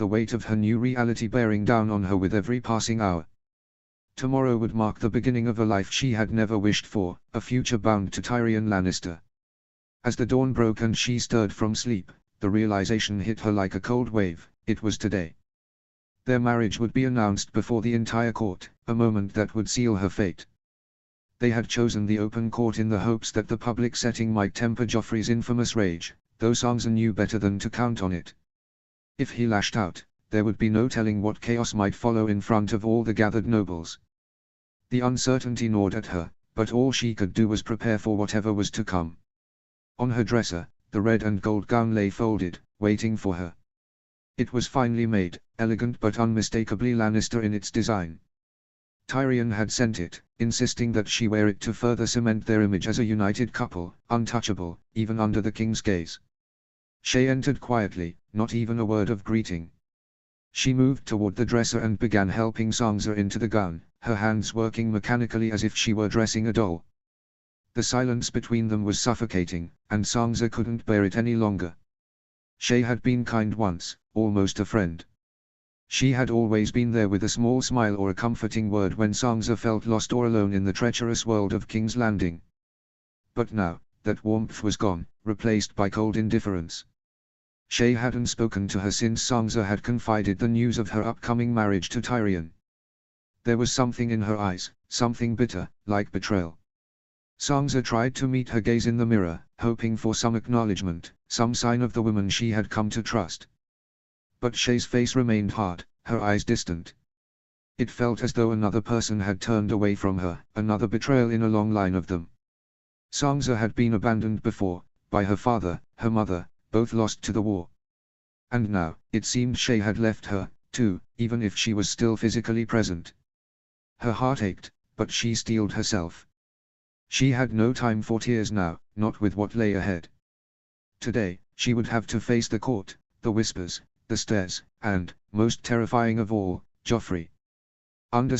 the weight of her new reality bearing down on her with every passing hour. Tomorrow would mark the beginning of a life she had never wished for, a future bound to Tyrion Lannister. As the dawn broke and she stirred from sleep, the realization hit her like a cold wave: it was today. Their marriage would be announced before the entire court, a moment that would seal her fate. They had chosen the open court in the hopes that the public setting might temper Joffrey's infamous rage, though Sansa knew better than to count on it. If he lashed out, there would be no telling what chaos might follow in front of all the gathered nobles. The uncertainty gnawed at her, but all she could do was prepare for whatever was to come. On her dresser, the red and gold gown lay folded, waiting for her. It was finely made, elegant but unmistakably Lannister in its design. Tyrion had sent it, insisting that she wear it to further cement their image as a united couple, untouchable, even under the king's gaze. Shae entered quietly, not even a word of greeting. She moved toward the dresser and began helping Sansa into the gown, her hands working mechanically as if she were dressing a doll. The silence between them was suffocating, and Sansa couldn't bear it any longer. Shae had been kind once, almost a friend. She had always been there with a small smile or a comforting word when Sansa felt lost or alone in the treacherous world of King's Landing. But now, that warmth was gone, replaced by cold indifference. Shae hadn't spoken to her since Sansa had confided the news of her upcoming marriage to Tyrion. There was something in her eyes, something bitter, like betrayal. Sansa tried to meet her gaze in the mirror, hoping for some acknowledgement, some sign of the woman she had come to trust. But Shae's face remained hard, her eyes distant. It felt as though another person had turned away from her, another betrayal in a long line of them. Sansa had been abandoned before, by her father, her mother, both lost to the war. And now, it seemed Shae had left her, too, even if she was still physically present. Her heart ached, but she steeled herself. She had no time for tears now, not with what lay ahead. Today, she would have to face the court, the whispers, the stares, and, most terrifying of all, Joffrey. ________.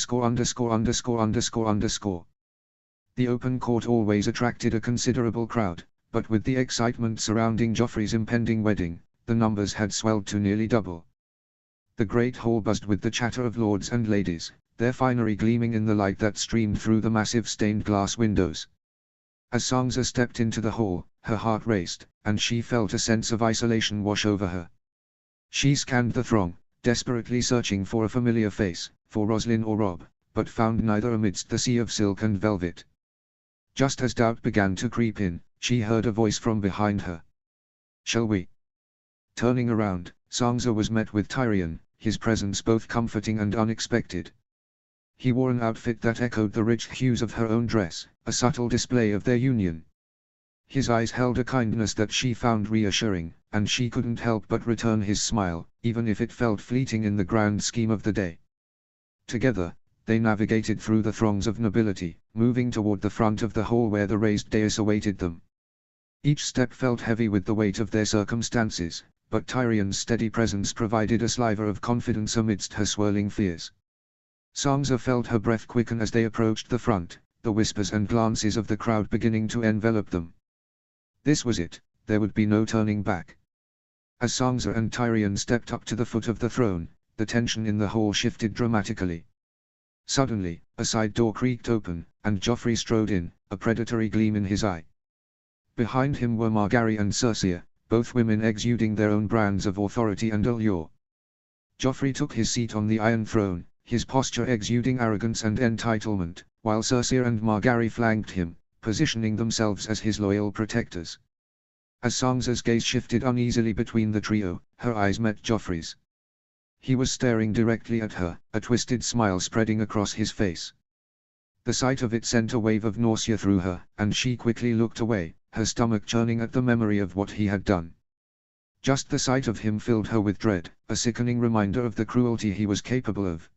The open court always attracted a considerable crowd, but with the excitement surrounding Joffrey's impending wedding, the numbers had swelled to nearly double. The great hall buzzed with the chatter of lords and ladies, their finery gleaming in the light that streamed through the massive stained glass windows. As Sansa stepped into the hall, her heart raced, and she felt a sense of isolation wash over her. She scanned the throng, desperately searching for a familiar face, for Roslyn or Robb, but found neither amidst the sea of silk and velvet. Just as doubt began to creep in, she heard a voice from behind her. "Shall we?" Turning around, Sansa was met with Tyrion, his presence both comforting and unexpected. He wore an outfit that echoed the rich hues of her own dress, a subtle display of their union. His eyes held a kindness that she found reassuring, and she couldn't help but return his smile, even if it felt fleeting in the grand scheme of the day. Together, they navigated through the throngs of nobility, moving toward the front of the hall where the raised dais awaited them. Each step felt heavy with the weight of their circumstances, but Tyrion's steady presence provided a sliver of confidence amidst her swirling fears. Sansa felt her breath quicken as they approached the front, the whispers and glances of the crowd beginning to envelop them. This was it, there would be no turning back. As Sansa and Tyrion stepped up to the foot of the throne, the tension in the hall shifted dramatically. Suddenly, a side door creaked open, and Joffrey strode in, a predatory gleam in his eye. Behind him were Margaery and Cersei, both women exuding their own brands of authority and allure. Joffrey took his seat on the Iron Throne, his posture exuding arrogance and entitlement, while Cersei and Margaery flanked him, positioning themselves as his loyal protectors. As Sansa's gaze shifted uneasily between the trio, her eyes met Joffrey's. He was staring directly at her, a twisted smile spreading across his face. The sight of it sent a wave of nausea through her, and she quickly looked away, her stomach churning at the memory of what he had done. Just the sight of him filled her with dread, a sickening reminder of the cruelty he was capable of.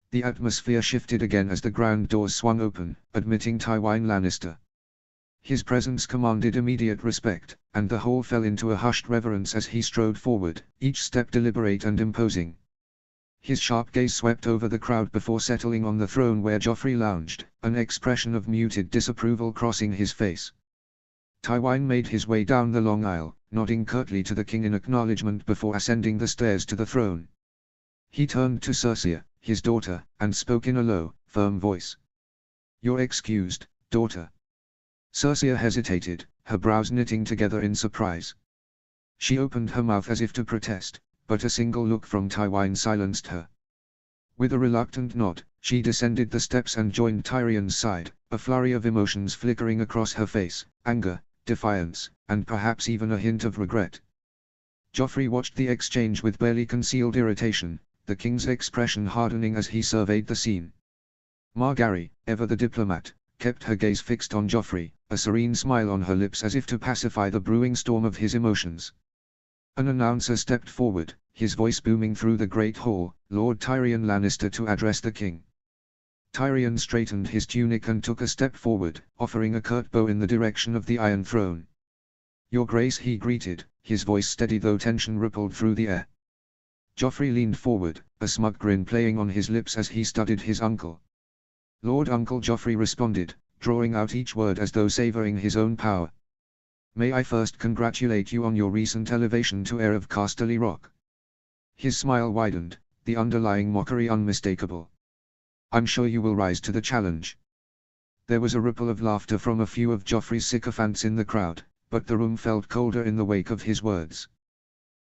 The atmosphere shifted again as the grand doors swung open, admitting Tywin Lannister. His presence commanded immediate respect, and the hall fell into a hushed reverence as he strode forward, each step deliberate and imposing. His sharp gaze swept over the crowd before settling on the throne where Joffrey lounged, an expression of muted disapproval crossing his face. Tywin made his way down the long aisle, nodding curtly to the king in acknowledgement before ascending the stairs to the throne. He turned to Circea, his daughter, and spoke in a low, firm voice. "You're excused, daughter." Circea hesitated, her brows knitting together in surprise. She opened her mouth as if to protest, but a single look from Tywin silenced her. With a reluctant nod, she descended the steps and joined Tyrion's side, a flurry of emotions flickering across her face, anger, defiance, and perhaps even a hint of regret. Joffrey watched the exchange with barely concealed irritation, the king's expression hardening as he surveyed the scene. Margaery, ever the diplomat, kept her gaze fixed on Joffrey, a serene smile on her lips as if to pacify the brewing storm of his emotions. An announcer stepped forward, his voice booming through the great hall, Lord Tyrion Lannister to address the king. Tyrion straightened his tunic and took a step forward, offering a curt bow in the direction of the Iron Throne. "Your Grace," he greeted, his voice steady though tension rippled through the air. Joffrey leaned forward, a smug grin playing on his lips as he studied his uncle. "Lord Uncle," Joffrey responded, drawing out each word as though savoring his own power. "May I first congratulate you on your recent elevation to heir of Casterly Rock." His smile widened, the underlying mockery unmistakable. "I'm sure you will rise to the challenge." There was a ripple of laughter from a few of Joffrey's sycophants in the crowd, but the room felt colder in the wake of his words.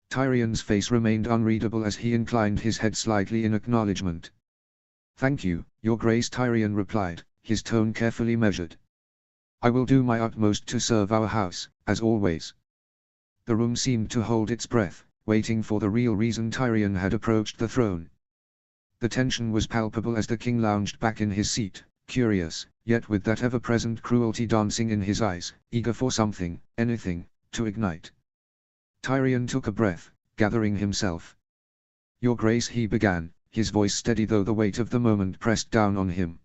Tyrion's face remained unreadable as he inclined his head slightly in acknowledgement. "Thank you, Your Grace," Tyrion replied, his tone carefully measured. "I will do my utmost to serve our house, as always." The room seemed to hold its breath, waiting for the real reason Tyrion had approached the throne. The tension was palpable as the king lounged back in his seat, curious, yet with that ever-present cruelty dancing in his eyes, eager for something, anything, to ignite. Tyrion took a breath, gathering himself. "Your Grace," he began, his voice steady though the weight of the moment pressed down on him.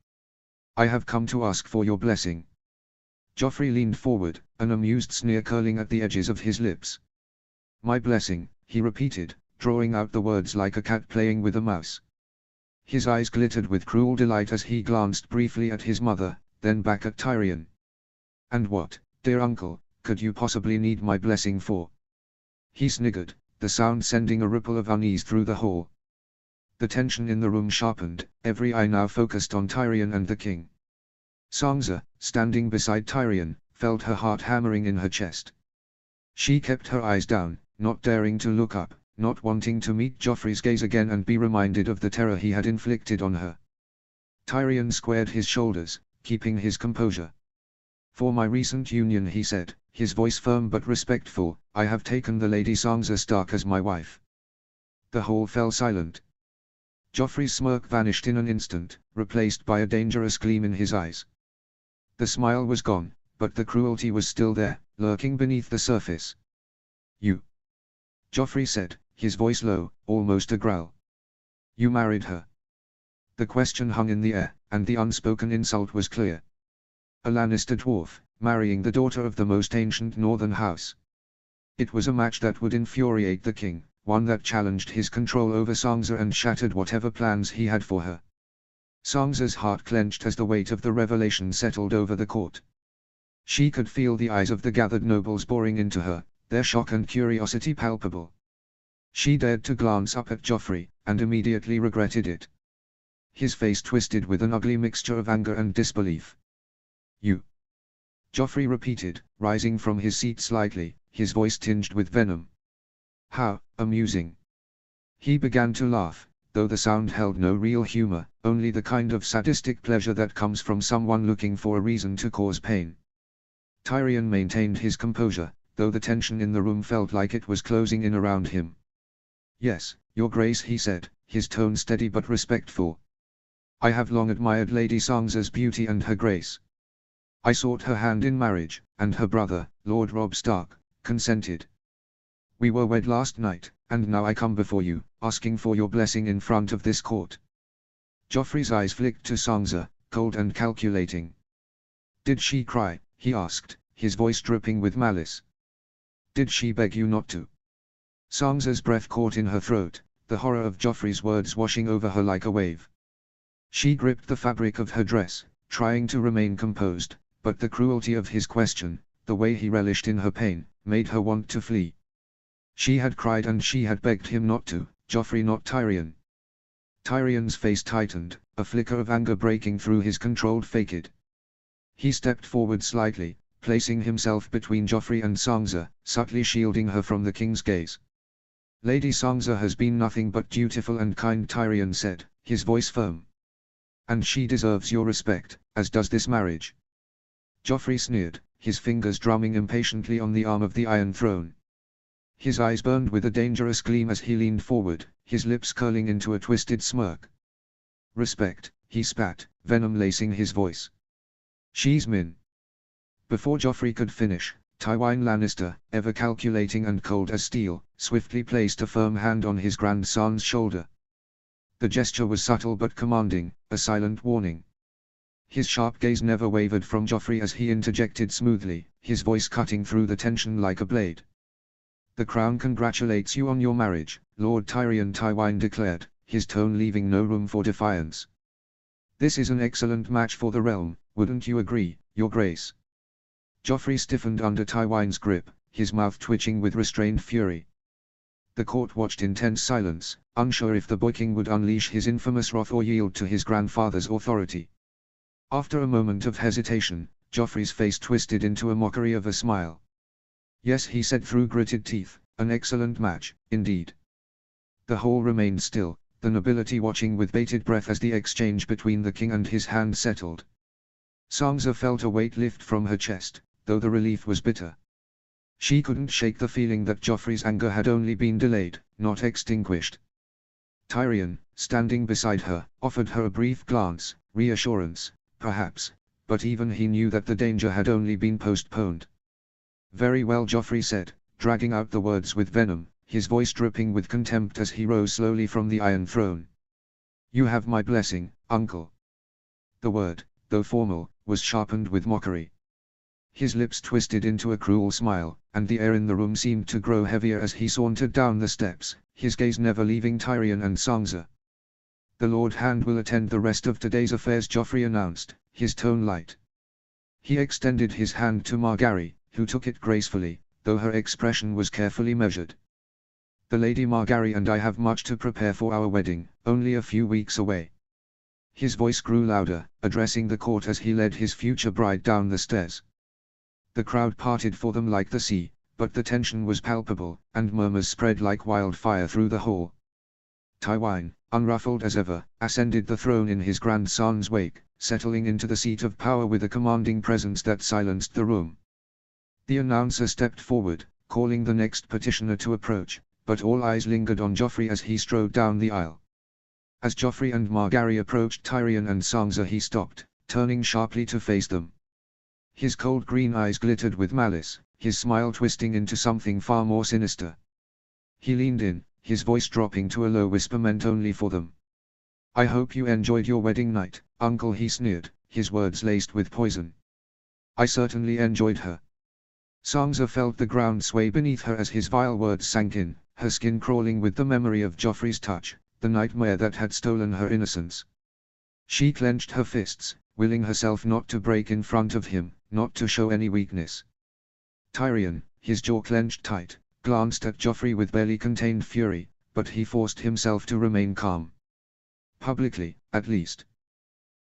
"I have come to ask for your blessing." Joffrey leaned forward, an amused sneer curling at the edges of his lips. "My blessing," he repeated, drawing out the words like a cat playing with a mouse. His eyes glittered with cruel delight as he glanced briefly at his mother, then back at Tyrion. "And what, dear uncle, could you possibly need my blessing for?" He sniggered, the sound sending a ripple of unease through the hall. The tension in the room sharpened, every eye now focused on Tyrion and the king. Sansa, standing beside Tyrion, felt her heart hammering in her chest. She kept her eyes down, not daring to look up, not wanting to meet Joffrey's gaze again and be reminded of the terror he had inflicted on her. Tyrion squared his shoulders, keeping his composure. "For my recent union," he said, his voice firm but respectful, "I have taken the Lady Sansa Stark as my wife." The hall fell silent. Joffrey's smirk vanished in an instant, replaced by a dangerous gleam in his eyes. The smile was gone, but the cruelty was still there, lurking beneath the surface. "You," Joffrey said, his voice low, almost a growl. "You married her." The question hung in the air, and the unspoken insult was clear. A Lannister dwarf, marrying the daughter of the most ancient northern house. It was a match that would infuriate the king, one that challenged his control over Sansa and shattered whatever plans he had for her. Sansa's heart clenched as the weight of the revelation settled over the court. She could feel the eyes of the gathered nobles boring into her, their shock and curiosity palpable. She dared to glance up at Joffrey, and immediately regretted it. His face twisted with an ugly mixture of anger and disbelief. "You," Joffrey repeated, rising from his seat slightly, his voice tinged with venom. "How amusing." He began to laugh, though the sound held no real humor, only the kind of sadistic pleasure that comes from someone looking for a reason to cause pain. Tyrion maintained his composure, though the tension in the room felt like it was closing in around him. "Yes, Your Grace," he said, his tone steady but respectful. "I have long admired Lady Sansa's beauty and her grace. I sought her hand in marriage, and her brother, Lord Robb Stark, consented. We were wed last night, and now I come before you, asking for your blessing in front of this court." Joffrey's eyes flicked to Sansa, cold and calculating. "Did she cry?" he asked, his voice dripping with malice. "Did she beg you not to?" Sansa's breath caught in her throat, the horror of Joffrey's words washing over her like a wave. She gripped the fabric of her dress, trying to remain composed, but the cruelty of his question, the way he relished in her pain, made her want to flee. She had cried and she had begged him not to, Joffrey, not Tyrion. Tyrion's face tightened, a flicker of anger breaking through his controlled facade. He stepped forward slightly, placing himself between Joffrey and Sansa, subtly shielding her from the king's gaze. Lady Sansa has been nothing but dutiful and kind, Tyrion said, his voice firm. And she deserves your respect, as does this marriage. Joffrey sneered, his fingers drumming impatiently on the arm of the Iron Throne. His eyes burned with a dangerous gleam as he leaned forward, his lips curling into a twisted smirk. Respect, he spat, venom lacing his voice. She's mine. Before Joffrey could finish, Tywin Lannister, ever calculating and cold as steel, swiftly placed a firm hand on his grandson's shoulder. The gesture was subtle but commanding, a silent warning. His sharp gaze never wavered from Joffrey as he interjected smoothly, his voice cutting through the tension like a blade. The crown congratulates you on your marriage, Lord Tyrion, Tywin declared, his tone leaving no room for defiance. This is an excellent match for the realm, wouldn't you agree, Your Grace? Joffrey stiffened under Tywin's grip, his mouth twitching with restrained fury. The court watched in tense silence, unsure if the boy king would unleash his infamous wrath or yield to his grandfather's authority. After a moment of hesitation, Joffrey's face twisted into a mockery of a smile. Yes, he said through gritted teeth, an excellent match, indeed. The hall remained still, the nobility watching with bated breath as the exchange between the king and his hand settled. Sansa felt a weight lift from her chest, though the relief was bitter. She couldn't shake the feeling that Joffrey's anger had only been delayed, not extinguished. Tyrion, standing beside her, offered her a brief glance, reassurance, perhaps, but even he knew that the danger had only been postponed. Very well, Joffrey said, dragging out the words with venom, his voice dripping with contempt as he rose slowly from the Iron Throne. You have my blessing, uncle. The word, though formal, was sharpened with mockery. His lips twisted into a cruel smile, and the air in the room seemed to grow heavier as he sauntered down the steps, his gaze never leaving Tyrion and Sansa. The Lord Hand will attend the rest of today's affairs, Joffrey announced, his tone light. He extended his hand to Margaery, who took it gracefully, though her expression was carefully measured. The Lady Margaery and I have much to prepare for our wedding, only a few weeks away. His voice grew louder, addressing the court as he led his future bride down the stairs. The crowd parted for them like the sea, but the tension was palpable, and murmurs spread like wildfire through the hall. Tywin, unruffled as ever, ascended the throne in his grandson's wake, settling into the seat of power with a commanding presence that silenced the room. The announcer stepped forward, calling the next petitioner to approach, but all eyes lingered on Joffrey as he strode down the aisle. As Joffrey and Margaery approached Tyrion and Sansa, he stopped, turning sharply to face them. His cold green eyes glittered with malice, his smile twisting into something far more sinister. He leaned in, his voice dropping to a low whisper meant only for them. I hope you enjoyed your wedding night, uncle, he sneered, his words laced with poison. I certainly enjoyed her. Sansa felt the ground sway beneath her as his vile words sank in, her skin crawling with the memory of Joffrey's touch, the nightmare that had stolen her innocence. She clenched her fists, willing herself not to break in front of him, not to show any weakness. Tyrion, his jaw clenched tight, glanced at Joffrey with barely contained fury, but he forced himself to remain calm. Publicly, at least.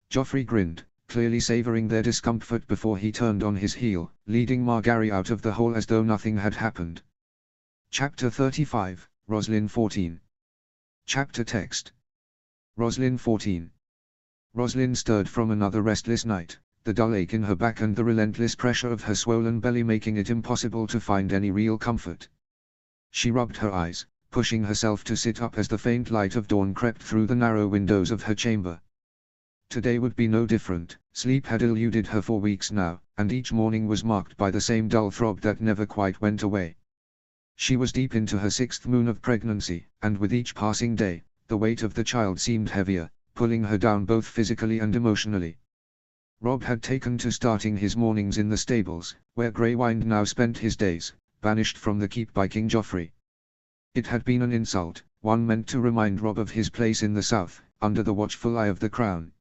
Joffrey grinned, clearly savoring their discomfort before he turned on his heel, leading Margaery out of the hall as though nothing had happened. Chapter 35, Roslyn 14. Chapter text. Roslyn 14. Roslyn stirred from another restless night, the dull ache in her back and the relentless pressure of her swollen belly making it impossible to find any real comfort. She rubbed her eyes, pushing herself to sit up as the faint light of dawn crept through the narrow windows of her chamber. Today would be no different. Sleep had eluded her for weeks now, and each morning was marked by the same dull throb that never quite went away. She was deep into her 6th moon of pregnancy, and with each passing day, the weight of the child seemed heavier, pulling her down both physically and emotionally. Robb had taken to starting his mornings in the stables, where Greywind now spent his days, banished from the keep by King Joffrey. It had been an insult, one meant to remind Robb of his place in the south, under the watchful eye of the crown.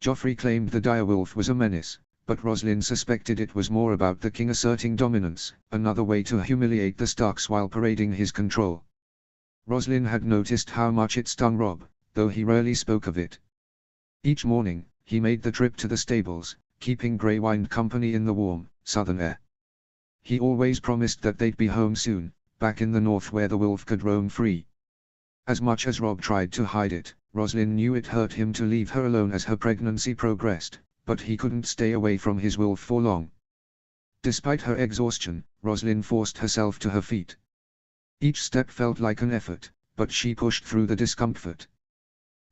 Joffrey claimed the direwolf was a menace, but Roslin suspected it was more about the king asserting dominance, another way to humiliate the Starks while parading his control. Roslin had noticed how much it stung Robb, though he rarely spoke of it. Each morning, he made the trip to the stables, keeping Greywind company in the warm, southern air. He always promised that they'd be home soon, back in the north where the wolf could roam free. As much as Robb tried to hide it, Roslin knew it hurt him to leave her alone as her pregnancy progressed, but he couldn't stay away from his wolf for long. Despite her exhaustion, Roslin forced herself to her feet. Each step felt like an effort, but she pushed through the discomfort.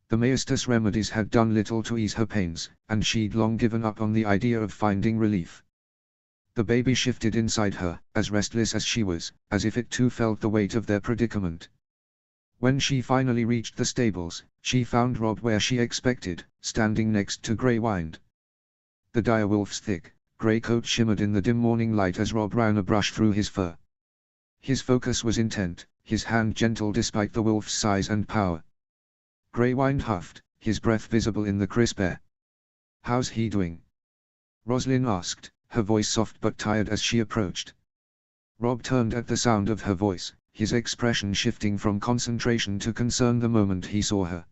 The Maestas remedies had done little to ease her pains, and she'd long given up on the idea of finding relief. The baby shifted inside her, as restless as she was, as if it too felt the weight of their predicament. When she finally reached the stables, she found Robb where she expected, standing next to Greywind. The direwolf's thick, grey coat shimmered in the dim morning light as Robb ran a brush through his fur. His focus was intent, his hand gentle despite the wolf's size and power. Greywind huffed, his breath visible in the crisp air. "How's he doing?" Roslin asked, her voice soft but tired as she approached. Robb turned at the sound of her voice, his expression shifting from concentration to concern the moment he saw her.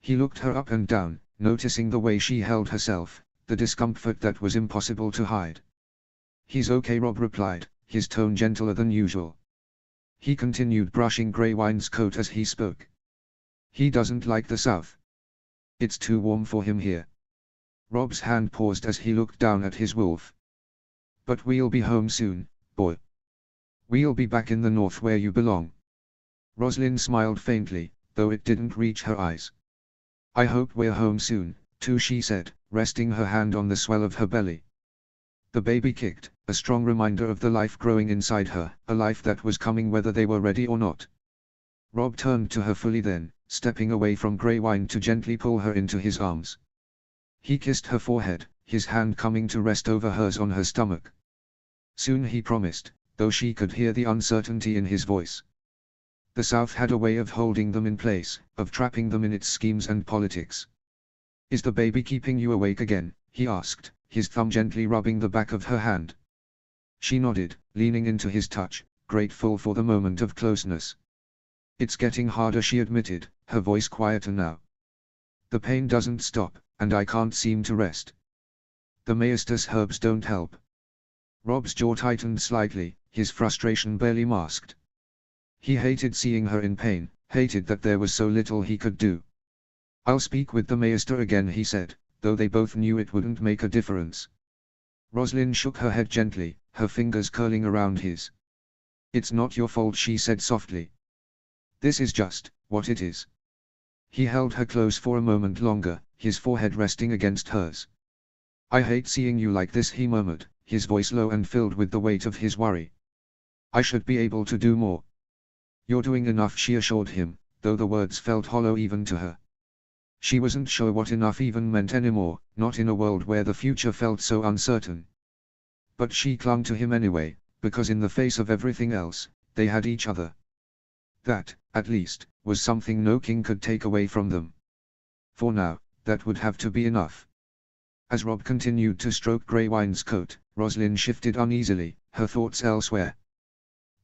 He looked her up and down, noticing the way she held herself, the discomfort that was impossible to hide. "He's okay," Robb replied, his tone gentler than usual. He continued brushing Greywind's coat as he spoke. "He doesn't like the south. It's too warm for him here." Robb's hand paused as he looked down at his wolf. "But we'll be home soon, boy. We'll be back in the north where you belong." Roslin smiled faintly, though it didn't reach her eyes. "I hope we're home soon, too," she said, resting her hand on the swell of her belly. The baby kicked, a strong reminder of the life growing inside her, a life that was coming whether they were ready or not. Robb turned to her fully then, stepping away from Greywind to gently pull her into his arms. He kissed her forehead, his hand coming to rest over hers on her stomach. "Soon," he promised, though she could hear the uncertainty in his voice. The South had a way of holding them in place, of trapping them in its schemes and politics. "Is the baby keeping you awake again?" he asked, his thumb gently rubbing the back of her hand. She nodded, leaning into his touch, grateful for the moment of closeness. "It's getting harder," she admitted, her voice quieter now. "The pain doesn't stop, and I can't seem to rest. The Maestas herbs don't help." Robb's jaw tightened slightly, his frustration barely masked. He hated seeing her in pain, hated that there was so little he could do. "I'll speak with the Maester again," he said, though they both knew it wouldn't make a difference. Roslin shook her head gently, her fingers curling around his. "It's not your fault," she said softly. "This is just what it is." He held her close for a moment longer, his forehead resting against hers. "I hate seeing you like this," he murmured, his voice low and filled with the weight of his worry. "I should be able to do more." "You're doing enough," she assured him, though the words felt hollow even to her. She wasn't sure what enough even meant anymore, not in a world where the future felt so uncertain. But she clung to him anyway, because in the face of everything else, they had each other. That, at least, was something no king could take away from them. For now, that would have to be enough. As Robb continued to stroke Greywind's coat, Roslin shifted uneasily, her thoughts elsewhere.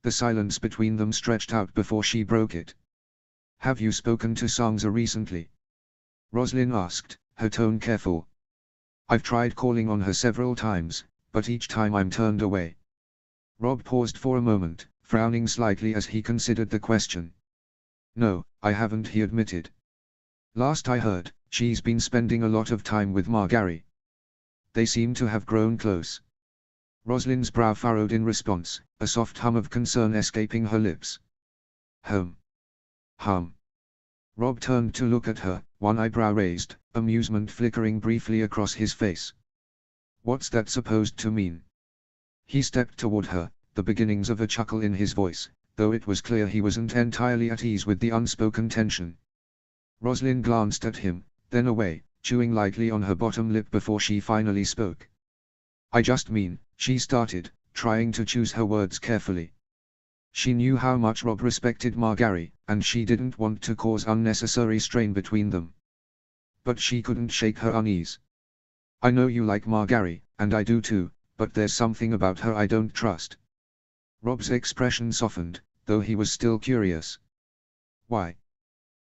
The silence between them stretched out before she broke it. "Have you spoken to Sansa recently?" Roslin asked, her tone careful. "I've tried calling on her several times, but each time I'm turned away." Robb paused for a moment, frowning slightly as he considered the question. "No, I haven't," he admitted. "Last I heard, she's been spending a lot of time with Margaery. They seem to have grown close." Roslin's brow furrowed in response, a soft hum of concern escaping her lips. "Hum. Robb turned to look at her, one eyebrow raised, amusement flickering briefly across his face. "What's that supposed to mean?" He stepped toward her, the beginnings of a chuckle in his voice, though it was clear he wasn't entirely at ease with the unspoken tension. Roslin glanced at him, then away, chewing lightly on her bottom lip before she finally spoke. "I just mean," she started, trying to choose her words carefully. She knew how much Robb respected Margaery, and she didn't want to cause unnecessary strain between them. But she couldn't shake her unease. "I know you like Margaery, and I do too, but there's something about her I don't trust. Rob's expression softened, though he was still curious. Why?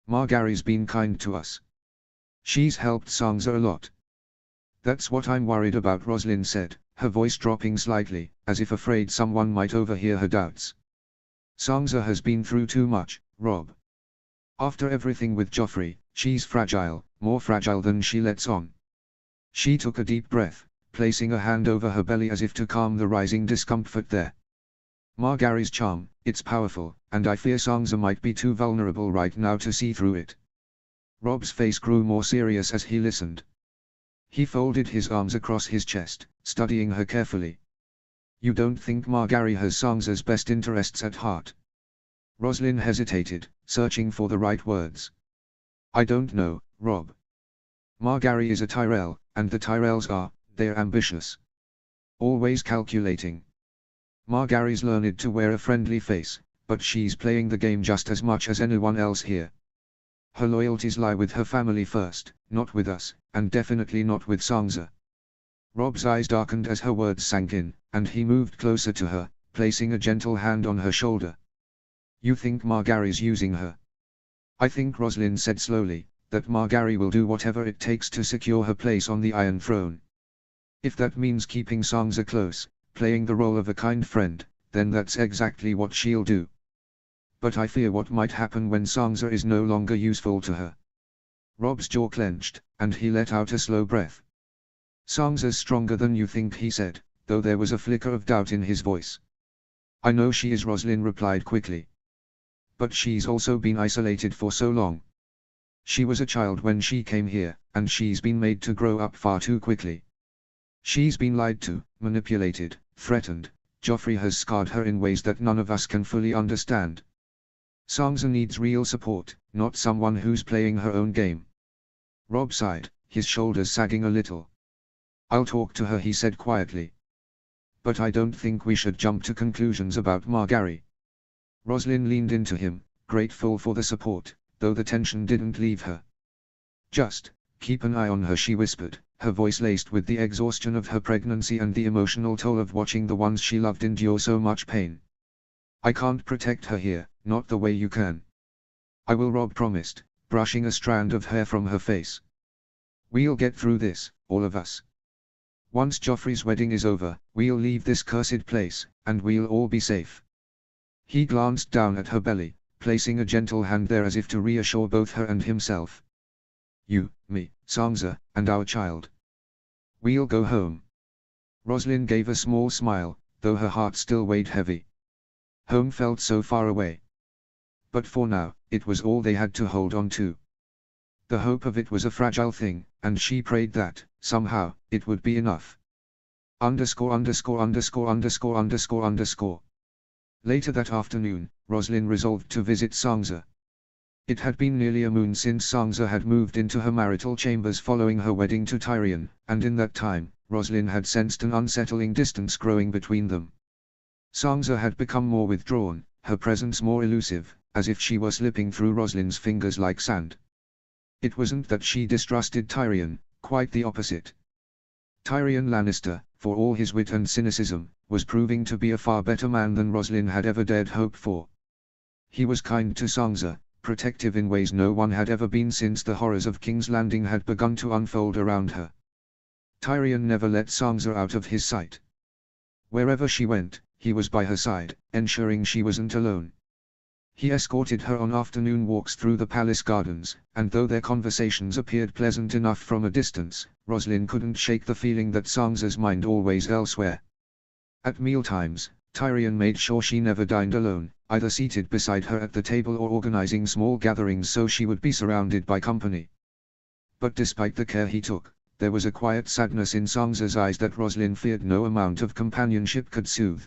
Margary's been kind to us. She's helped Sangza a lot. That's what I'm worried about, Rosalind said, her voice dropping slightly, as if afraid someone might overhear her doubts. Sangza has been through too much, Rob. After everything with Joffrey, she's fragile, more fragile than she lets on. She took a deep breath, placing a hand over her belly as if to calm the rising discomfort there. Margary's charm, it's powerful, and I fear Sangza might be too vulnerable right now to see through it. Rob's face grew more serious as he listened. He folded his arms across his chest, studying her carefully. You don't think Margary has Sangza's best interests at heart? Rosalind hesitated, searching for the right words. I don't know, Rob. Margary is a Tyrell, and the Tyrells they're ambitious. Always calculating. Margary's learned to wear a friendly face, but she's playing the game just as much as anyone else here. Her loyalties lie with her family first, not with us, and definitely not with Sangza. Rob's eyes darkened as her words sank in, and he moved closer to her, placing a gentle hand on her shoulder. You think Margary's using her? I think, Rosalind said slowly, that Margary will do whatever it takes to secure her place on the Iron Throne. If that means keeping Sangza close, playing the role of a kind friend, then that's exactly what she'll do. But I fear what might happen when Sangza is no longer useful to her. Rob's jaw clenched, and he let out a slow breath. Sangza's stronger than you think, he said, though there was a flicker of doubt in his voice. I know she is, Rosalind replied quickly. But she's also been isolated for so long. She was a child when she came here, and she's been made to grow up far too quickly. She's been lied to, manipulated, threatened. Joffrey has scarred her in ways that none of us can fully understand. Sangza needs real support, not someone who's playing her own game. Rob sighed, his shoulders sagging a little. I'll talk to her, he said quietly. But I don't think we should jump to conclusions about Margary. Rosalind leaned into him, grateful for the support, though the tension didn't leave her. Just keep an eye on her, she whispered, her voice laced with the exhaustion of her pregnancy and the emotional toll of watching the ones she loved endure so much pain. I can't protect her here, not the way you can. I will, Rob promised, brushing a strand of hair from her face. We'll get through this, all of us. Once Joffrey's wedding is over, we'll leave this cursed place, and we'll all be safe. He glanced down at her belly, placing a gentle hand there as if to reassure both her and himself. You, me, Sangza, and our child. We'll go home. Rosalind gave a small smile, though her heart still weighed heavy. Home felt so far away. But for now, it was all they had to hold on to. The hope of it was a fragile thing, and she prayed that, somehow, it would be enough. Later that afternoon, Rosalind resolved to visit Sangza. It had been nearly a moon since Sangza had moved into her marital chambers following her wedding to Tyrion, and in that time, Rosalind had sensed an unsettling distance growing between them. Sangza had become more withdrawn, her presence more elusive, as if she were slipping through Rosalind's fingers like sand. It wasn't that she distrusted Tyrion, quite the opposite. Tyrion Lannister, for all his wit and cynicism, was proving to be a far better man than Rosalind had ever dared hope for. He was kind to Sangza, protective in ways no one had ever been since the horrors of King's Landing had begun to unfold around her. Tyrion never let Sangza out of his sight. Wherever she went, he was by her side, ensuring she wasn't alone. He escorted her on afternoon walks through the palace gardens, and though their conversations appeared pleasant enough from a distance, Rosalind couldn't shake the feeling that Sangza's mind always elsewhere. At mealtimes, Tyrion made sure she never dined alone, either seated beside her at the table or organizing small gatherings so she would be surrounded by company. But despite the care he took, there was a quiet sadness in Sangza's eyes that Rosalind feared no amount of companionship could soothe.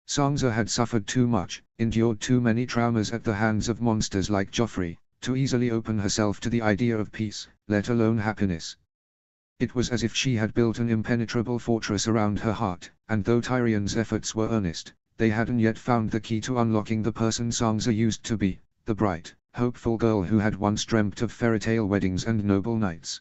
Sangza had suffered too much, endured too many traumas at the hands of monsters like Joffrey, to easily open herself to the idea of peace, let alone happiness. It was as if she had built an impenetrable fortress around her heart, and though Tyrion's efforts were earnest, they hadn't yet found the key to unlocking the person Sangza used to be, the bright, hopeful girl who had once dreamt of fairy tale weddings and noble knights.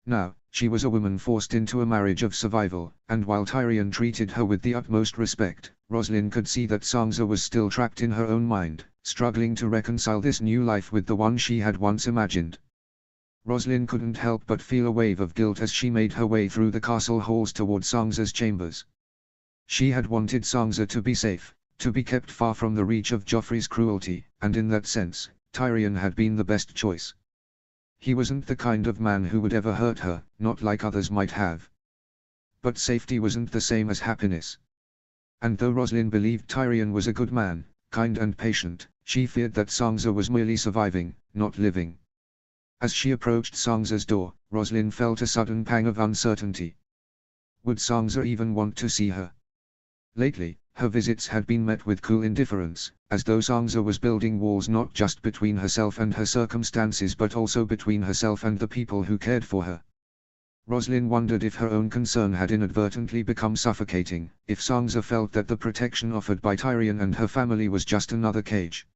Now, She was a woman forced into a marriage of survival, and while Tyrion treated her with the utmost respect, Roslyn could see that Sansa was still trapped in her own mind, struggling to reconcile this new life with the one she had once imagined. Roslyn couldn't help but feel a wave of guilt as she made her way through the castle halls toward Sansa's chambers. She had wanted Sansa to be safe, to be kept far from the reach of Joffrey's cruelty, and in that sense, Tyrion had been the best choice. He wasn't the kind of man who would ever hurt her, not like others might have. But safety wasn't the same as happiness. And though Roslyn believed Tyrion was a good man, kind and patient, she feared that Sansa was merely surviving, not living. As she approached Sansa's door, Roslyn felt a sudden pang of uncertainty. Would Sansa even want to see her? Lately, her visits had been met with cool indifference, as though Sansa was building walls not just between herself and her circumstances but also between herself and the people who cared for her. Roslyn wondered if her own concern had inadvertently become suffocating, if Sansa felt that the protection offered by Tyrion and her family was just another cage.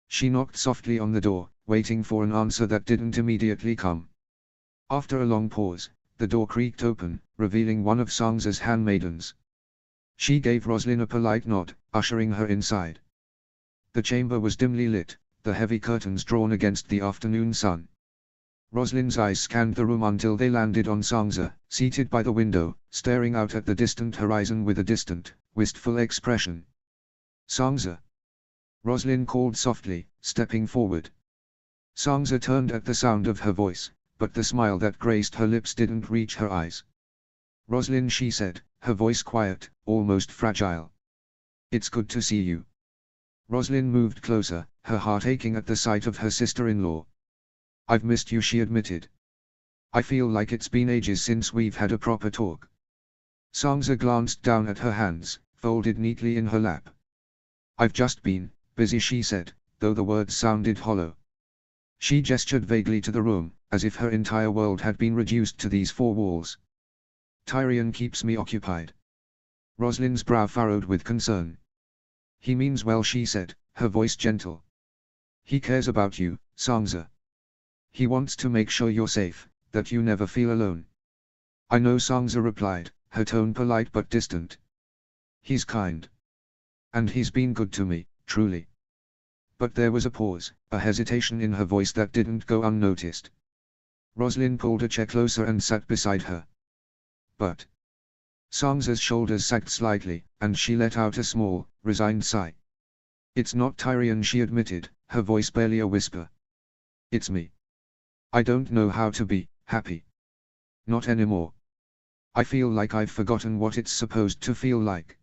She knocked softly on the door, waiting for an answer that didn't immediately come. After a long pause, the door creaked open, revealing one of Sansa's handmaidens. She gave Roslyn a polite nod, ushering her inside. The chamber was dimly lit, the heavy curtains drawn against the afternoon sun. Roslyn's eyes scanned the room until they landed on Sansa, seated by the window, staring out at the distant horizon with a distant, wistful expression. "Sansa!" Roslyn called softly, stepping forward. Sansa turned at the sound of her voice, but the smile that graced her lips didn't reach her eyes. "Roslyn," she said, her voice quiet, almost fragile. "It's good to see you." Roslyn moved closer, her heart aching at the sight of her sister-in-law. "I've missed you," she admitted. "I feel like it's been ages since we've had a proper talk." Sansa glanced down at her hands, folded neatly in her lap. "I've just been busy," she said, though the words sounded hollow. She gestured vaguely to the room, as if her entire world had been reduced to these four walls. "Tyrion keeps me occupied." Roslyn's brow furrowed with concern. "He means well," she said, her voice gentle. "He cares about you, Sansa. He wants to make sure you're safe, that you never feel alone." "I know," Sansa replied, her tone polite but distant. "He's kind. And he's been good to me, truly." But there was a pause, a hesitation in her voice that didn't go unnoticed. Roslyn pulled a chair closer and sat beside her. "But..." Sansa's shoulders sagged slightly, and she let out a small, resigned sigh. "It's not Tyrion," she admitted, her voice barely a whisper. "It's me. I don't know how to be happy. Not anymore. I feel like I've forgotten what it's supposed to feel like."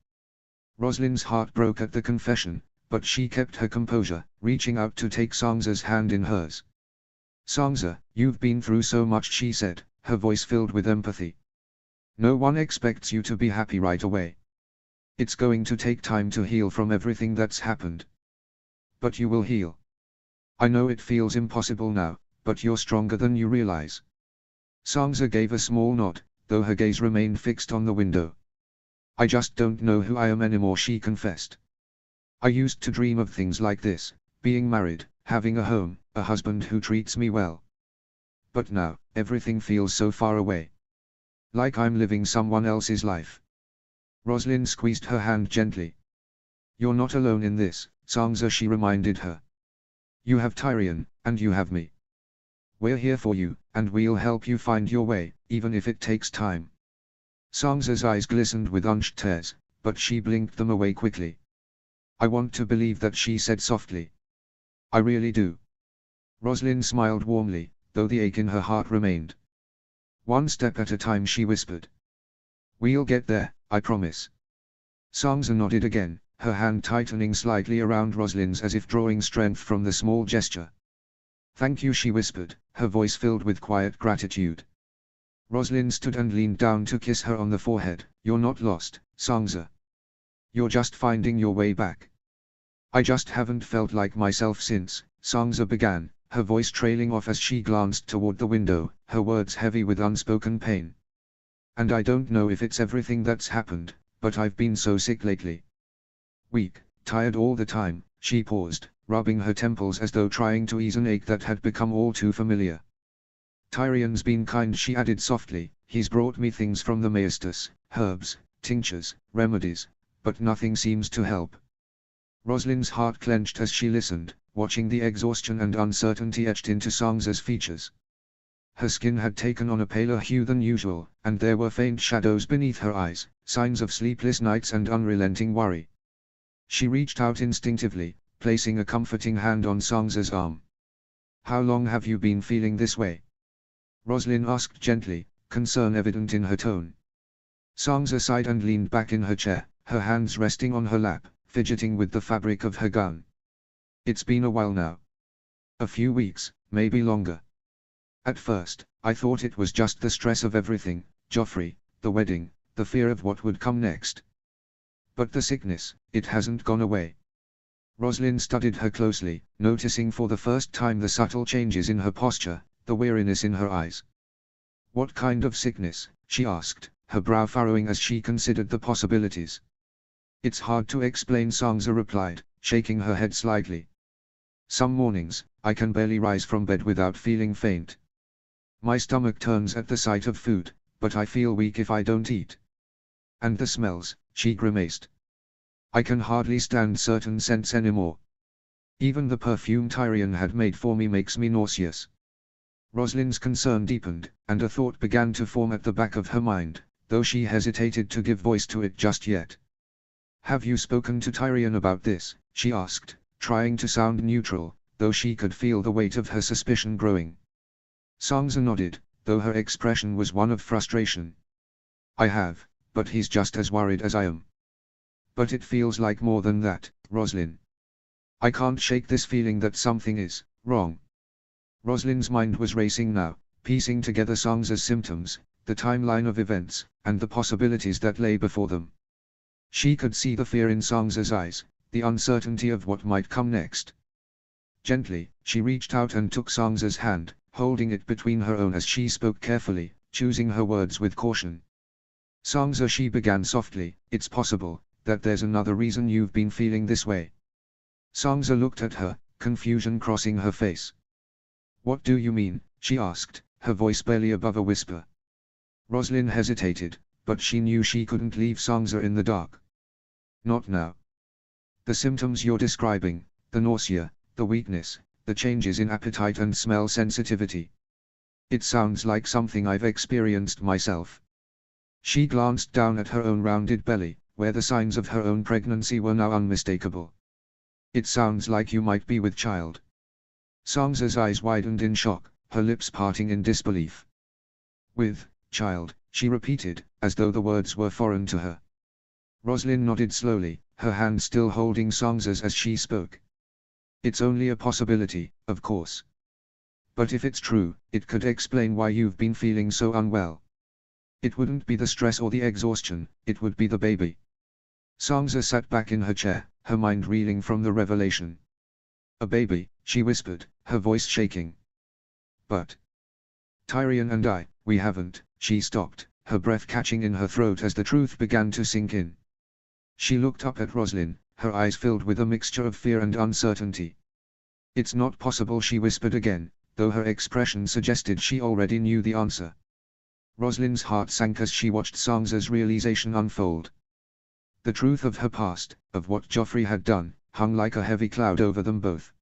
Roslyn's heart broke at the confession, but she kept her composure, reaching out to take Sansa's hand in hers. "Sansa, you've been through so much," she said, her voice filled with empathy. "No one expects you to be happy right away. It's going to take time to heal from everything that's happened. But you will heal. I know it feels impossible now, but you're stronger than you realize." Sansa gave a small nod, though her gaze remained fixed on the window. "I just don't know who I am anymore," she confessed. "I used to dream of things like this, being married, having a home, a husband who treats me well. But now, everything feels so far away. Like I'm living someone else's life." Roslyn squeezed her hand gently. "You're not alone in this, Sansa," she reminded her. "You have Tyrion, and you have me. We're here for you, and we'll help you find your way, even if it takes time." Sansa's eyes glistened with unshed tears, but she blinked them away quickly. "I want to believe that," she said softly. "I really do." Roslyn smiled warmly, though the ache in her heart remained. "One step at a time," she whispered. "We'll get there, I promise." Sansa nodded again, her hand tightening slightly around Roslyn's as if drawing strength from the small gesture. "Thank you," she whispered, her voice filled with quiet gratitude. Roslyn stood and leaned down to kiss her on the forehead. "You're not lost, Sansa. You're just finding your way back." "I just haven't felt like myself since," Sansa began, her voice trailing off as she glanced toward the window, her words heavy with unspoken pain. "And I don't know if it's everything that's happened, but I've been so sick lately. Weak, tired all the time." She paused, rubbing her temples as though trying to ease an ache that had become all too familiar. Tyrion's been kind, she added softly. He's brought me things from the Maestus, herbs, tinctures, remedies, but nothing seems to help. Rosalind's heart clenched as she listened, watching the exhaustion and uncertainty etched into Sansa's features. Her skin had taken on a paler hue than usual, and there were faint shadows beneath her eyes, signs of sleepless nights and unrelenting worry. She reached out instinctively, placing a comforting hand on Sansa's arm. "How long have you been feeling this way?" Rosalind asked gently, concern evident in her tone. Sansa sighed and leaned back in her chair, her hands resting on her lap, fidgeting with the fabric of her gown. "It's been a while now. A few weeks, maybe longer. At first, I thought it was just the stress of everything, Joffrey, the wedding, the fear of what would come next. But the sickness, it hasn't gone away." Rosalind studied her closely, noticing for the first time the subtle changes in her posture, the weariness in her eyes. "What kind of sickness?" she asked, her brow furrowing as she considered the possibilities. "It's hard to explain," Sansa replied, shaking her head slightly. "Some mornings, I can barely rise from bed without feeling faint. My stomach turns at the sight of food, but I feel weak if I don't eat. And the smells," she grimaced. "I can hardly stand certain scents anymore. Even the perfume Tyrion had made for me makes me nauseous." Rosalind's concern deepened, and a thought began to form at the back of her mind, though she hesitated to give voice to it just yet. "Have you spoken to Tyrion about this?" she asked, trying to sound neutral, though she could feel the weight of her suspicion growing. Sansa nodded, though her expression was one of frustration. "I have, but he's just as worried as I am. But it feels like more than that, Rosalind. I can't shake this feeling that something is wrong." Rosalind's mind was racing now, piecing together Sansa's symptoms, the timeline of events, and the possibilities that lay before them. She could see the fear in Sansa's eyes, the uncertainty of what might come next. Gently, she reached out and took Sansa's hand, holding it between her own as she spoke carefully, choosing her words with caution. "Sansa," she began softly, "it's possible that there's another reason you've been feeling this way." Sansa looked at her, confusion crossing her face. "What do you mean?" she asked, her voice barely above a whisper. Rosalind hesitated, but she knew she couldn't leave Sansa in the dark. "Not now. The symptoms you're describing, the nausea, the weakness, the changes in appetite and smell sensitivity. It sounds like something I've experienced myself." She glanced down at her own rounded belly, where the signs of her own pregnancy were now unmistakable. "It sounds like you might be with child." Sansa's eyes widened in shock, her lips parting in disbelief. "With child," she repeated, as though the words were foreign to her. Rosalind nodded slowly, her hand still holding Sansa's as she spoke. "It's only a possibility, of course. But if it's true, it could explain why you've been feeling so unwell. It wouldn't be the stress or the exhaustion, it would be the baby." Sansa sat back in her chair, her mind reeling from the revelation. "A baby," she whispered, her voice shaking. "But Tyrion and I, we haven't," she stopped, her breath catching in her throat as the truth began to sink in. She looked up at Rosalind, her eyes filled with a mixture of fear and uncertainty. "It's not possible," she whispered again, though her expression suggested she already knew the answer. Rosalind's heart sank as she watched Sansa's realization unfold. The truth of her past, of what Joffrey had done, hung like a heavy cloud over them both.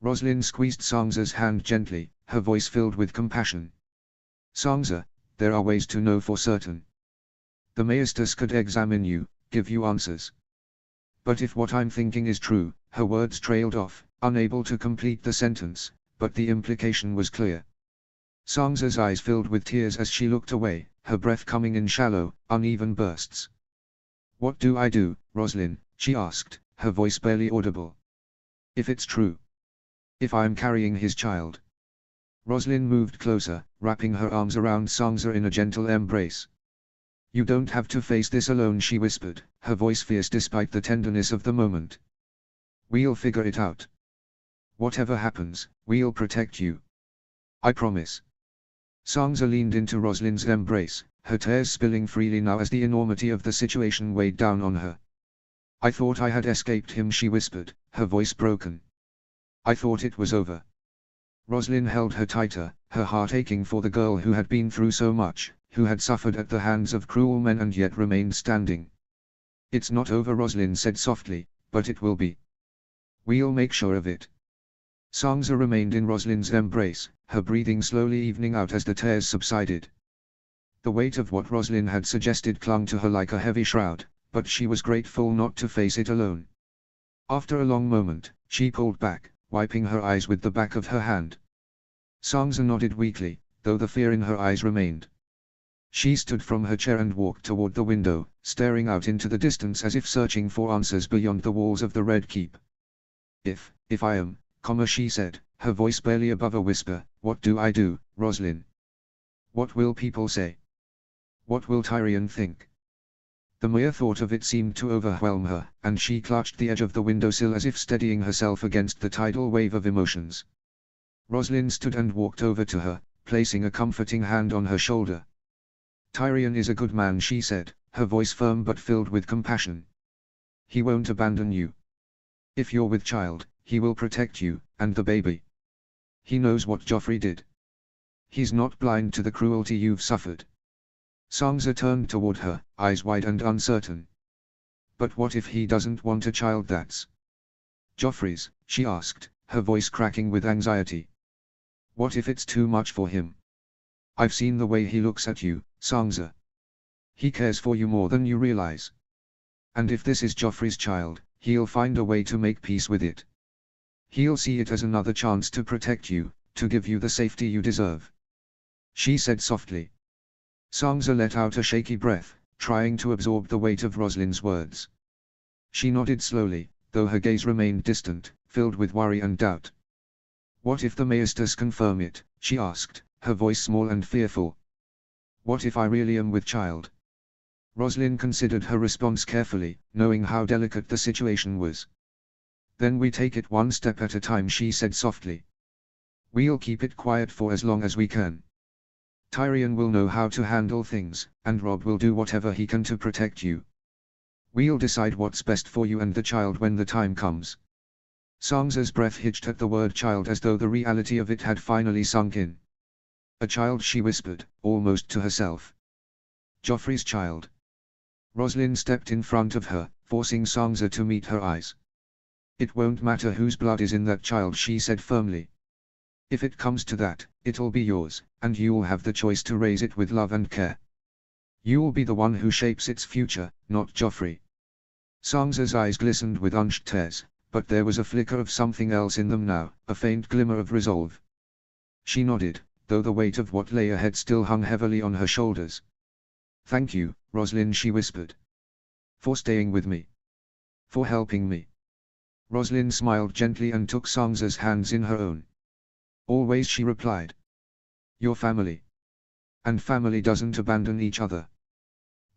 Rosalind squeezed Sansa's hand gently, her voice filled with compassion. "Sansa, there are ways to know for certain. The Maestus could examine you, give you answers. But if what I'm thinking is true," her words trailed off, unable to complete the sentence, but the implication was clear. Sansa's eyes filled with tears as she looked away, her breath coming in shallow, uneven bursts. "What do I do, Rosalind?" she asked, her voice barely audible. "If it's true. If I'm carrying his child." Rosalind moved closer, wrapping her arms around Sansa in a gentle embrace. "You don't have to face this alone," she whispered, her voice fierce despite the tenderness of the moment. "We'll figure it out. Whatever happens, we'll protect you. I promise." Sansa leaned into Rosalind's embrace, her tears spilling freely now as the enormity of the situation weighed down on her. "I thought I had escaped him," she whispered, her voice broken. "I thought it was over. Roslyn held her tighter, her heart aching for the girl who had been through so much, who had suffered at the hands of cruel men and yet remained standing. "It's not over," Roslyn said softly, "but it will be. We'll make sure of it." Sansa remained in Roslyn's embrace, her breathing slowly evening out as the tears subsided. The weight of what Roslyn had suggested clung to her like a heavy shroud, but she was grateful not to face it alone. After a long moment, she pulled back, wiping her eyes with the back of her hand. Sansa nodded weakly, though the fear in her eyes remained. She stood from her chair and walked toward the window, staring out into the distance as if searching for answers beyond the walls of the Red Keep. If I am, she said, her voice barely above a whisper, "what do I do, Roslyn? What will people say? What will Tyrion think?" The mere thought of it seemed to overwhelm her, and she clutched the edge of the windowsill as if steadying herself against the tidal wave of emotions. Roslyn stood and walked over to her, placing a comforting hand on her shoulder. "Tyrion is a good man," she said, her voice firm but filled with compassion. "He won't abandon you. If you're with child, he will protect you, and the baby. He knows what Joffrey did. He's not blind to the cruelty you've suffered." Sansa turned toward her, eyes wide and uncertain. "But what if he doesn't want a child that's Joffrey's?" she asked, her voice cracking with anxiety. "What if it's too much for him? I've seen the way he looks at you, Sansa. He cares for you more than you realize. And if this is Joffrey's child, he'll find a way to make peace with it. He'll see it as another chance to protect you, to give you the safety you deserve," she said softly. Sansa let out a shaky breath, trying to absorb the weight of Roslyn's words. She nodded slowly, though her gaze remained distant, filled with worry and doubt. "What if the Maesters confirm it?" she asked, her voice small and fearful. "What if I really am with child?" Roslyn considered her response carefully, knowing how delicate the situation was. "Then we take it one step at a time," she said softly. "We'll keep it quiet for as long as we can. Tyrion will know how to handle things, and Robb will do whatever he can to protect you. We'll decide what's best for you and the child when the time comes." Sansa's breath hitched at the word child as though the reality of it had finally sunk in. "A child," she whispered, almost to herself. "Joffrey's child." Roslyn stepped in front of her, forcing Sansa to meet her eyes. "It won't matter whose blood is in that child," she said firmly. "If it comes to that, it'll be yours, and you'll have the choice to raise it with love and care. You'll be the one who shapes its future, not Joffrey." Sansa's eyes glistened with unshed tears, but there was a flicker of something else in them now, a faint glimmer of resolve. She nodded, though the weight of what lay ahead still hung heavily on her shoulders. "Thank you, Roslyn," she whispered. "For staying with me. For helping me." Roslyn smiled gently and took Sansa's hands in her own. "Always," she replied. "Your family. And family doesn't abandon each other."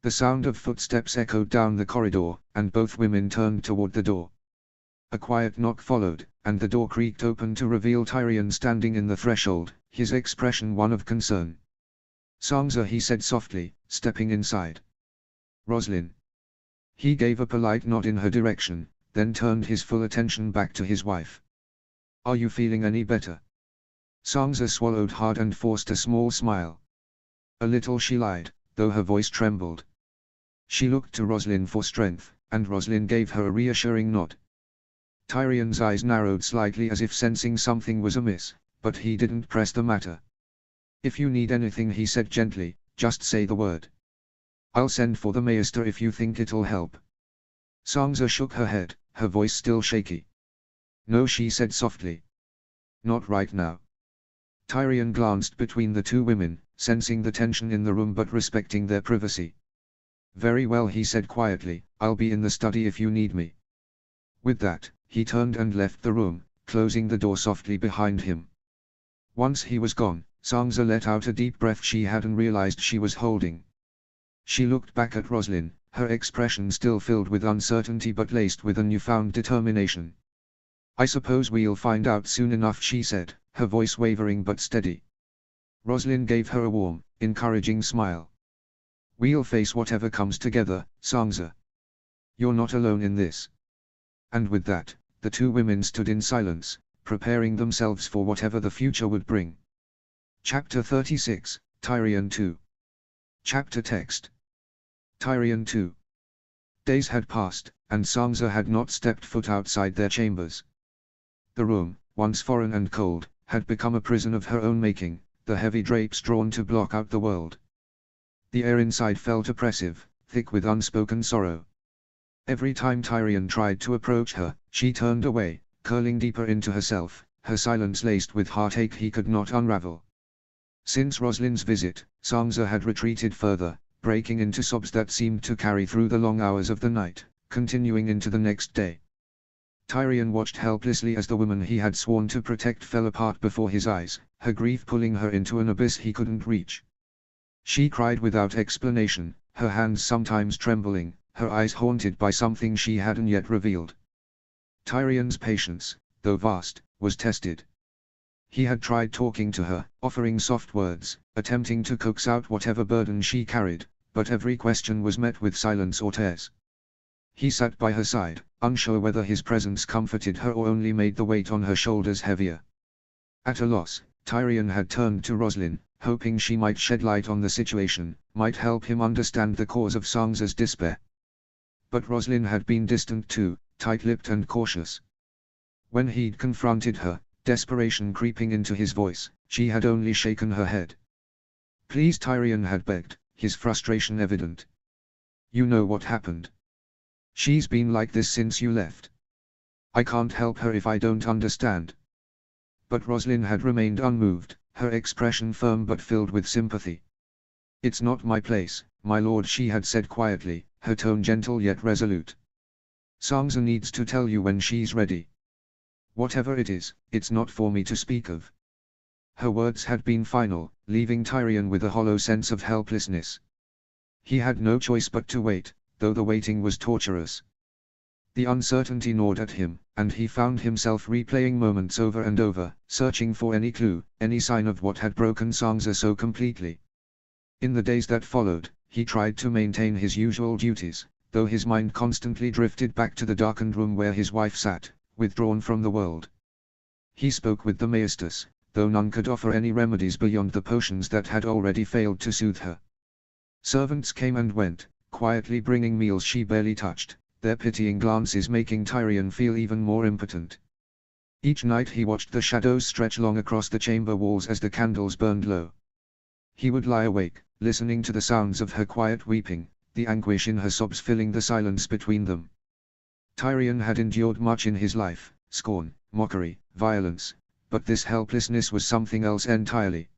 The sound of footsteps echoed down the corridor, and both women turned toward the door. A quiet knock followed, and the door creaked open to reveal Tyrion standing in the threshold, his expression one of concern. "Sansa," he said softly, stepping inside. "Roslyn." He gave a polite nod in her direction, then turned his full attention back to his wife. "Are you feeling any better?" Sansa swallowed hard and forced a small smile. "A little," she lied, though her voice trembled. She looked to Roslyn for strength, and Roslyn gave her a reassuring nod. Tyrion's eyes narrowed slightly as if sensing something was amiss, but he didn't press the matter. "If you need anything," he said gently, "just say the word. I'll send for the Maester if you think it'll help." Sansa shook her head, her voice still shaky. "No," she said softly. "Not right now." Tyrion glanced between the two women, sensing the tension in the room but respecting their privacy. "Very well," he said quietly, "I'll be in the study if you need me." With that, he turned and left the room, closing the door softly behind him. Once he was gone, Sansa let out a deep breath she hadn't realized she was holding. She looked back at Roslyn, her expression still filled with uncertainty but laced with a newfound determination. "I suppose we'll find out soon enough," she said, her voice wavering but steady. Roslyn gave her a warm, encouraging smile. "We'll face whatever comes together, Sansa. You're not alone in this." And with that, the two women stood in silence, preparing themselves for whatever the future would bring. Chapter 36, Tyrion 2. Chapter text. Tyrion 2. Days had passed, and Sansa had not stepped foot outside their chambers. The room, once foreign and cold, had become a prison of her own making, the heavy drapes drawn to block out the world. The air inside felt oppressive, thick with unspoken sorrow. Every time Tyrion tried to approach her, she turned away, curling deeper into herself, her silence laced with heartache he could not unravel. Since Roslyn's visit, Sansa had retreated further, breaking into sobs that seemed to carry through the long hours of the night, continuing into the next day. Tyrion watched helplessly as the woman he had sworn to protect fell apart before his eyes, her grief pulling her into an abyss he couldn't reach. She cried without explanation, her hands sometimes trembling, her eyes haunted by something she hadn't yet revealed. Tyrion's patience, though vast, was tested. He had tried talking to her, offering soft words, attempting to coax out whatever burden she carried, but every question was met with silence or tears. He sat by her side, unsure whether his presence comforted her or only made the weight on her shoulders heavier. At a loss, Tyrion had turned to Roslyn, hoping she might shed light on the situation, might help him understand the cause of Sansa's despair. But Roslyn had been distant too, tight-lipped and cautious. When he'd confronted her, desperation creeping into his voice, she had only shaken her head. "Please," Tyrion had begged, his frustration evident. "You know what happened. She's been like this since you left. I can't help her if I don't understand." But Roslyn had remained unmoved, her expression firm but filled with sympathy. "It's not my place, my lord," she had said quietly, her tone gentle yet resolute. "Sansa needs to tell you when she's ready. Whatever it is, it's not for me to speak of." Her words had been final, leaving Tyrion with a hollow sense of helplessness. He had no choice but to wait, though the waiting was torturous. The uncertainty gnawed at him, and he found himself replaying moments over and over, searching for any clue, any sign of what had broken Sansa so completely. In the days that followed, he tried to maintain his usual duties, though his mind constantly drifted back to the darkened room where his wife sat, withdrawn from the world. He spoke with the Maesters, though none could offer any remedies beyond the potions that had already failed to soothe her. Servants came and went, quietly bringing meals she barely touched, their pitying glances making Tyrion feel even more impotent. Each night he watched the shadows stretch long across the chamber walls as the candles burned low. He would lie awake, listening to the sounds of her quiet weeping, the anguish in her sobs filling the silence between them. Tyrion had endured much in his life, scorn, mockery, violence, but this helplessness was something else entirely.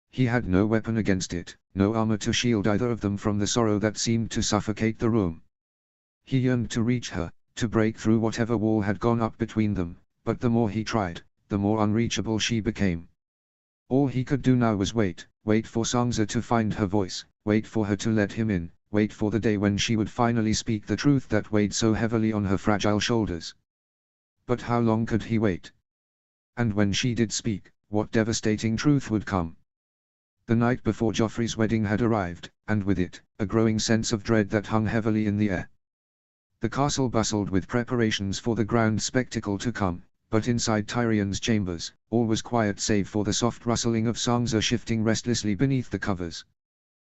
He had no weapon against it, no armor to shield either of them from the sorrow that seemed to suffocate the room. He yearned to reach her, to break through whatever wall had gone up between them, but the more he tried, the more unreachable she became. All he could do now was wait for Sansa to find her voice, wait for her to let him in, wait for the day when she would finally speak the truth that weighed so heavily on her fragile shoulders. But how long could he wait? And when she did speak, what devastating truth would come? The night before Joffrey's wedding had arrived, and with it, a growing sense of dread that hung heavily in the air. The castle bustled with preparations for the grand spectacle to come, but inside Tyrion's chambers, all was quiet save for the soft rustling of Sansa shifting restlessly beneath the covers.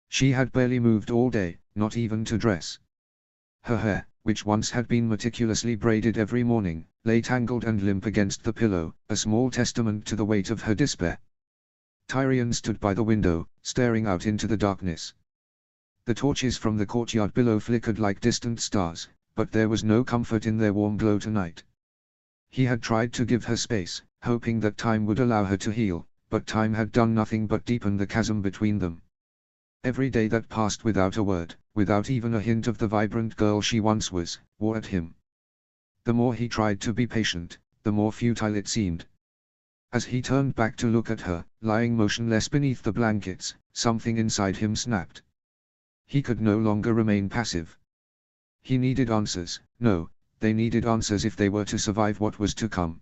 She had barely moved all day, not even to dress. Her hair, which once had been meticulously braided every morning, lay tangled and limp against the pillow, a small testament to the weight of her despair. Tyrion stood by the window, staring out into the darkness. The torches from the courtyard below flickered like distant stars, but there was no comfort in their warm glow tonight. He had tried to give her space, hoping that time would allow her to heal, but time had done nothing but deepen the chasm between them. Every day that passed without a word, without even a hint of the vibrant girl she once was, wore at him. The more he tried to be patient, the more futile it seemed. As he turned back to look at her, lying motionless beneath the blankets, something inside him snapped. He could no longer remain passive. He needed answers. No, they needed answers if they were to survive what was to come.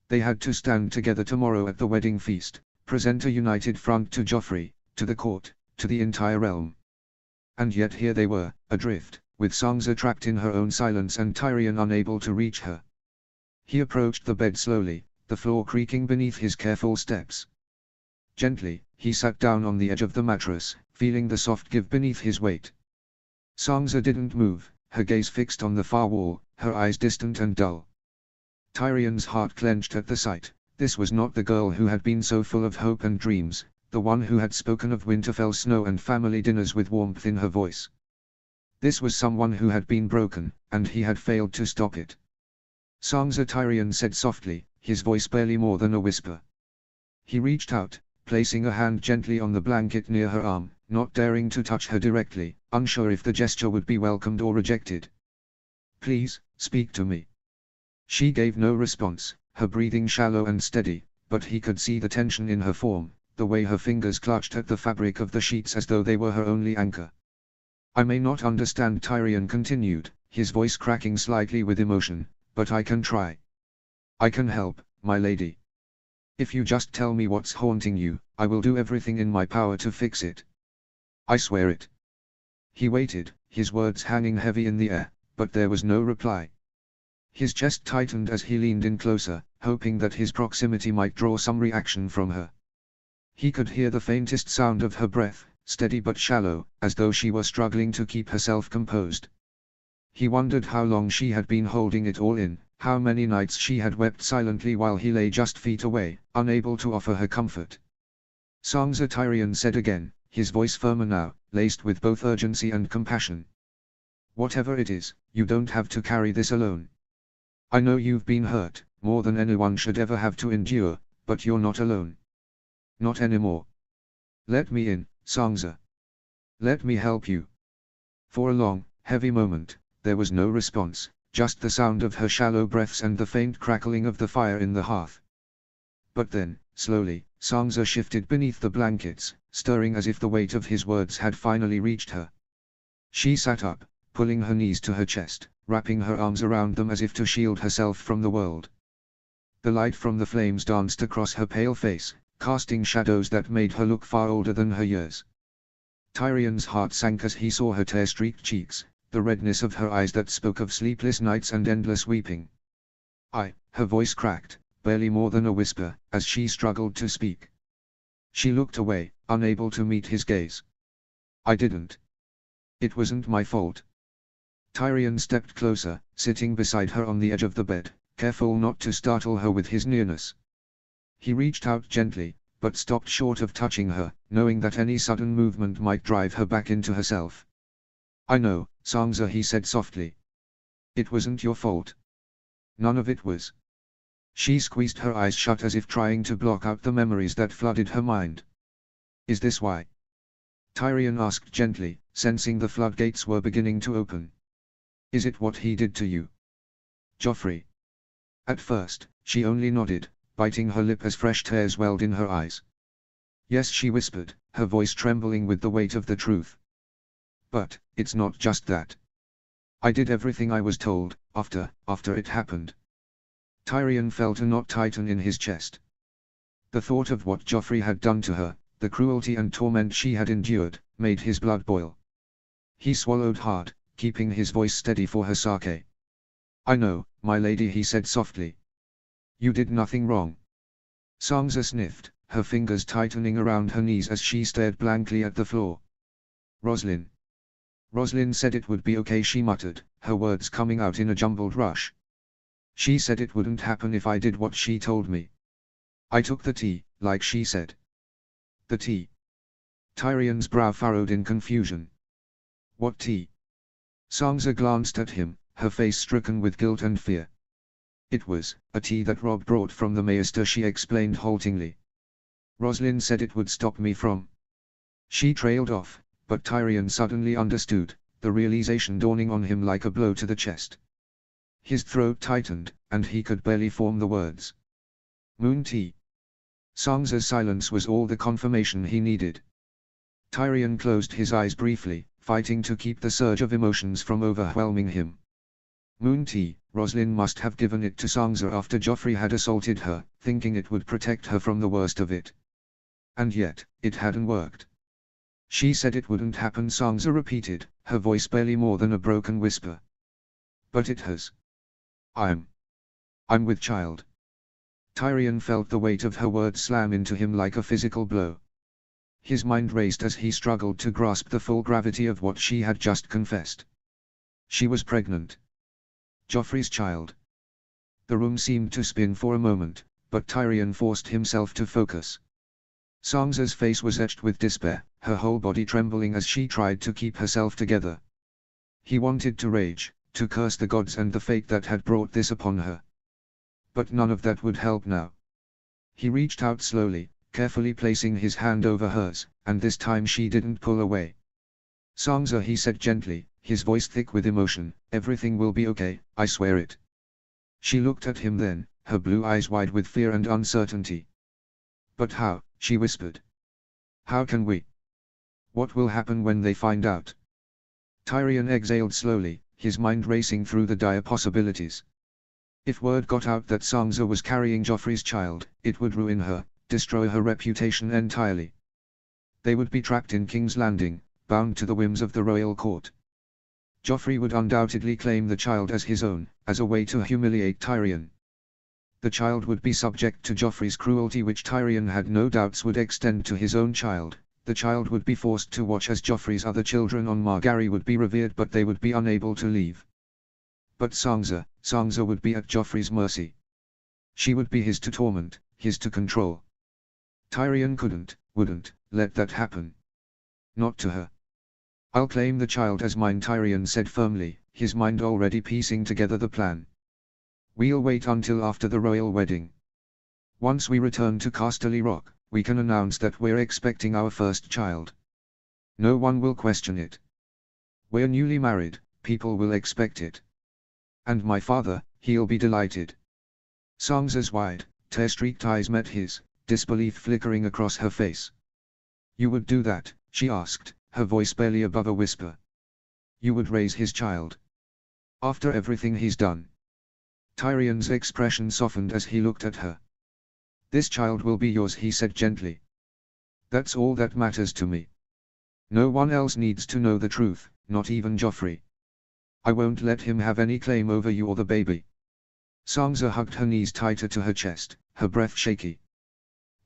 They had to stand together tomorrow at the wedding feast, present a united front to Joffrey, to the court, to the entire realm. And yet here they were, adrift, with Sansa trapped in her own silence and Tyrion unable to reach her. He approached the bed slowly, the floor creaking beneath his careful steps. Gently, he sat down on the edge of the mattress, feeling the soft give beneath his weight. Sangza didn't move, her gaze fixed on the far wall, her eyes distant and dull. Tyrion's heart clenched at the sight. This was not the girl who had been so full of hope and dreams, the one who had spoken of Winterfell snow and family dinners with warmth in her voice. This was someone who had been broken, and he had failed to stop it. Sangza, Tyrion said softly, his voice barely more than a whisper. He reached out, placing a hand gently on the blanket near her arm, not daring to touch her directly, unsure if the gesture would be welcomed or rejected. "Please, speak to me." She gave no response, her breathing shallow and steady, but he could see the tension in her form, the way her fingers clutched at the fabric of the sheets as though they were her only anchor. "I may not understand," Tyrion continued, his voice cracking slightly with emotion, "but I can try. I can help, my lady. If you just tell me what's haunting you, I will do everything in my power to fix it. I swear it." He waited, his words hanging heavy in the air, but there was no reply. His chest tightened as he leaned in closer, hoping that his proximity might draw some reaction from her. He could hear the faintest sound of her breath, steady but shallow, as though she were struggling to keep herself composed. He wondered how long she had been holding it all in, how many nights she had wept silently while he lay just feet away, unable to offer her comfort. "Sangza," Tyrion said again, his voice firmer now, laced with both urgency and compassion. "Whatever it is, you don't have to carry this alone. I know you've been hurt, more than anyone should ever have to endure, but you're not alone. Not anymore. Let me in, Sangza. Let me help you." For a long, heavy moment, there was no response, just the sound of her shallow breaths and the faint crackling of the fire in the hearth. But then, slowly, Sangza shifted beneath the blankets, stirring as if the weight of his words had finally reached her. She sat up, pulling her knees to her chest, wrapping her arms around them as if to shield herself from the world. The light from the flames danced across her pale face, casting shadows that made her look far older than her years. Tyrion's heart sank as he saw her tear-streaked cheeks, the redness of her eyes that spoke of sleepless nights and endless weeping. Her voice cracked, barely more than a whisper, as she struggled to speak. She looked away, unable to meet his gaze. "I didn't. It wasn't my fault." Tyrion stepped closer, sitting beside her on the edge of the bed, careful not to startle her with his nearness. He reached out gently, but stopped short of touching her, knowing that any sudden movement might drive her back into herself. "I know, Sangza," he said softly. "It wasn't your fault. None of it was." She squeezed her eyes shut as if trying to block out the memories that flooded her mind. "Is this why?" Tyrion asked gently, sensing the floodgates were beginning to open. "Is it what he did to you, Joffrey?" At first, she only nodded, biting her lip as fresh tears welled in her eyes. "Yes," she whispered, her voice trembling with the weight of the truth. "But, it's not just that. I did everything I was told, after it happened." Tyrion felt a knot tighten in his chest. The thought of what Joffrey had done to her, the cruelty and torment she had endured, made his blood boil. He swallowed hard, keeping his voice steady for her sake. "I know, my lady," he said softly. "You did nothing wrong." Sangza sniffed, her fingers tightening around her knees as she stared blankly at the floor. "Roslyn." "Roslyn said it would be okay," she muttered, her words coming out in a jumbled rush. "She said it wouldn't happen if I did what she told me. I took the tea, like she said." "The tea?" Tyrion's brow furrowed in confusion. "What tea?" Sangza glanced at him, her face stricken with guilt and fear. "It was a tea that Robb brought from the Maester," she explained haltingly. "Roslyn said it would stop me from—" She trailed off, but Tyrion suddenly understood, the realization dawning on him like a blow to the chest. His throat tightened, and he could barely form the words. "Moon tea." Sangza's silence was all the confirmation he needed. Tyrion closed his eyes briefly, fighting to keep the surge of emotions from overwhelming him. Moon tea, Roslyn must have given it to Sangza after Joffrey had assaulted her, thinking it would protect her from the worst of it. And yet, it hadn't worked. "She said it wouldn't happen," Sangza repeated, her voice barely more than a broken whisper. "But it has. I'm with child." Tyrion felt the weight of her words slam into him like a physical blow. His mind raced as he struggled to grasp the full gravity of what she had just confessed. She was pregnant. Joffrey's child. The room seemed to spin for a moment, but Tyrion forced himself to focus. Sansa's face was etched with despair, her whole body trembling as she tried to keep herself together. He wanted to rage, to curse the gods and the fate that had brought this upon her. But none of that would help now. He reached out slowly, carefully placing his hand over hers, and this time she didn't pull away. "Sansa," he said gently, his voice thick with emotion, "everything will be okay, I swear it." She looked at him then, her blue eyes wide with fear and uncertainty. "But how?" she whispered. "How can we? What will happen when they find out?" Tyrion exhaled slowly, his mind racing through the dire possibilities. If word got out that Sansa was carrying Joffrey's child, it would ruin her, destroy her reputation entirely. They would be trapped in King's Landing, bound to the whims of the royal court. Joffrey would undoubtedly claim the child as his own, as a way to humiliate Tyrion. The child would be subject to Joffrey's cruelty, which Tyrion had no doubts would extend to his own child. The child would be forced to watch as Joffrey's other children on Margaery would be revered, but they would be unable to leave. But Sansa would be at Joffrey's mercy. She would be his to torment, his to control. Tyrion wouldn't, let that happen. Not to her. "I'll claim the child as mine," Tyrion said firmly, his mind already piecing together the plan. "We'll wait until after the royal wedding. Once we return to Casterly Rock, we can announce that we're expecting our first child. No one will question it. We're newly married, people will expect it. And my father, he'll be delighted." Sansa's wide, tear-streaked eyes met his, disbelief flickering across her face. "You would do that?" she asked, her voice barely above a whisper. "You would raise his child? After everything he's done?" Tyrion's expression softened as he looked at her. "This child will be yours," he said gently. "That's all that matters to me. No one else needs to know the truth, not even Joffrey. I won't let him have any claim over you or the baby." Sansa hugged her knees tighter to her chest, her breath shaky.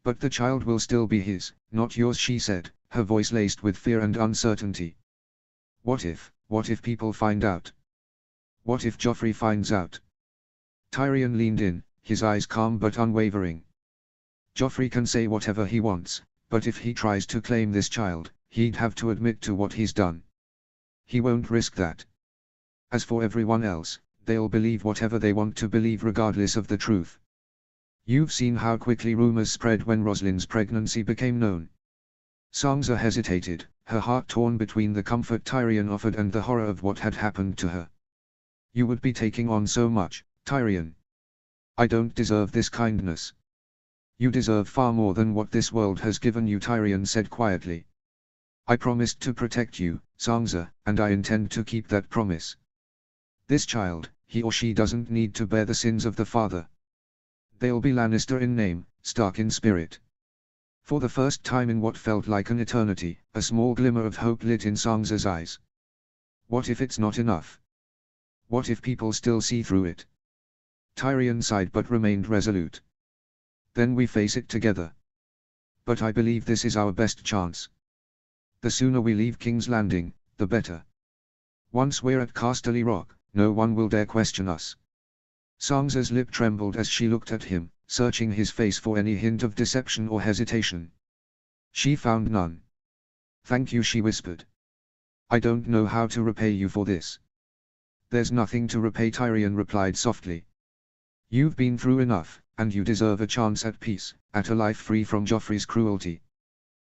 "But the child will still be his, not yours," she said, her voice laced with fear and uncertainty. What if people find out? What if Joffrey finds out?" Tyrion leaned in, his eyes calm but unwavering. "Joffrey can say whatever he wants, but if he tries to claim this child, he'd have to admit to what he's done. He won't risk that. As for everyone else, they'll believe whatever they want to believe regardless of the truth. You've seen how quickly rumors spread when Roslyn's pregnancy became known." Sansa hesitated, her heart torn between the comfort Tyrion offered and the horror of what had happened to her. "You would be taking on so much, Tyrion. I don't deserve this kindness." "You deserve far more than what this world has given you," Tyrion said quietly. "I promised to protect you, Sansa, and I intend to keep that promise. This child, he or she doesn't need to bear the sins of the father. They'll be Lannister in name, Stark in spirit." For the first time in what felt like an eternity, a small glimmer of hope lit in Sansa's eyes. What if it's not enough? What if people still see through it? Tyrion sighed but remained resolute. "Then we face it together. But I believe this is our best chance. The sooner we leave King's Landing, the better. Once we're at Casterly Rock, no one will dare question us." Sansa's lip trembled as she looked at him, searching his face for any hint of deception or hesitation. She found none. "Thank you," she whispered. "I don't know how to repay you for this." "There's nothing to repay," Tyrion replied softly. "You've been through enough, and you deserve a chance at peace, at a life free from Joffrey's cruelty.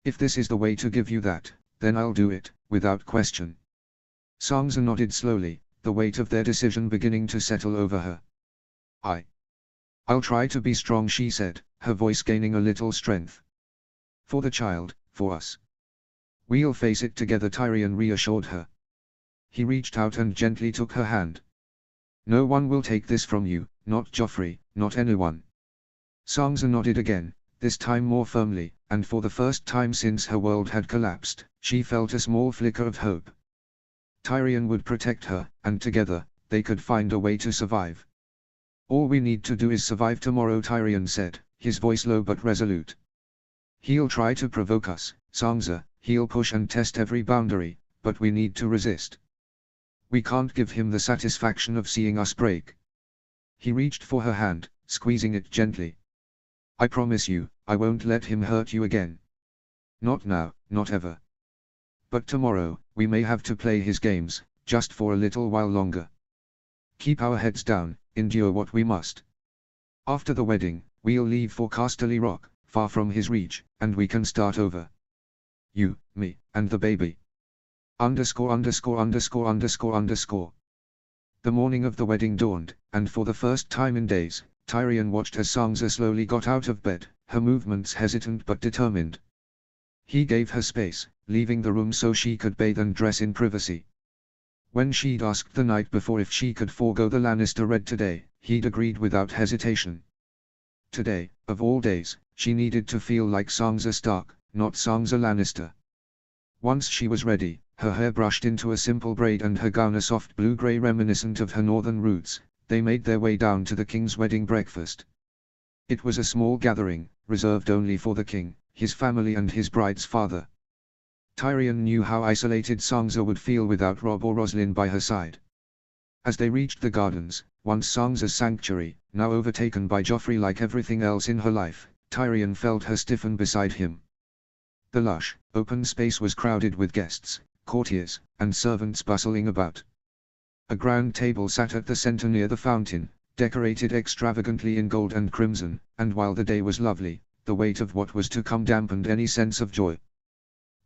If this is the way to give you that, then I'll do it, without question." Sansa nodded slowly, the weight of their decision beginning to settle over her. I'll try to be strong," she said, her voice gaining a little strength. "For the child, for us. We'll face it together," Tyrion reassured her. He reached out and gently took her hand. "No one will take this from you, not Joffrey, not anyone." Sansa nodded again, this time more firmly, and for the first time since her world had collapsed, she felt a small flicker of hope. Tyrion would protect her, and together, they could find a way to survive. All we need to do is survive tomorrow, Tyrion said, his voice low but resolute. He'll try to provoke us, Sansa, he'll push and test every boundary, but we need to resist. We can't give him the satisfaction of seeing us break. He reached for her hand, squeezing it gently. I promise you, I won't let him hurt you again. Not now, not ever. But tomorrow, we may have to play his games, just for a little while longer. Keep our heads down, endure what we must. After the wedding, we'll leave for Casterly Rock, far from his reach, and we can start over. You, me, and the baby. _________. The morning of the wedding dawned, and for the first time in days, Tyrion watched as Sansa slowly got out of bed, her movements hesitant but determined. He gave her space, leaving the room so she could bathe and dress in privacy. When she'd asked the night before if she could forego the Lannister red today, he'd agreed without hesitation. Today, of all days, she needed to feel like Sansa Stark, not Sansa Lannister. Once she was ready, her hair brushed into a simple braid and her gown a soft blue-grey reminiscent of her northern roots, they made their way down to the king's wedding breakfast. It was a small gathering, reserved only for the king, his family and his bride's father. Tyrion knew how isolated Sansa would feel without Robb or Roslyn by her side. As they reached the gardens, once Sansa's sanctuary, now overtaken by Joffrey like everything else in her life, Tyrion felt her stiffen beside him. The lush, open space was crowded with guests, courtiers, and servants bustling about. A grand table sat at the center near the fountain, decorated extravagantly in gold and crimson, and while the day was lovely, the weight of what was to come dampened any sense of joy.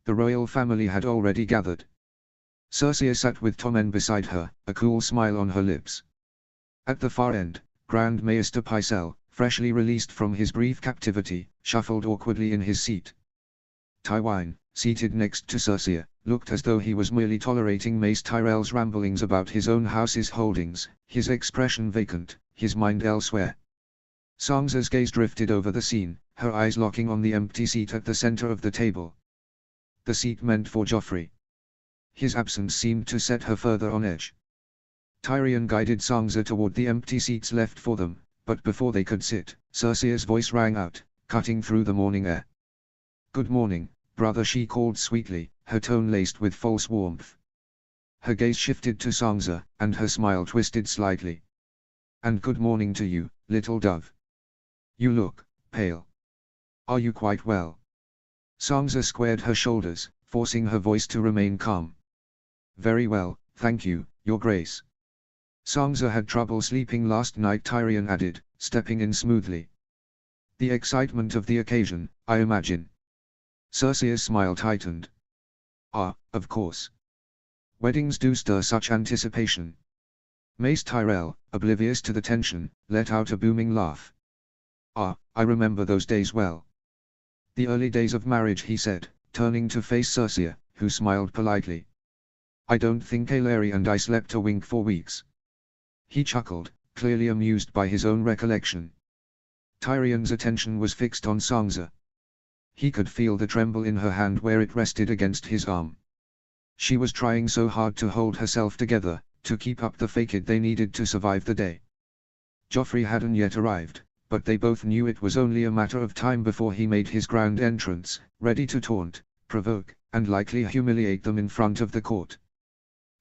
The royal family had already gathered. Cersei sat with Tommen beside her, a cool smile on her lips. At the far end, Grand Maester Pycelle, freshly released from his brief captivity, shuffled awkwardly in his seat. Tywin, seated next to Cersei, looked as though he was merely tolerating Mace Tyrell's ramblings about his own house's holdings, his expression vacant, his mind elsewhere. Sansa's gaze drifted over the scene, her eyes locking on the empty seat at the center of the table. The seat meant for Joffrey. His absence seemed to set her further on edge. Tyrion guided Sansa toward the empty seats left for them, but before they could sit, Cersei's voice rang out, cutting through the morning air. "Good morning, brother," she called sweetly, her tone laced with false warmth. Her gaze shifted to Sansa, and her smile twisted slightly. "And good morning to you, little dove. You look pale. Are you quite well?" Sansa squared her shoulders, forcing her voice to remain calm. "Very well, thank you, Your Grace." Sansa had trouble sleeping last night, Tyrion added, stepping in smoothly. "The excitement of the occasion, I imagine." Cersei's smile tightened. "Ah, of course. Weddings do stir such anticipation." Mace Tyrell, oblivious to the tension, let out a booming laugh. "Ah, I remember those days well. The early days of marriage," he said, turning to face Cersei, who smiled politely. "I don't think Aeleri and I slept a wink for weeks." He chuckled, clearly amused by his own recollection. Tyrion's attention was fixed on Sansa. He could feel the tremble in her hand where it rested against his arm. She was trying so hard to hold herself together, to keep up the facade they needed to survive the day. Joffrey hadn't yet arrived, but they both knew it was only a matter of time before he made his grand entrance, ready to taunt, provoke, and likely humiliate them in front of the court.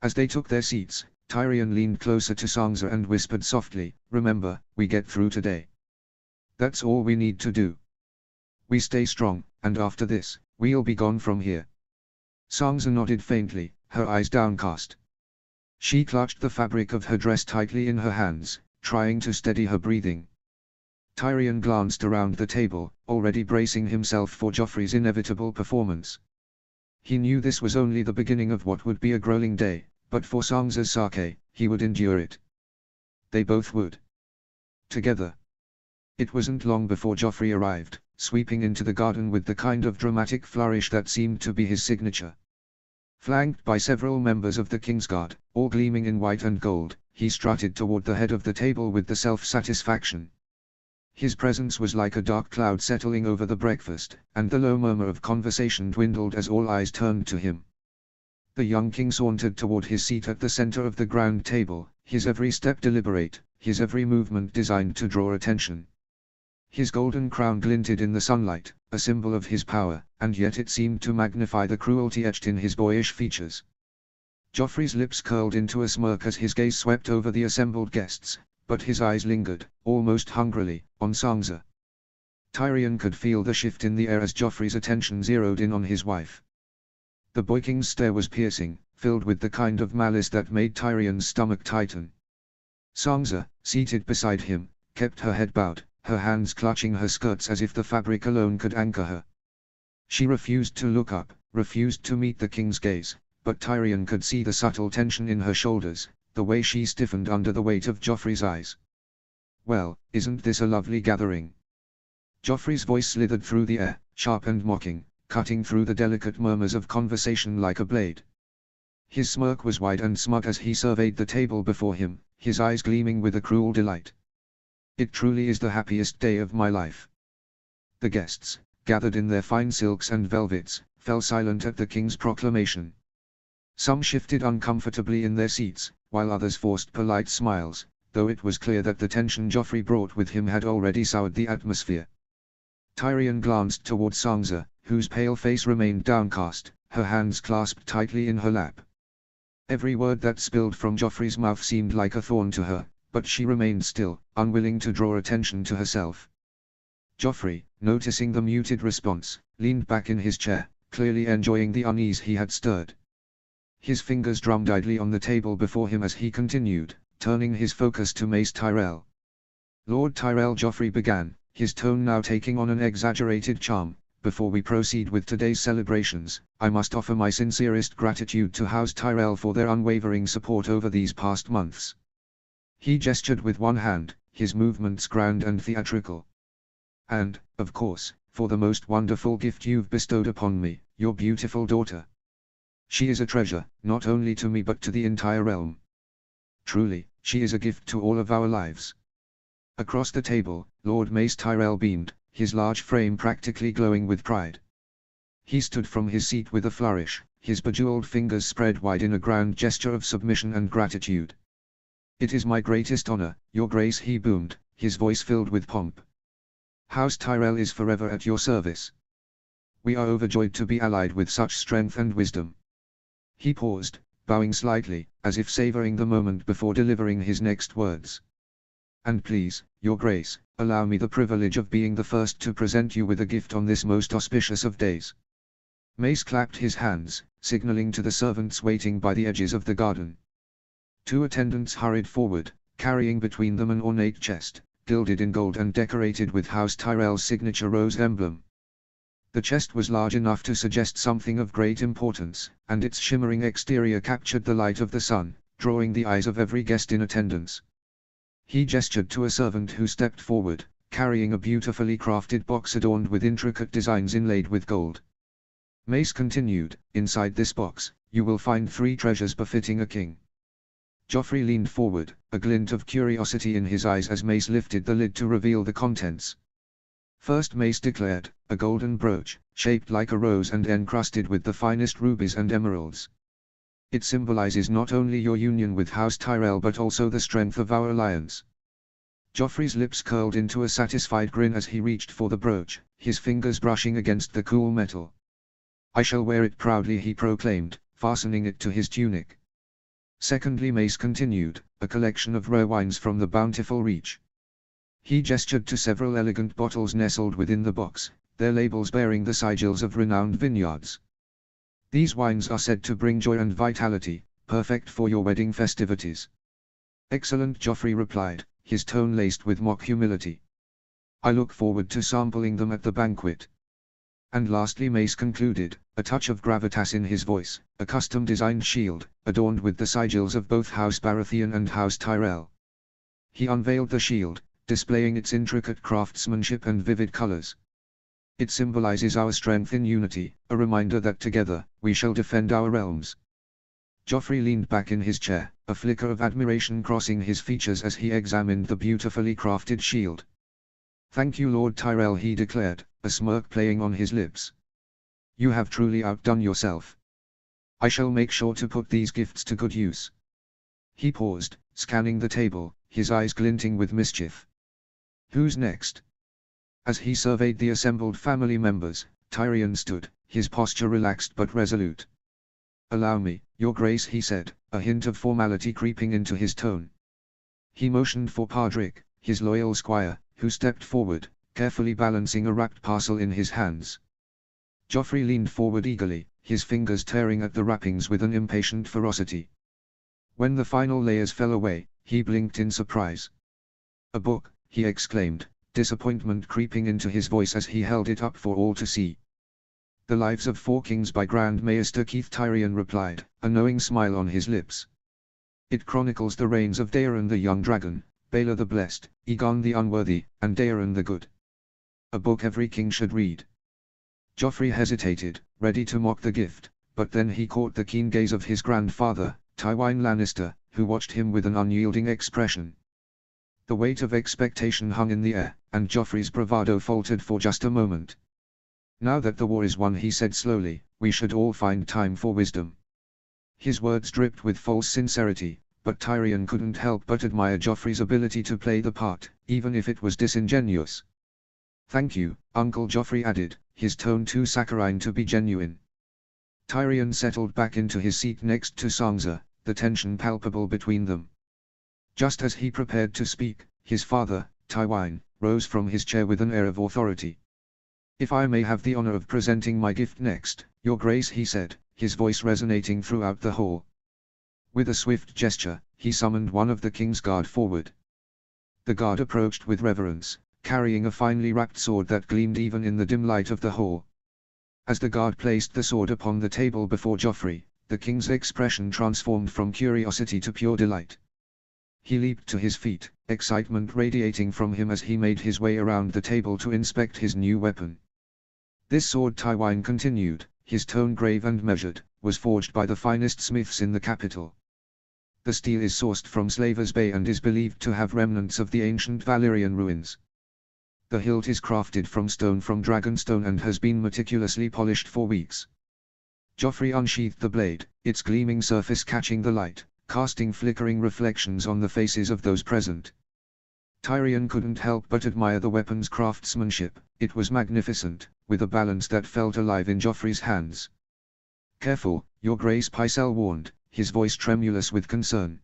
As they took their seats, Tyrion leaned closer to Sansa and whispered softly, "Remember, we get through today. That's all we need to do. We stay strong, and after this, we'll be gone from here." Sansa nodded faintly, her eyes downcast. She clutched the fabric of her dress tightly in her hands, trying to steady her breathing. Tyrion glanced around the table, already bracing himself for Joffrey's inevitable performance. He knew this was only the beginning of what would be a grueling day, but for Sansa's sake, he would endure it. They both would. Together. It wasn't long before Joffrey arrived, sweeping into the garden with the kind of dramatic flourish that seemed to be his signature. Flanked by several members of the Kingsguard, all gleaming in white and gold, he strutted toward the head of the table with the self-satisfaction. His presence was like a dark cloud settling over the breakfast, and the low murmur of conversation dwindled as all eyes turned to him. The young king sauntered toward his seat at the center of the grand table, his every step deliberate, his every movement designed to draw attention. His golden crown glinted in the sunlight, a symbol of his power, and yet it seemed to magnify the cruelty etched in his boyish features. Joffrey's lips curled into a smirk as his gaze swept over the assembled guests, but his eyes lingered, almost hungrily, on Sansa. Tyrion could feel the shift in the air as Joffrey's attention zeroed in on his wife. The Boy King's stare was piercing, filled with the kind of malice that made Tyrion's stomach tighten. Sansa, seated beside him, kept her head bowed, her hands clutching her skirts as if the fabric alone could anchor her. She refused to look up, refused to meet the king's gaze, but Tyrion could see the subtle tension in her shoulders, the way she stiffened under the weight of Joffrey's eyes. "Well, isn't this a lovely gathering?" Joffrey's voice slithered through the air, sharp and mocking, cutting through the delicate murmurs of conversation like a blade. His smirk was wide and smug as he surveyed the table before him, his eyes gleaming with a cruel delight. "It truly is the happiest day of my life." The guests, gathered in their fine silks and velvets, fell silent at the king's proclamation. Some shifted uncomfortably in their seats, while others forced polite smiles, though it was clear that the tension Joffrey brought with him had already soured the atmosphere. Tyrion glanced toward Sansa, whose pale face remained downcast, her hands clasped tightly in her lap. Every word that spilled from Joffrey's mouth seemed like a thorn to her, but she remained still, unwilling to draw attention to herself. Joffrey, noticing the muted response, leaned back in his chair, clearly enjoying the unease he had stirred. His fingers drummed idly on the table before him as he continued, turning his focus to Mace Tyrell. "Lord Tyrell," Joffrey began, his tone now taking on an exaggerated charm, "before we proceed with today's celebrations, I must offer my sincerest gratitude to House Tyrell for their unwavering support over these past months." He gestured with one hand, his movements grand and theatrical. "And, of course, for the most wonderful gift you've bestowed upon me, your beautiful daughter. She is a treasure, not only to me but to the entire realm. Truly, she is a gift to all of our lives." Across the table, Lord Mace Tyrell beamed, his large frame practically glowing with pride. He stood from his seat with a flourish, his bejeweled fingers spread wide in a grand gesture of submission and gratitude. "It is my greatest honor, Your Grace," he boomed, his voice filled with pomp. "House Tyrell is forever at your service. We are overjoyed to be allied with such strength and wisdom." He paused, bowing slightly, as if savoring the moment before delivering his next words. "And please, Your Grace, allow me the privilege of being the first to present you with a gift on this most auspicious of days." Mace clapped his hands, signaling to the servants waiting by the edges of the garden. Two attendants hurried forward, carrying between them an ornate chest, gilded in gold and decorated with House Tyrell's signature rose emblem. The chest was large enough to suggest something of great importance, and its shimmering exterior captured the light of the sun, drawing the eyes of every guest in attendance. He gestured to a servant who stepped forward, carrying a beautifully crafted box adorned with intricate designs inlaid with gold. Mace continued, "Inside this box, you will find 3 treasures befitting a king." Joffrey leaned forward, a glint of curiosity in his eyes as Mace lifted the lid to reveal the contents. First, Mace declared, a golden brooch, shaped like a rose and encrusted with the finest rubies and emeralds. "It symbolizes not only your union with House Tyrell but also the strength of our alliance." Joffrey's lips curled into a satisfied grin as he reached for the brooch, his fingers brushing against the cool metal. "I shall wear it proudly," he proclaimed, fastening it to his tunic. Secondly, Mace continued, a collection of rare wines from the bountiful Reach. He gestured to several elegant bottles nestled within the box, their labels bearing the sigils of renowned vineyards. "These wines are said to bring joy and vitality, perfect for your wedding festivities." "Excellent," Joffrey replied, his tone laced with mock humility. "I look forward to sampling them at the banquet." And lastly, Mace concluded, a touch of gravitas in his voice, a custom-designed shield, adorned with the sigils of both House Baratheon and House Tyrell. He unveiled the shield, displaying its intricate craftsmanship and vivid colors. "It symbolizes our strength in unity, a reminder that together, we shall defend our realms." Joffrey leaned back in his chair, a flicker of admiration crossing his features as he examined the beautifully crafted shield. "Thank you, Lord Tyrell," he declared, a smirk playing on his lips. "You have truly outdone yourself. I shall make sure to put these gifts to good use." He paused, scanning the table, his eyes glinting with mischief. "Who's next?" As he surveyed the assembled family members, Tyrion stood, his posture relaxed but resolute. "Allow me, Your Grace," he said, a hint of formality creeping into his tone. He motioned for Podrick, his loyal squire, who stepped forward, carefully balancing a wrapped parcel in his hands. Joffrey leaned forward eagerly, his fingers tearing at the wrappings with an impatient ferocity. When the final layers fell away, he blinked in surprise. "A book," he exclaimed, disappointment creeping into his voice as he held it up for all to see. "The Lives of Four Kings by Grand Maester Keith," Tyrion replied, a knowing smile on his lips. "It chronicles the reigns of Daeron the Young Dragon, Baelor the Blessed, Aegon the Unworthy, and Daeron the Good. A book every king should read." Joffrey hesitated, ready to mock the gift, but then he caught the keen gaze of his grandfather, Tywin Lannister, who watched him with an unyielding expression. The weight of expectation hung in the air, and Joffrey's bravado faltered for just a moment. "Now that the war is won," he said slowly, "we should all find time for wisdom." His words dripped with false sincerity, but Tyrion couldn't help but admire Joffrey's ability to play the part, even if it was disingenuous. "Thank you," Uncle Joffrey added, his tone too saccharine to be genuine. Tyrion settled back into his seat next to Sansa, the tension palpable between them. Just as he prepared to speak, his father, Tywin, rose from his chair with an air of authority. "If I may have the honor of presenting my gift next, Your Grace," he said, his voice resonating throughout the hall. With a swift gesture, he summoned one of the king's guard forward. The guard approached with reverence, carrying a finely wrapped sword that gleamed even in the dim light of the hall. As the guard placed the sword upon the table before Joffrey, the king's expression transformed from curiosity to pure delight. He leaped to his feet, excitement radiating from him as he made his way around the table to inspect his new weapon. "This sword," Tywin continued, his tone grave and measured, "was forged by the finest smiths in the capital. The steel is sourced from Slaver's Bay and is believed to have remnants of the ancient Valyrian ruins. The hilt is crafted from Dragonstone and has been meticulously polished for weeks." Joffrey unsheathed the blade, its gleaming surface catching the light, casting flickering reflections on the faces of those present. Tyrion couldn't help but admire the weapon's craftsmanship. It was magnificent, with a balance that felt alive in Joffrey's hands. "Careful, Your Grace," Pycelle warned, his voice tremulous with concern.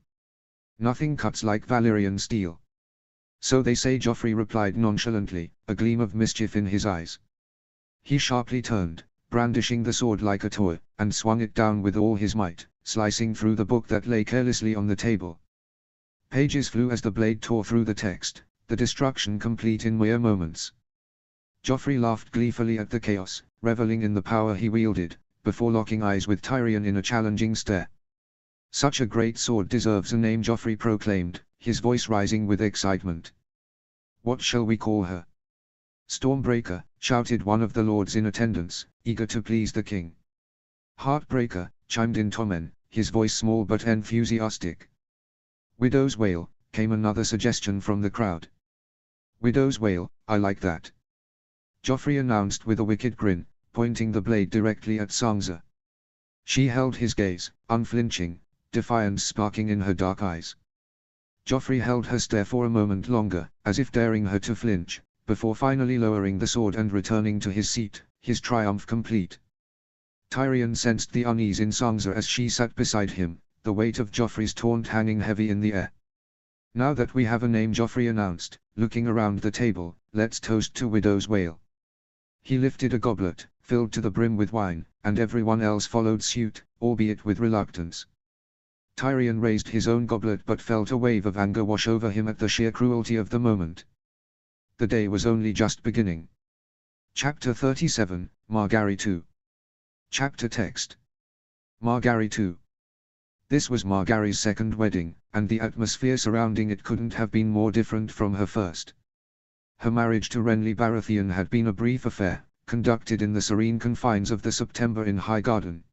"Nothing cuts like Valyrian steel." "So they say," Joffrey replied nonchalantly, a gleam of mischief in his eyes. He sharply turned, brandishing the sword like a toy, and swung it down with all his might, slicing through the book that lay carelessly on the table. Pages flew as the blade tore through the text, the destruction complete in mere moments. Joffrey laughed gleefully at the chaos, reveling in the power he wielded, before locking eyes with Tyrion in a challenging stare. "Such a great sword deserves a name," Joffrey proclaimed, his voice rising with excitement. "What shall we call her?" "Stormbreaker," shouted one of the lords in attendance, eager to please the king. "Heartbreaker," chimed in Tommen, his voice small but enthusiastic. "Widow's Wail," came another suggestion from the crowd. "Widow's Wail, I like that," Joffrey announced with a wicked grin, pointing the blade directly at Sansa. She held his gaze, unflinching, defiance sparking in her dark eyes. Joffrey held her stare for a moment longer, as if daring her to flinch, before finally lowering the sword and returning to his seat, his triumph complete. Tyrion sensed the unease in Sansa as she sat beside him, the weight of Joffrey's taunt hanging heavy in the air. "Now that we have a name," Joffrey announced, looking around the table, "let's toast to Widow's Wail." He lifted a goblet, filled to the brim with wine, and everyone else followed suit, albeit with reluctance. Tyrion raised his own goblet but felt a wave of anger wash over him at the sheer cruelty of the moment. The day was only just beginning. Chapter 37, Margaery 2. Chapter text. Margaery 2. This was Margaery's second wedding, and the atmosphere surrounding it couldn't have been more different from her first. Her marriage to Renly Baratheon had been a brief affair, conducted in the serene confines of the September Inn Highgarden.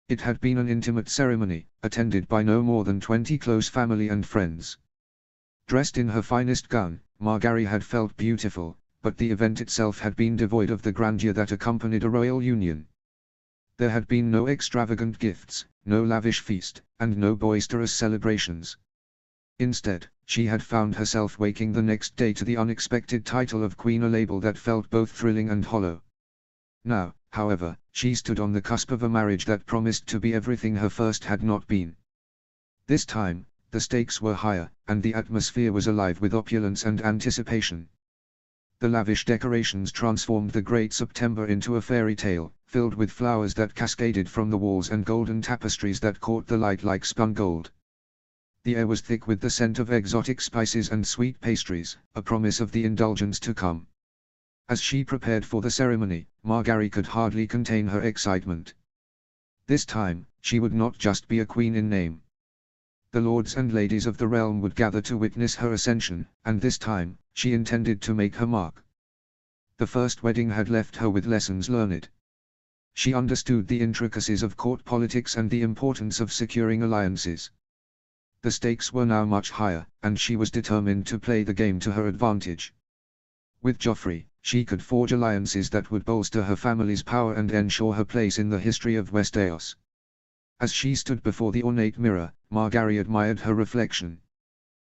It had been an intimate ceremony, attended by no more than 20 close family and friends. Dressed in her finest gown, Margaery had felt beautiful, but the event itself had been devoid of the grandeur that accompanied a royal union. There had been no extravagant gifts, no lavish feast, and no boisterous celebrations. Instead, she had found herself waking the next day to the unexpected title of Queen, a label that felt both thrilling and hollow. Now, however, she stood on the cusp of a marriage that promised to be everything her first had not been. This time, the stakes were higher, and the atmosphere was alive with opulence and anticipation. The lavish decorations transformed the great September into a fairy tale, filled with flowers that cascaded from the walls and golden tapestries that caught the light like spun gold. The air was thick with the scent of exotic spices and sweet pastries, a promise of the indulgence to come. As she prepared for the ceremony, Margaery could hardly contain her excitement. This time, she would not just be a queen in name. The lords and ladies of the realm would gather to witness her ascension, and this time, she intended to make her mark. The first wedding had left her with lessons learned. She understood the intricacies of court politics and the importance of securing alliances. The stakes were now much higher, and she was determined to play the game to her advantage. With Joffrey, she could forge alliances that would bolster her family's power and ensure her place in the history of Westeros. As she stood before the ornate mirror, Margaery admired her reflection.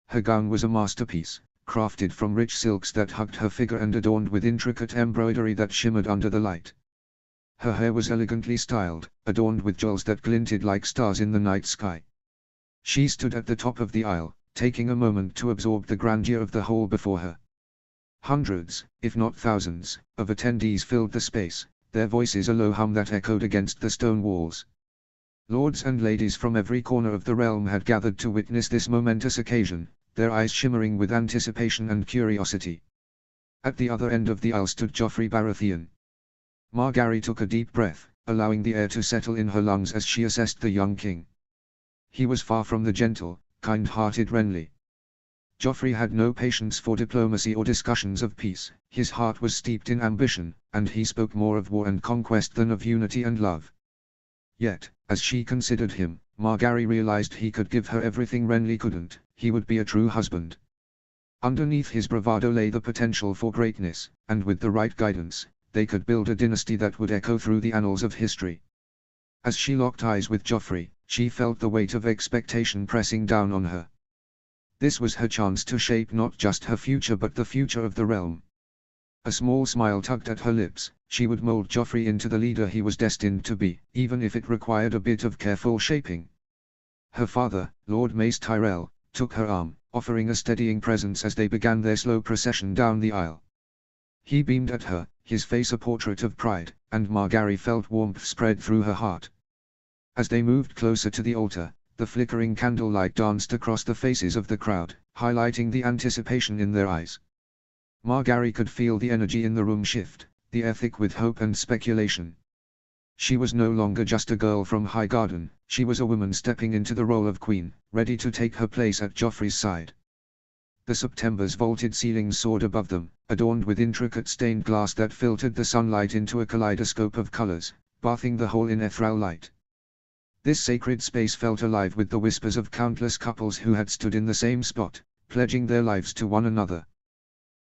Her gown was a masterpiece, crafted from rich silks that hugged her figure and adorned with intricate embroidery that shimmered under the light. Her hair was elegantly styled, adorned with jewels that glinted like stars in the night sky. She stood at the top of the aisle, taking a moment to absorb the grandeur of the hall before her. Hundreds, if not thousands, of attendees filled the space, their voices a low hum that echoed against the stone walls. Lords and ladies from every corner of the realm had gathered to witness this momentous occasion, their eyes shimmering with anticipation and curiosity. At the other end of the aisle stood Joffrey Baratheon. Margaery took a deep breath, allowing the air to settle in her lungs as she assessed the young king. He was far from the gentle, kind-hearted Renly. Joffrey had no patience for diplomacy or discussions of peace, his heart was steeped in ambition, and he spoke more of war and conquest than of unity and love. Yet, as she considered him, Margaery realized he could give her everything Renly couldn't. He would be a true husband. Underneath his bravado lay the potential for greatness, and with the right guidance, they could build a dynasty that would echo through the annals of history. As she locked eyes with Joffrey, she felt the weight of expectation pressing down on her. This was her chance to shape not just her future but the future of the realm. A small smile tugged at her lips. She would mold Joffrey into the leader he was destined to be, even if it required a bit of careful shaping. Her father, Lord Mace Tyrell, took her arm, offering a steadying presence as they began their slow procession down the aisle. He beamed at her, his face a portrait of pride, and Margaery felt warmth spread through her heart. As they moved closer to the altar, the flickering candlelight danced across the faces of the crowd, highlighting the anticipation in their eyes. Margaery could feel the energy in the room shift, the air thick with hope and speculation. She was no longer just a girl from Highgarden, she was a woman stepping into the role of queen, ready to take her place at Joffrey's side. The September's vaulted ceilings soared above them, adorned with intricate stained glass that filtered the sunlight into a kaleidoscope of colors, bathing the whole in ethereal light. This sacred space felt alive with the whispers of countless couples who had stood in the same spot, pledging their lives to one another.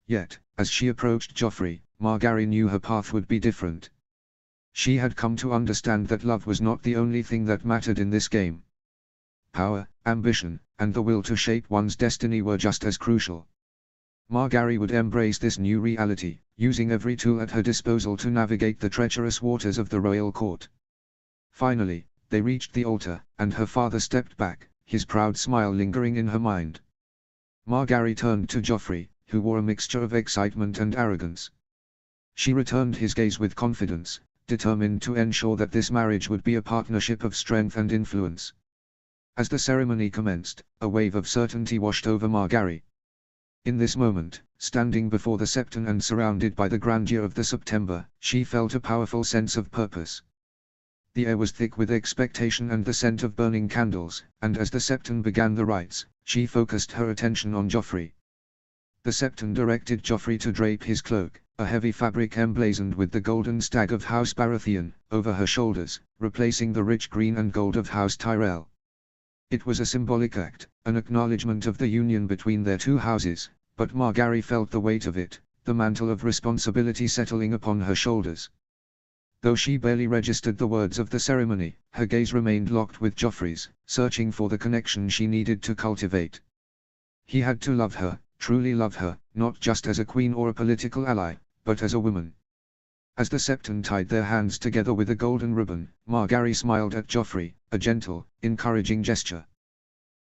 Yet, as she approached Joffrey, Margaery knew her path would be different. She had come to understand that love was not the only thing that mattered in this game. Power, ambition, and the will to shape one's destiny were just as crucial. Margaery would embrace this new reality, using every tool at her disposal to navigate the treacherous waters of the royal court. Finally, they reached the altar, and her father stepped back, his proud smile lingering in her mind. Margaery turned to Joffrey, who wore a mixture of excitement and arrogance. She returned his gaze with confidence, determined to ensure that this marriage would be a partnership of strength and influence. As the ceremony commenced, a wave of certainty washed over Margaery. In this moment, standing before the septon and surrounded by the grandeur of the September, she felt a powerful sense of purpose. The air was thick with expectation and the scent of burning candles, and as the septon began the rites, she focused her attention on Joffrey. The septon directed Joffrey to drape his cloak, a heavy fabric emblazoned with the golden stag of House Baratheon, over her shoulders, replacing the rich green and gold of House Tyrell. It was a symbolic act, an acknowledgement of the union between their two houses, but Margaery felt the weight of it, the mantle of responsibility settling upon her shoulders. Though she barely registered the words of the ceremony, her gaze remained locked with Joffrey's, searching for the connection she needed to cultivate. He had to love her, truly love her, not just as a queen or a political ally, but as a woman. As the Septon tied their hands together with a golden ribbon, Margaery smiled at Joffrey, a gentle, encouraging gesture.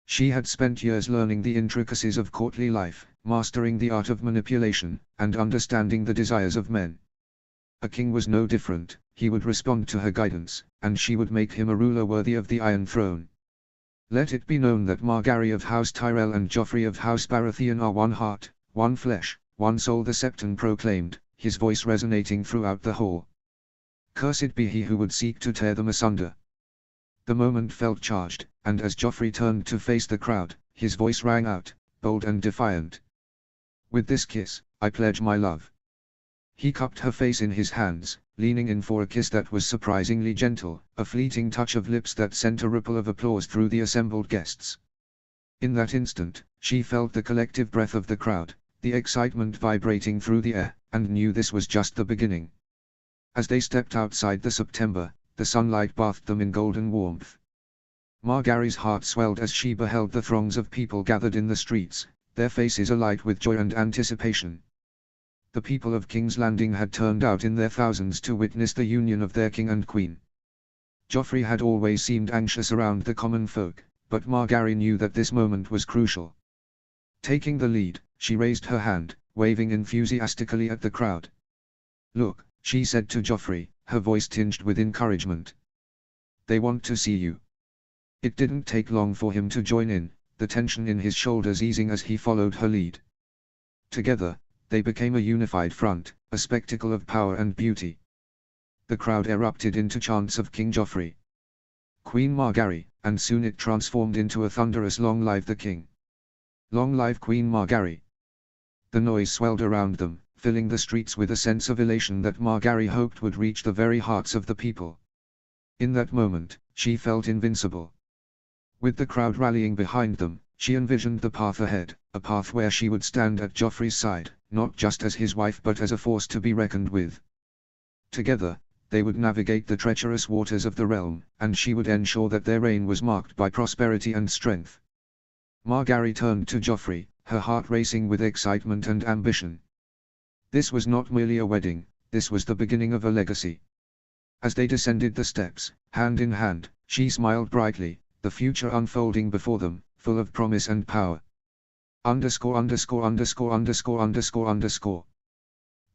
She had spent years learning the intricacies of courtly life, mastering the art of manipulation, and understanding the desires of men. A king was no different, he would respond to her guidance, and she would make him a ruler worthy of the Iron Throne. Let it be known that Margaery of House Tyrell and Joffrey of House Baratheon are one heart, one flesh, one soul, the Septon proclaimed, his voice resonating throughout the hall. Cursed be he who would seek to tear them asunder. The moment felt charged, and as Joffrey turned to face the crowd, his voice rang out, bold and defiant. With this kiss, I pledge my love. He cupped her face in his hands, leaning in for a kiss that was surprisingly gentle, a fleeting touch of lips that sent a ripple of applause through the assembled guests. In that instant, she felt the collective breath of the crowd, the excitement vibrating through the air, and knew this was just the beginning. As they stepped outside the September, the sunlight bathed them in golden warmth. Margaery's heart swelled as she beheld the throngs of people gathered in the streets, their faces alight with joy and anticipation. The people of King's Landing had turned out in their thousands to witness the union of their king and queen. Joffrey had always seemed anxious around the common folk, but Margaery knew that this moment was crucial. Taking the lead, she raised her hand, waving enthusiastically at the crowd. "Look," she said to Joffrey, her voice tinged with encouragement. "They want to see you." It didn't take long for him to join in, the tension in his shoulders easing as he followed her lead. Together, they became a unified front, a spectacle of power and beauty. The crowd erupted into chants of King Joffrey, Queen Margaery, and soon it transformed into a thunderous "Long live the King! Long live Queen Margaery!" The noise swelled around them, filling the streets with a sense of elation that Margaery hoped would reach the very hearts of the people. In that moment, she felt invincible. With the crowd rallying behind them, she envisioned the path ahead, a path where she would stand at Joffrey's side, not just as his wife but as a force to be reckoned with. Together, they would navigate the treacherous waters of the realm, and she would ensure that their reign was marked by prosperity and strength. Margaery turned to Joffrey, her heart racing with excitement and ambition. This was not merely a wedding, this was the beginning of a legacy. As they descended the steps, hand in hand, she smiled brightly, the future unfolding before them, full of promise and power. ___________.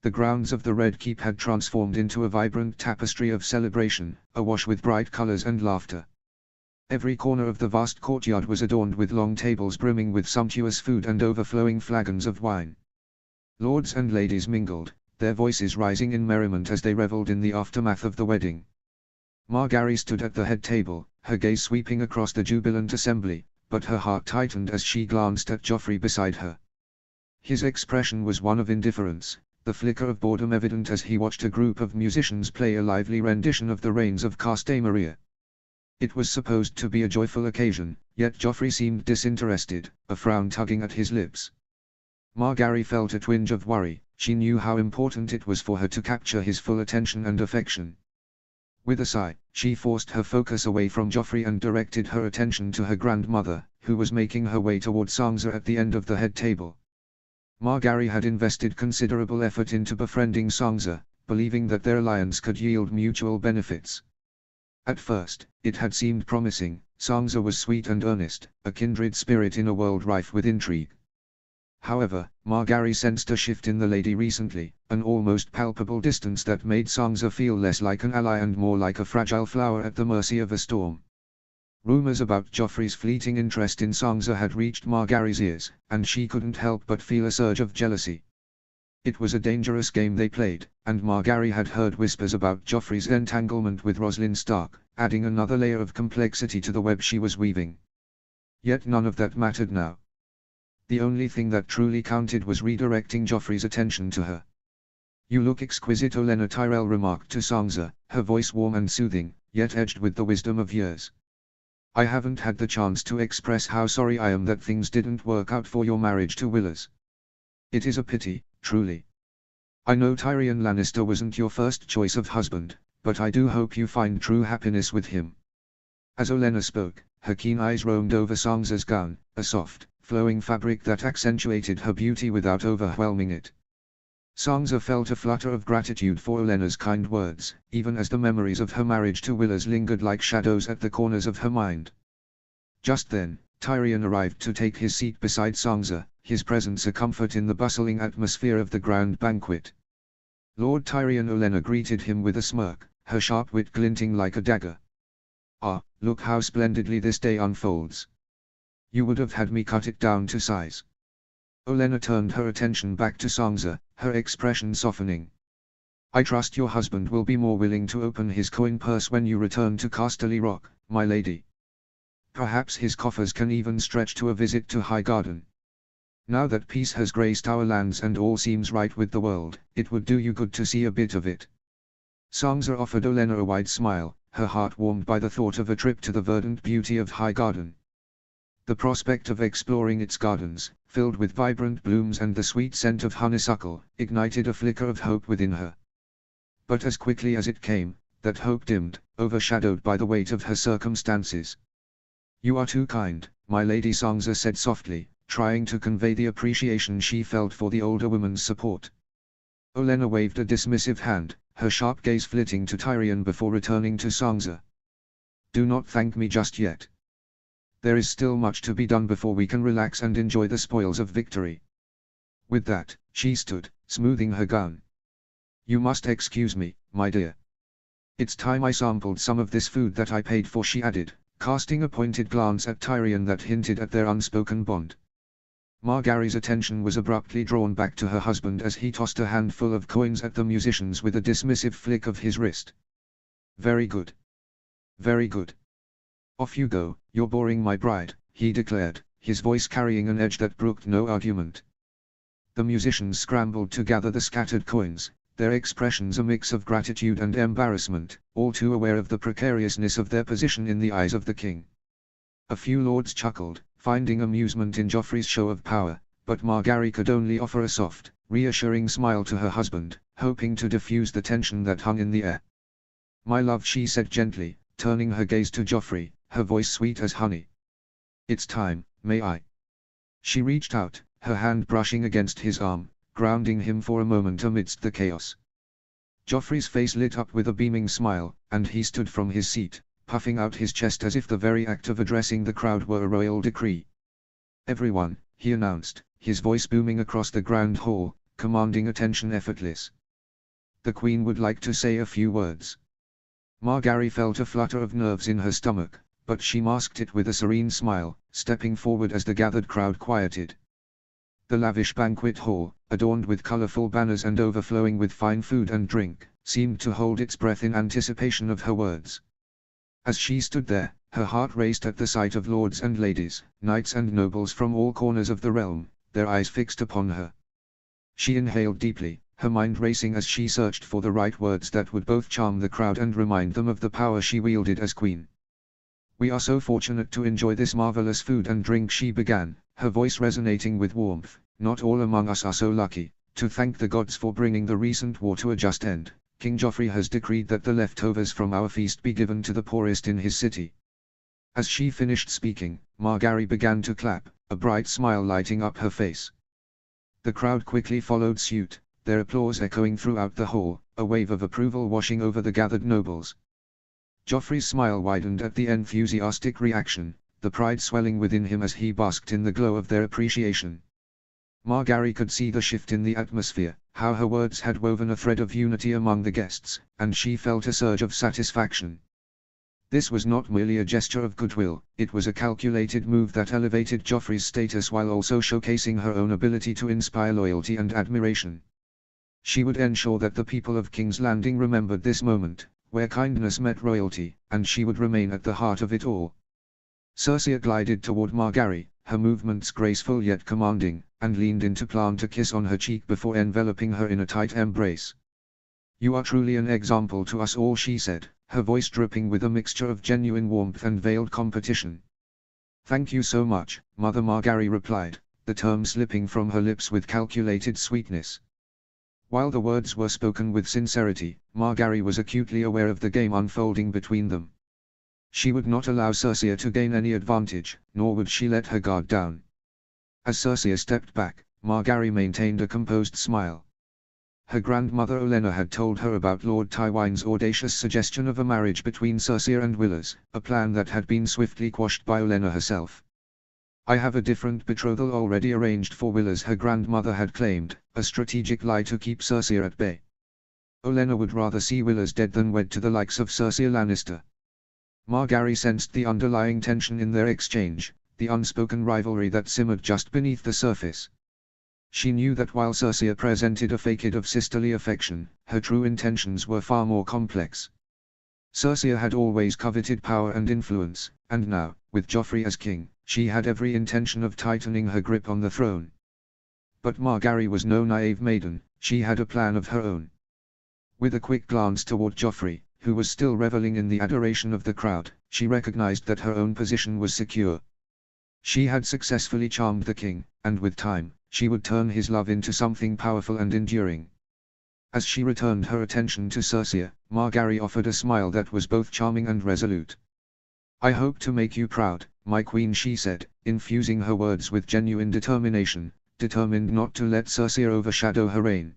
The grounds of the Red Keep had transformed into a vibrant tapestry of celebration, awash with bright colors and laughter. Every corner of the vast courtyard was adorned with long tables brimming with sumptuous food and overflowing flagons of wine. Lords and ladies mingled, their voices rising in merriment as they reveled in the aftermath of the wedding. Margaery stood at the head table, her gaze sweeping across the jubilant assembly, but her heart tightened as she glanced at Joffrey beside her. His expression was one of indifference, the flicker of boredom evident as he watched a group of musicians play a lively rendition of the Rains of Castamere. It was supposed to be a joyful occasion, yet Joffrey seemed disinterested, a frown tugging at his lips. Margaery felt a twinge of worry, she knew how important it was for her to capture his full attention and affection. With a sigh, she forced her focus away from Joffrey and directed her attention to her grandmother, who was making her way toward Sansa at the end of the head table. Margaery had invested considerable effort into befriending Sansa, believing that their alliance could yield mutual benefits. At first, it had seemed promising. Sansa was sweet and earnest, a kindred spirit in a world rife with intrigue. However, Margaery sensed a shift in the lady recently, an almost palpable distance that made Sansa feel less like an ally and more like a fragile flower at the mercy of a storm. Rumors about Joffrey's fleeting interest in Sansa had reached Margaery's ears, and she couldn't help but feel a surge of jealousy. It was a dangerous game they played, and Margaery had heard whispers about Joffrey's entanglement with Roslyn Stark, adding another layer of complexity to the web she was weaving. Yet none of that mattered now. The only thing that truly counted was redirecting Joffrey's attention to her. "You look exquisite," Olenna Tyrell remarked to Sansa, her voice warm and soothing, yet edged with the wisdom of years. "I haven't had the chance to express how sorry I am that things didn't work out for your marriage to Willers. It is a pity, truly. I know Tyrion Lannister wasn't your first choice of husband, but I do hope you find true happiness with him." As Olenna spoke, her keen eyes roamed over Sansa's gown, a soft, flowing fabric that accentuated her beauty without overwhelming it. Sansa felt a flutter of gratitude for Olenna's kind words, even as the memories of her marriage to Willers lingered like shadows at the corners of her mind. Just then, Tyrion arrived to take his seat beside Sansa, his presence a comfort in the bustling atmosphere of the grand banquet. Lord Tyrion Olenna greeted him with a smirk, her sharp wit glinting like a dagger. "Ah, look how splendidly this day unfolds. You would have had me cut it down to size." Olenna turned her attention back to Sansa, her expression softening. "I trust your husband will be more willing to open his coin purse when you return to Casterly Rock, my lady. Perhaps his coffers can even stretch to a visit to Highgarden. Now that peace has graced our lands and all seems right with the world, it would do you good to see a bit of it." Sansa offered Olenna a wide smile, her heart warmed by the thought of a trip to the verdant beauty of Highgarden. The prospect of exploring its gardens, filled with vibrant blooms and the sweet scent of honeysuckle, ignited a flicker of hope within her. But as quickly as it came, that hope dimmed, overshadowed by the weight of her circumstances. "You are too kind, my lady," Sansa said softly, trying to convey the appreciation she felt for the older woman's support. Olenna waved a dismissive hand, her sharp gaze flitting to Tyrion before returning to Sansa. "Do not thank me just yet. There is still much to be done before we can relax and enjoy the spoils of victory." With that, she stood, smoothing her gown. "You must excuse me, my dear. It's time I sampled some of this food that I paid for," she added, casting a pointed glance at Tyrion that hinted at their unspoken bond. Margaery's attention was abruptly drawn back to her husband as he tossed a handful of coins at the musicians with a dismissive flick of his wrist. "Very good. Very good. Off you go, you're boring my bride," he declared, his voice carrying an edge that brooked no argument. The musicians scrambled to gather the scattered coins, their expressions a mix of gratitude and embarrassment, all too aware of the precariousness of their position in the eyes of the king. A few lords chuckled, finding amusement in Joffrey's show of power, but Margaery could only offer a soft, reassuring smile to her husband, hoping to diffuse the tension that hung in the air. "My love," she said gently, turning her gaze to Joffrey, her voice sweet as honey. "It's time, may I?" She reached out, her hand brushing against his arm, grounding him for a moment amidst the chaos. Joffrey's face lit up with a beaming smile, and he stood from his seat, puffing out his chest as if the very act of addressing the crowd were a royal decree. "Everyone," he announced, his voice booming across the grand hall, commanding attention effortless. "The Queen would like to say a few words." Margaery felt a flutter of nerves in her stomach, but she masked it with a serene smile, stepping forward as the gathered crowd quieted. The lavish banquet hall, adorned with colorful banners and overflowing with fine food and drink, seemed to hold its breath in anticipation of her words. As she stood there, her heart raced at the sight of lords and ladies, knights and nobles from all corners of the realm, their eyes fixed upon her. She inhaled deeply, her mind racing as she searched for the right words that would both charm the crowd and remind them of the power she wielded as queen. "We are so fortunate to enjoy this marvelous food and drink," she began, her voice resonating with warmth. "Not all among us are so lucky. To thank the gods for bringing the recent war to a just end, King Joffrey has decreed that the leftovers from our feast be given to the poorest in his city." As she finished speaking, Margaery began to clap, a bright smile lighting up her face. The crowd quickly followed suit, their applause echoing throughout the hall, a wave of approval washing over the gathered nobles. Joffrey's smile widened at the enthusiastic reaction, the pride swelling within him as he basked in the glow of their appreciation. Margaery could see the shift in the atmosphere, how her words had woven a thread of unity among the guests, and she felt a surge of satisfaction. This was not merely a gesture of goodwill, it was a calculated move that elevated Joffrey's status while also showcasing her own ability to inspire loyalty and admiration. She would ensure that the people of King's Landing remembered this moment, where kindness met royalty, and she would remain at the heart of it all. Cersei glided toward Margaery, her movements graceful yet commanding, and leaned in to plant a kiss on her cheek before enveloping her in a tight embrace. "You are truly an example to us all," she said, her voice dripping with a mixture of genuine warmth and veiled competition. "Thank you so much, Mother," Margaery replied, the term slipping from her lips with calculated sweetness. While the words were spoken with sincerity, Margaery was acutely aware of the game unfolding between them. She would not allow Cersei to gain any advantage, nor would she let her guard down. As Circea stepped back, Margaery maintained a composed smile. Her grandmother Olenna had told her about Lord Tywin's audacious suggestion of a marriage between Circea and Willers, a plan that had been swiftly quashed by Olenna herself. "I have a different betrothal already arranged for Willers," her grandmother had claimed, a strategic lie to keep Circea at bay. Olenna would rather see Willers dead than wed to the likes of Cersei Lannister. Margaery sensed the underlying tension in their exchange, the unspoken rivalry that simmered just beneath the surface. She knew that while Circea presented a facade of sisterly affection, her true intentions were far more complex. Circea had always coveted power and influence, and now, with Joffrey as king, she had every intention of tightening her grip on the throne. But Margaery was no naive maiden, she had a plan of her own. With a quick glance toward Joffrey, who was still reveling in the adoration of the crowd, she recognized that her own position was secure. She had successfully charmed the king, and with time, she would turn his love into something powerful and enduring. As she returned her attention to Circea, Margaery offered a smile that was both charming and resolute. "I hope to make you proud, my queen," she said, infusing her words with genuine determination, determined not to let Circea overshadow her reign.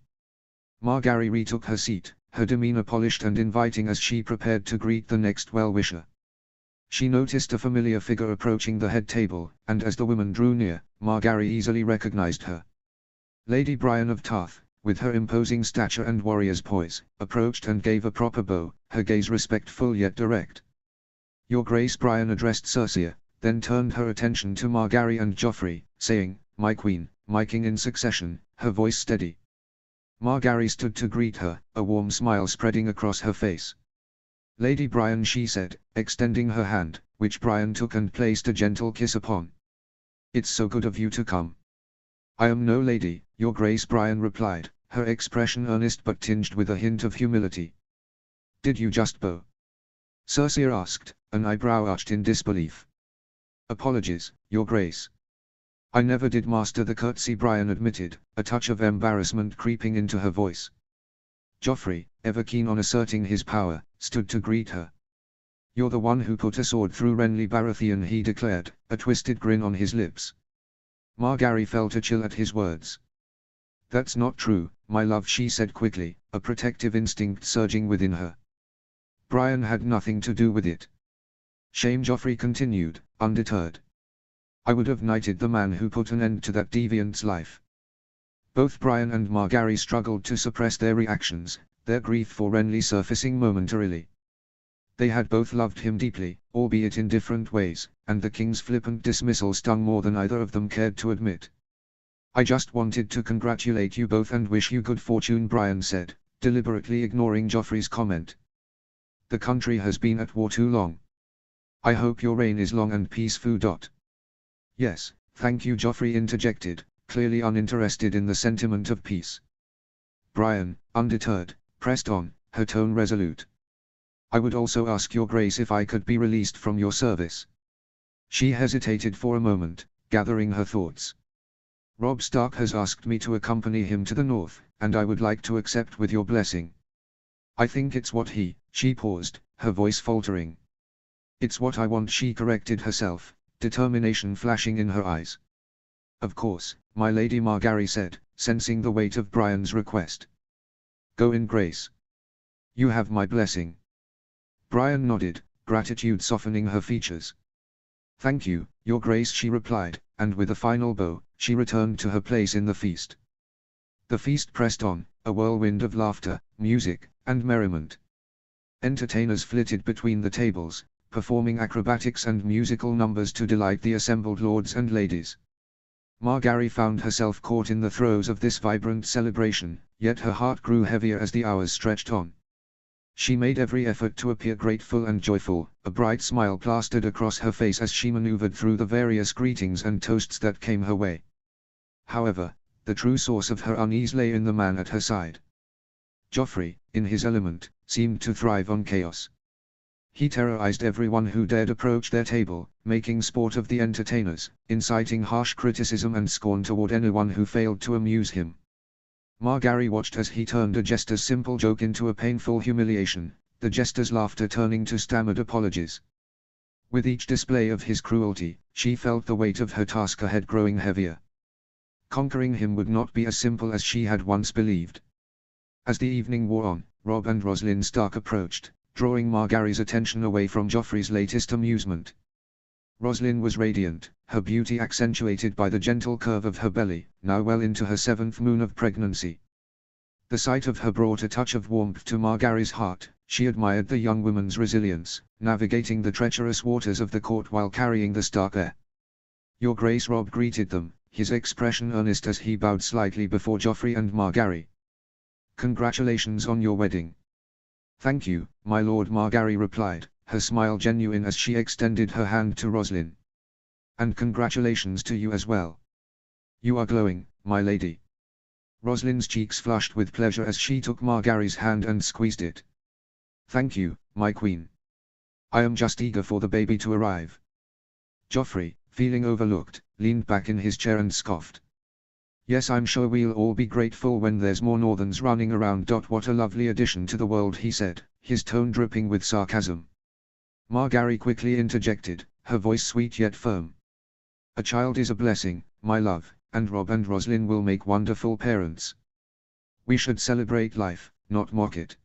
Margaery retook her seat, her demeanor polished and inviting as she prepared to greet the next well-wisher. She noticed a familiar figure approaching the head table, and as the woman drew near, Margaery easily recognized her. Lady Brienne of Tarth, with her imposing stature and warrior's poise, approached and gave a proper bow, her gaze respectful yet direct. "Your Grace," Brienne addressed Circea, then turned her attention to Margaery and Joffrey, saying, "My queen," miking in succession, her voice steady. Margaery stood to greet her, a warm smile spreading across her face. "Lady Brienne," she said, extending her hand, which Brienne took and placed a gentle kiss upon. "It's so good of you to come." "I am no lady, Your Grace," Brienne replied, her expression earnest but tinged with a hint of humility. "Did you just bow?" Circea asked, an eyebrow arched in disbelief. "Apologies, Your Grace. I never did master the curtsy," Brienne admitted, a touch of embarrassment creeping into her voice. Joffrey, ever keen on asserting his power, stood to greet her. "You're the one who put a sword through Renly Baratheon," he declared, a twisted grin on his lips. Margaery felt a chill at his words. "That's not true, my love," she said quickly, a protective instinct surging within her. "Brienne had nothing to do with it." "Shame," Joffrey continued, undeterred. "I would have knighted the man who put an end to that deviant's life." Both Brienne and Margaery struggled to suppress their reactions, their grief for Renly surfacing momentarily. They had both loved him deeply, albeit in different ways, and the king's flippant dismissal stung more than either of them cared to admit. "I just wanted to congratulate you both and wish you good fortune," Brienne said, deliberately ignoring Joffrey's comment. "The country has been at war too long. I hope your reign is long and peaceful." "Yes, thank you," Joffrey interjected, clearly uninterested in the sentiment of peace. Brienne, undeterred, pressed on, her tone resolute. "I would also ask Your Grace if I could be released from your service." She hesitated for a moment, gathering her thoughts. "Robb Stark has asked me to accompany him to the north, and I would like to accept with your blessing. I think it's what she paused, her voice faltering. "It's what I want," she corrected herself, determination flashing in her eyes. "Of course, my lady," Margaery said, sensing the weight of Brienne's request. "Go in grace. You have my blessing." Brienne nodded, gratitude softening her features. "Thank you, Your Grace," she replied, and with a final bow, she returned to her place in the feast. The feast pressed on, a whirlwind of laughter, music, and merriment. Entertainers flitted between the tables, performing acrobatics and musical numbers to delight the assembled lords and ladies. Margaery found herself caught in the throes of this vibrant celebration, yet her heart grew heavier as the hours stretched on. She made every effort to appear grateful and joyful, a bright smile plastered across her face as she maneuvered through the various greetings and toasts that came her way. However, the true source of her unease lay in the man at her side. Joffrey, in his element, seemed to thrive on chaos. He terrorized everyone who dared approach their table, making sport of the entertainers, inciting harsh criticism and scorn toward anyone who failed to amuse him. Margaery watched as he turned a jester's simple joke into a painful humiliation, the jester's laughter turning to stammered apologies. With each display of his cruelty, she felt the weight of her task ahead growing heavier. Conquering him would not be as simple as she had once believed. As the evening wore on, Robb and Rosalind Stark approached, drawing Margaery's attention away from Joffrey's latest amusement. Rosalind was radiant, her beauty accentuated by the gentle curve of her belly, now well into her 7th moon of pregnancy. The sight of her brought a touch of warmth to Margaery's heart. She admired the young woman's resilience, navigating the treacherous waters of the court while carrying the Stark heir. "Your Grace," Robb greeted them, his expression earnest as he bowed slightly before Joffrey and Margaery. "Congratulations on your wedding." "Thank you, my lord," Margaery replied, her smile genuine as she extended her hand to Rosalind. "And congratulations to you as well. You are glowing, my lady." Rosalind's cheeks flushed with pleasure as she took Margaery's hand and squeezed it. "Thank you, my queen. I am just eager for the baby to arrive." Joffrey, feeling overlooked, leaned back in his chair and scoffed. "Yes, I'm sure we'll all be grateful when there's more Northerns running around. What a lovely addition to the world," he said, his tone dripping with sarcasm. Margaery quickly interjected, her voice sweet yet firm. "A child is a blessing, my love, and Robb and Rosalind will make wonderful parents. We should celebrate life, not mock it."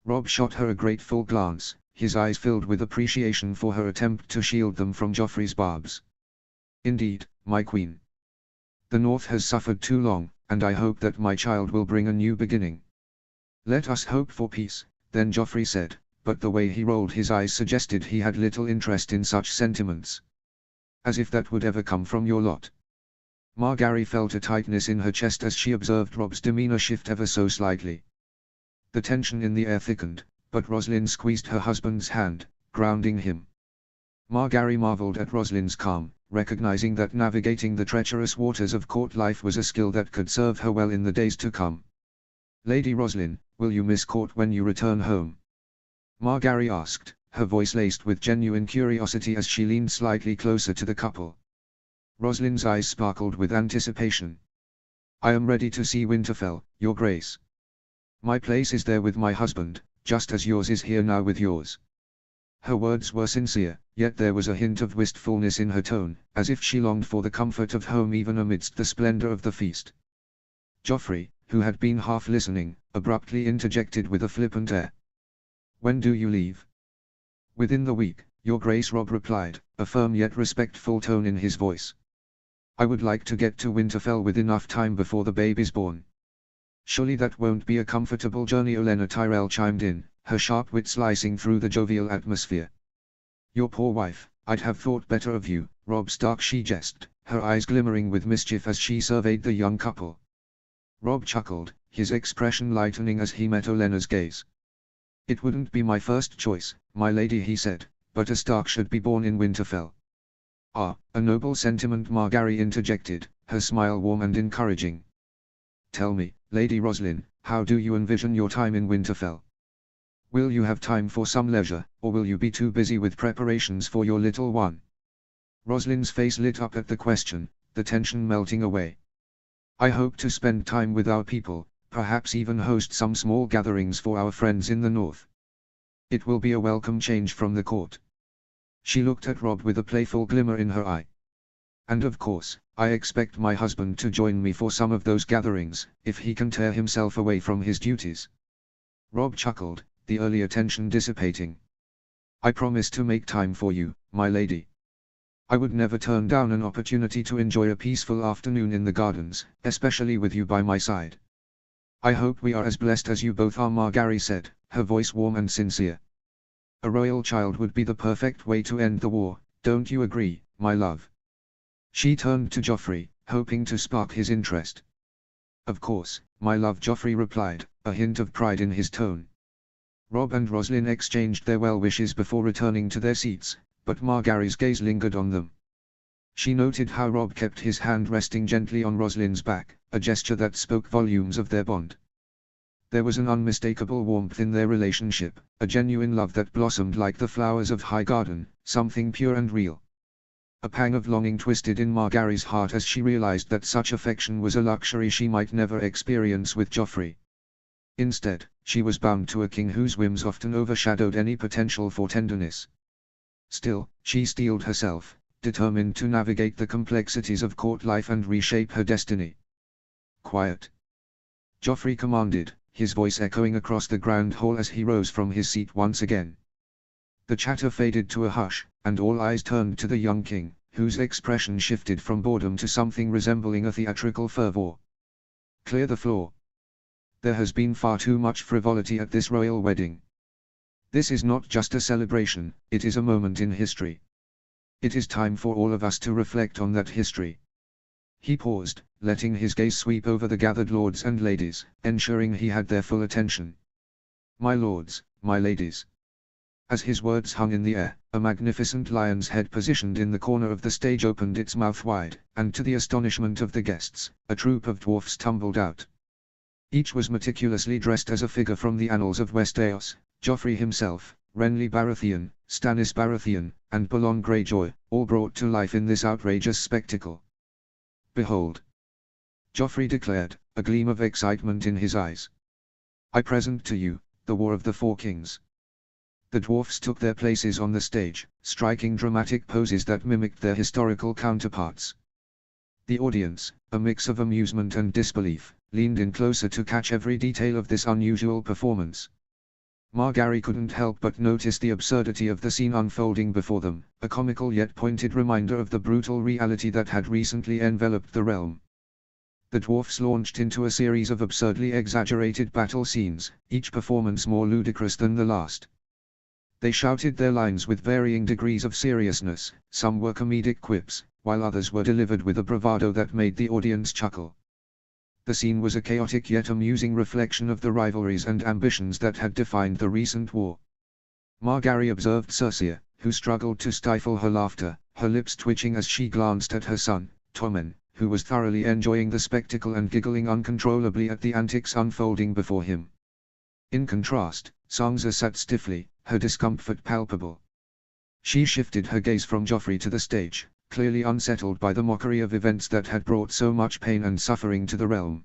Robb shot her a grateful glance, his eyes filled with appreciation for her attempt to shield them from Joffrey's barbs. "Indeed, my queen. The North has suffered too long, and I hope that my child will bring a new beginning." "Let us hope for peace," then Joffrey said, but the way he rolled his eyes suggested he had little interest in such sentiments. "As if that would ever come from your lot." Margaery felt a tightness in her chest as she observed Robb's demeanor shift ever so slightly. The tension in the air thickened, but Rosalind squeezed her husband's hand, grounding him. Margaery marveled at Rosalind's calm, recognizing that navigating the treacherous waters of court life was a skill that could serve her well in the days to come. "Lady Rosalind, will you miss court when you return home?" Margaery asked, her voice laced with genuine curiosity as she leaned slightly closer to the couple. Rosalind's eyes sparkled with anticipation. "I am ready to see Winterfell, your grace. My place is there with my husband, just as yours is here now with yours." Her words were sincere, yet there was a hint of wistfulness in her tone, as if she longed for the comfort of home even amidst the splendor of the feast. Joffrey, who had been half listening, abruptly interjected with a flippant air. "When do you leave?" "Within the week, your grace," Robb replied, a firm yet respectful tone in his voice. "I would like to get to Winterfell with enough time before the babe is born." "Surely that won't be a comfortable journey," Olenna Tyrell chimed in, her sharp wit slicing through the jovial atmosphere. "Your poor wife, I'd have thought better of you, Robb Stark," she jested, her eyes glimmering with mischief as she surveyed the young couple. Robb chuckled, his expression lightening as he met Olenna's gaze. "It wouldn't be my first choice, my lady," he said, "but a Stark should be born in Winterfell." "Ah, a noble sentiment," Margaery interjected, her smile warm and encouraging. "Tell me, Lady Rosalind, how do you envision your time in Winterfell? Will you have time for some leisure, or will you be too busy with preparations for your little one?" Rosalind's face lit up at the question, the tension melting away. "I hope to spend time with our people, perhaps even host some small gatherings for our friends in the north. It will be a welcome change from the court." She looked at Robb with a playful glimmer in her eye. "And of course, I expect my husband to join me for some of those gatherings, if he can tear himself away from his duties." Robb chuckled, the earlier tension dissipating. "I promise to make time for you, my lady. I would never turn down an opportunity to enjoy a peaceful afternoon in the gardens, especially with you by my side." "I hope we are as blessed as you both are," Margaery said, her voice warm and sincere. "A royal child would be the perfect way to end the war, don't you agree, my love?" She turned to Joffrey, hoping to spark his interest. "Of course, my love," Joffrey replied, a hint of pride in his tone. Robb and Rosalind exchanged their well wishes before returning to their seats, but Margaery's gaze lingered on them. She noted how Robb kept his hand resting gently on Rosalind's back, a gesture that spoke volumes of their bond. There was an unmistakable warmth in their relationship, a genuine love that blossomed like the flowers of High Garden, something pure and real. A pang of longing twisted in Margaery's heart as she realized that such affection was a luxury she might never experience with Joffrey. Instead, she was bound to a king whose whims often overshadowed any potential for tenderness. Still, she steeled herself, determined to navigate the complexities of court life and reshape her destiny. "Quiet!" Joffrey commanded, his voice echoing across the grand hall as he rose from his seat once again. The chatter faded to a hush, and all eyes turned to the young king, whose expression shifted from boredom to something resembling a theatrical fervor. "Clear the floor. There has been far too much frivolity at this royal wedding. This is not just a celebration, it is a moment in history. It is time for all of us to reflect on that history." He paused, letting his gaze sweep over the gathered lords and ladies, ensuring he had their full attention. "My lords, my ladies." As his words hung in the air, a magnificent lion's head positioned in the corner of the stage opened its mouth wide, and to the astonishment of the guests, a troop of dwarfs tumbled out. Each was meticulously dressed as a figure from the annals of Westeros: Joffrey himself, Renly Baratheon, Stannis Baratheon, and Balon Greyjoy, all brought to life in this outrageous spectacle. "Behold!" Joffrey declared, a gleam of excitement in his eyes. "I present to you, the War of the Four Kings." The dwarfs took their places on the stage, striking dramatic poses that mimicked their historical counterparts. The audience, a mix of amusement and disbelief, leaned in closer to catch every detail of this unusual performance. Margaery couldn't help but notice the absurdity of the scene unfolding before them, a comical yet pointed reminder of the brutal reality that had recently enveloped the realm. The dwarfs launched into a series of absurdly exaggerated battle scenes, each performance more ludicrous than the last. They shouted their lines with varying degrees of seriousness, some were comedic quips, while others were delivered with a bravado that made the audience chuckle. The scene was a chaotic yet amusing reflection of the rivalries and ambitions that had defined the recent war. Margaery observed Cersei, who struggled to stifle her laughter, her lips twitching as she glanced at her son, Tommen, who was thoroughly enjoying the spectacle and giggling uncontrollably at the antics unfolding before him. In contrast, Sansa sat stiffly, her discomfort palpable. She shifted her gaze from Joffrey to the stage, clearly unsettled by the mockery of events that had brought so much pain and suffering to the realm.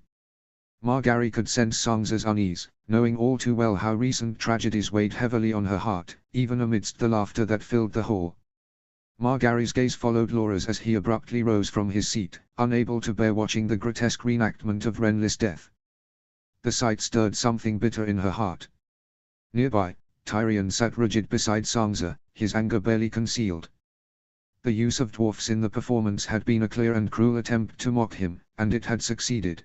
Margaery could sense Sansa's unease, knowing all too well how recent tragedies weighed heavily on her heart, even amidst the laughter that filled the hall. Margaery's gaze followed Lora's as he abruptly rose from his seat, unable to bear watching the grotesque reenactment of Renly's death. The sight stirred something bitter in her heart. Nearby, Tyrion sat rigid beside Sansa, his anger barely concealed. The use of dwarfs in the performance had been a clear and cruel attempt to mock him, and it had succeeded.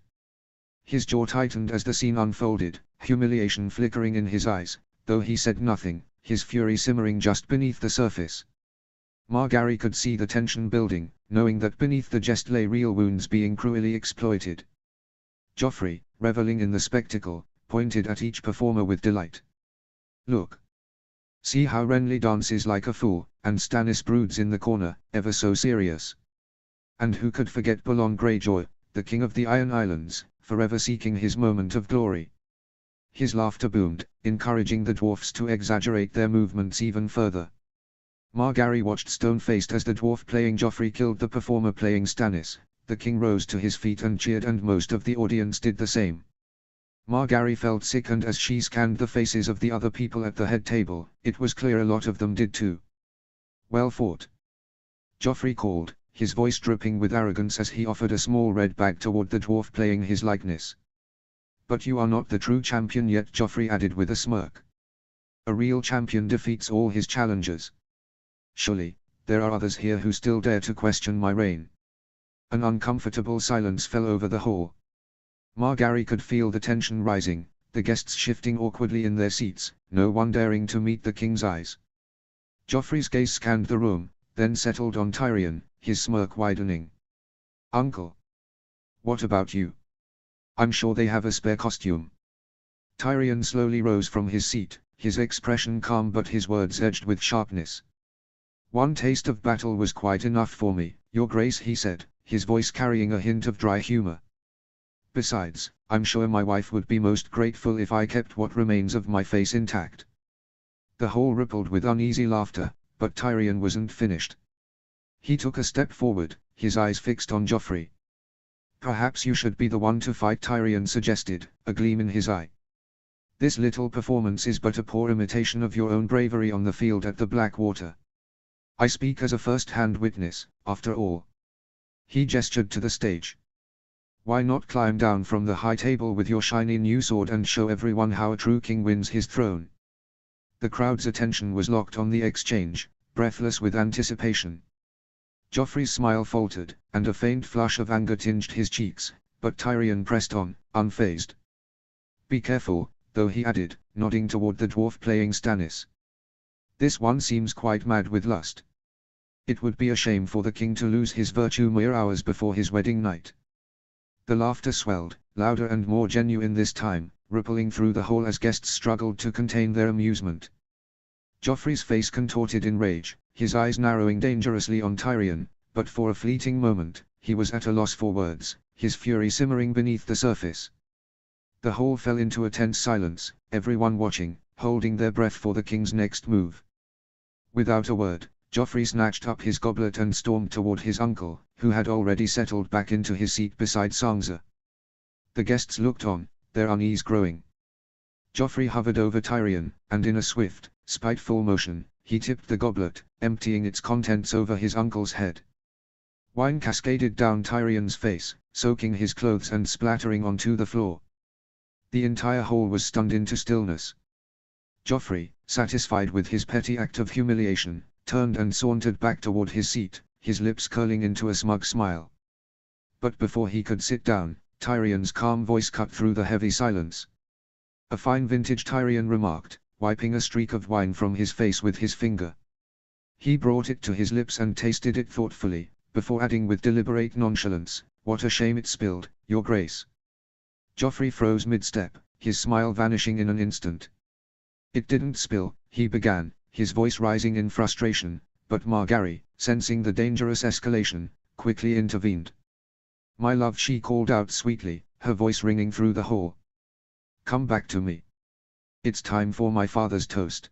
His jaw tightened as the scene unfolded, humiliation flickering in his eyes, though he said nothing, his fury simmering just beneath the surface. Margaery could see the tension building, knowing that beneath the jest lay real wounds being cruelly exploited. Joffrey, reveling in the spectacle, pointed at each performer with delight. "Look. See how Renly dances like a fool, and Stannis broods in the corner, ever so serious. And who could forget Balon Greyjoy, the king of the Iron Islands, forever seeking his moment of glory?" His laughter boomed, encouraging the dwarfs to exaggerate their movements even further. Margaery watched stone-faced as the dwarf playing Joffrey killed the performer playing Stannis. The king rose to his feet and cheered, and most of the audience did the same. Margaery felt sickened as she scanned the faces of the other people at the head table. It was clear a lot of them did too. "Well fought," Joffrey called, his voice dripping with arrogance as he offered a small red bag toward the dwarf playing his likeness. "But you are not the true champion yet," Joffrey added with a smirk. "A real champion defeats all his challengers. Surely, there are others here who still dare to question my reign." An uncomfortable silence fell over the hall. Margaery could feel the tension rising, the guests shifting awkwardly in their seats, no one daring to meet the king's eyes. Joffrey's gaze scanned the room, then settled on Tyrion, his smirk widening. "Uncle. What about you? I'm sure they have a spare costume." Tyrion slowly rose from his seat, his expression calm but his words edged with sharpness. "One taste of battle was quite enough for me, Your Grace," he said, his voice carrying a hint of dry humor. "Besides, I'm sure my wife would be most grateful if I kept what remains of my face intact." The hall rippled with uneasy laughter, but Tyrion wasn't finished. He took a step forward, his eyes fixed on Joffrey. "Perhaps you should be the one to fight," Tyrion suggested, a gleam in his eye. "This little performance is but a poor imitation of your own bravery on the field at the Blackwater." I speak as a first-hand witness, after all. He gestured to the stage. Why not climb down from the high table with your shiny new sword and show everyone how a true king wins his throne? The crowd's attention was locked on the exchange, breathless with anticipation. Joffrey's smile faltered, and a faint flush of anger tinged his cheeks, but Tyrion pressed on, unfazed. Be careful, though, he added, nodding toward the dwarf playing Stannis. This one seems quite mad with lust. It would be a shame for the king to lose his virtue mere hours before his wedding night. The laughter swelled, louder and more genuine this time, rippling through the hall as guests struggled to contain their amusement. Joffrey's face contorted in rage, his eyes narrowing dangerously on Tyrion, but for a fleeting moment, he was at a loss for words, his fury simmering beneath the surface. The hall fell into a tense silence, everyone watching, holding their breath for the king's next move. Without a word, Joffrey snatched up his goblet and stormed toward his uncle, who had already settled back into his seat beside Sansa. The guests looked on, their unease growing. Joffrey hovered over Tyrion, and in a swift, spiteful motion, he tipped the goblet, emptying its contents over his uncle's head. Wine cascaded down Tyrion's face, soaking his clothes and splattering onto the floor. The entire hall was stunned into stillness. Joffrey, satisfied with his petty act of humiliation, turned and sauntered back toward his seat, his lips curling into a smug smile. But before he could sit down, Tyrion's calm voice cut through the heavy silence. A fine vintage, Tyrion remarked, wiping a streak of wine from his face with his finger. He brought it to his lips and tasted it thoughtfully, before adding with deliberate nonchalance, "What a shame it spilled, Your Grace." Joffrey froze mid-step, his smile vanishing in an instant. "It didn't spill," he began, his voice rising in frustration, but Margaery, sensing the dangerous escalation, quickly intervened. "My love," she called out sweetly, her voice ringing through the hall. "Come back to me. It's time for my father's toast."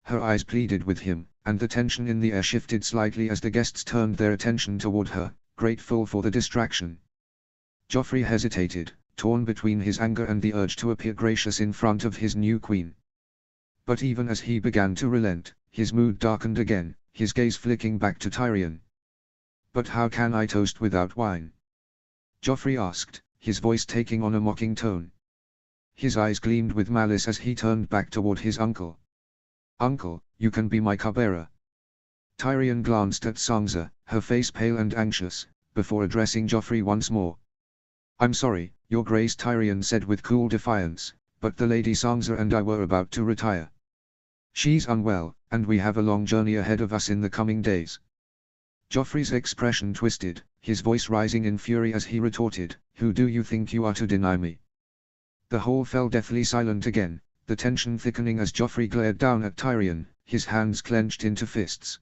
Her eyes pleaded with him, and the tension in the air shifted slightly as the guests turned their attention toward her, grateful for the distraction. Joffrey hesitated, torn between his anger and the urge to appear gracious in front of his new queen. But even as he began to relent, his mood darkened again, his gaze flicking back to Tyrion. "But how can I toast without wine?" Joffrey asked, his voice taking on a mocking tone. His eyes gleamed with malice as he turned back toward his uncle. "Uncle, you can be my cupbearer." Tyrion glanced at Sansa, her face pale and anxious, before addressing Joffrey once more. "I'm sorry, Your Grace," Tyrion said with cool defiance, "but the Lady Sansa and I were about to retire. She's unwell, and we have a long journey ahead of us in the coming days." Joffrey's expression twisted, his voice rising in fury as he retorted, "Who do you think you are to deny me?" The hall fell deathly silent again, the tension thickening as Joffrey glared down at Tyrion, his hands clenched into fists.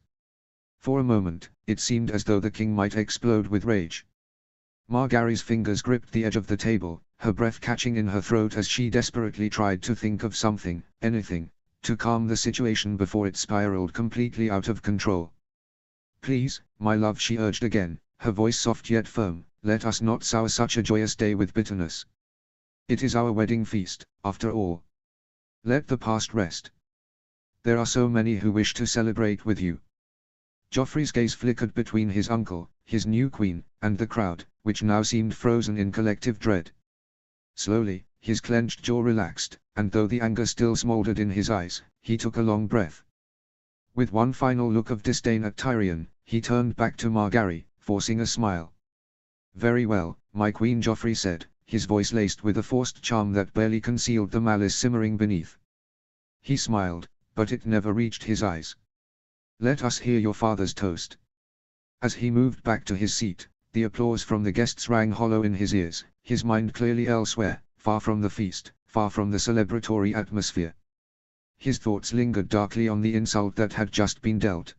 For a moment, it seemed as though the king might explode with rage. Margaery's fingers gripped the edge of the table, her breath catching in her throat as she desperately tried to think of something, anything, to calm the situation before it spiraled completely out of control. "Please, my love," she urged again, her voice soft yet firm, "let us not sour such a joyous day with bitterness. It is our wedding feast, after all. Let the past rest. There are so many who wish to celebrate with you." Joffrey's gaze flickered between his uncle, his new queen, and the crowd, which now seemed frozen in collective dread. Slowly, his clenched jaw relaxed, and though the anger still smoldered in his eyes, he took a long breath. With one final look of disdain at Tyrion, he turned back to Margaery, forcing a smile. "Very well, my queen," Joffrey said, his voice laced with a forced charm that barely concealed the malice simmering beneath. He smiled, but it never reached his eyes. "Let us hear your father's toast." As he moved back to his seat, the applause from the guests rang hollow in his ears, his mind clearly elsewhere, far from the feast, far from the celebratory atmosphere. His thoughts lingered darkly on the insult that had just been dealt.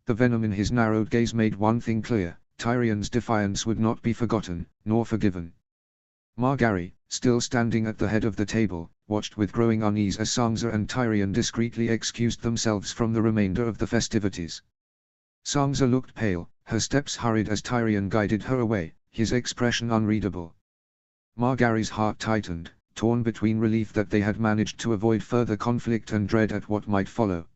The venom in his narrowed gaze made one thing clear: Tyrion's defiance would not be forgotten, nor forgiven. Margaery, still standing at the head of the table, watched with growing unease as Sansa and Tyrion discreetly excused themselves from the remainder of the festivities. Sansa looked pale, her steps hurried as Tyrion guided her away, his expression unreadable. Margaery's heart tightened, torn between relief that they had managed to avoid further conflict and dread at what might follow.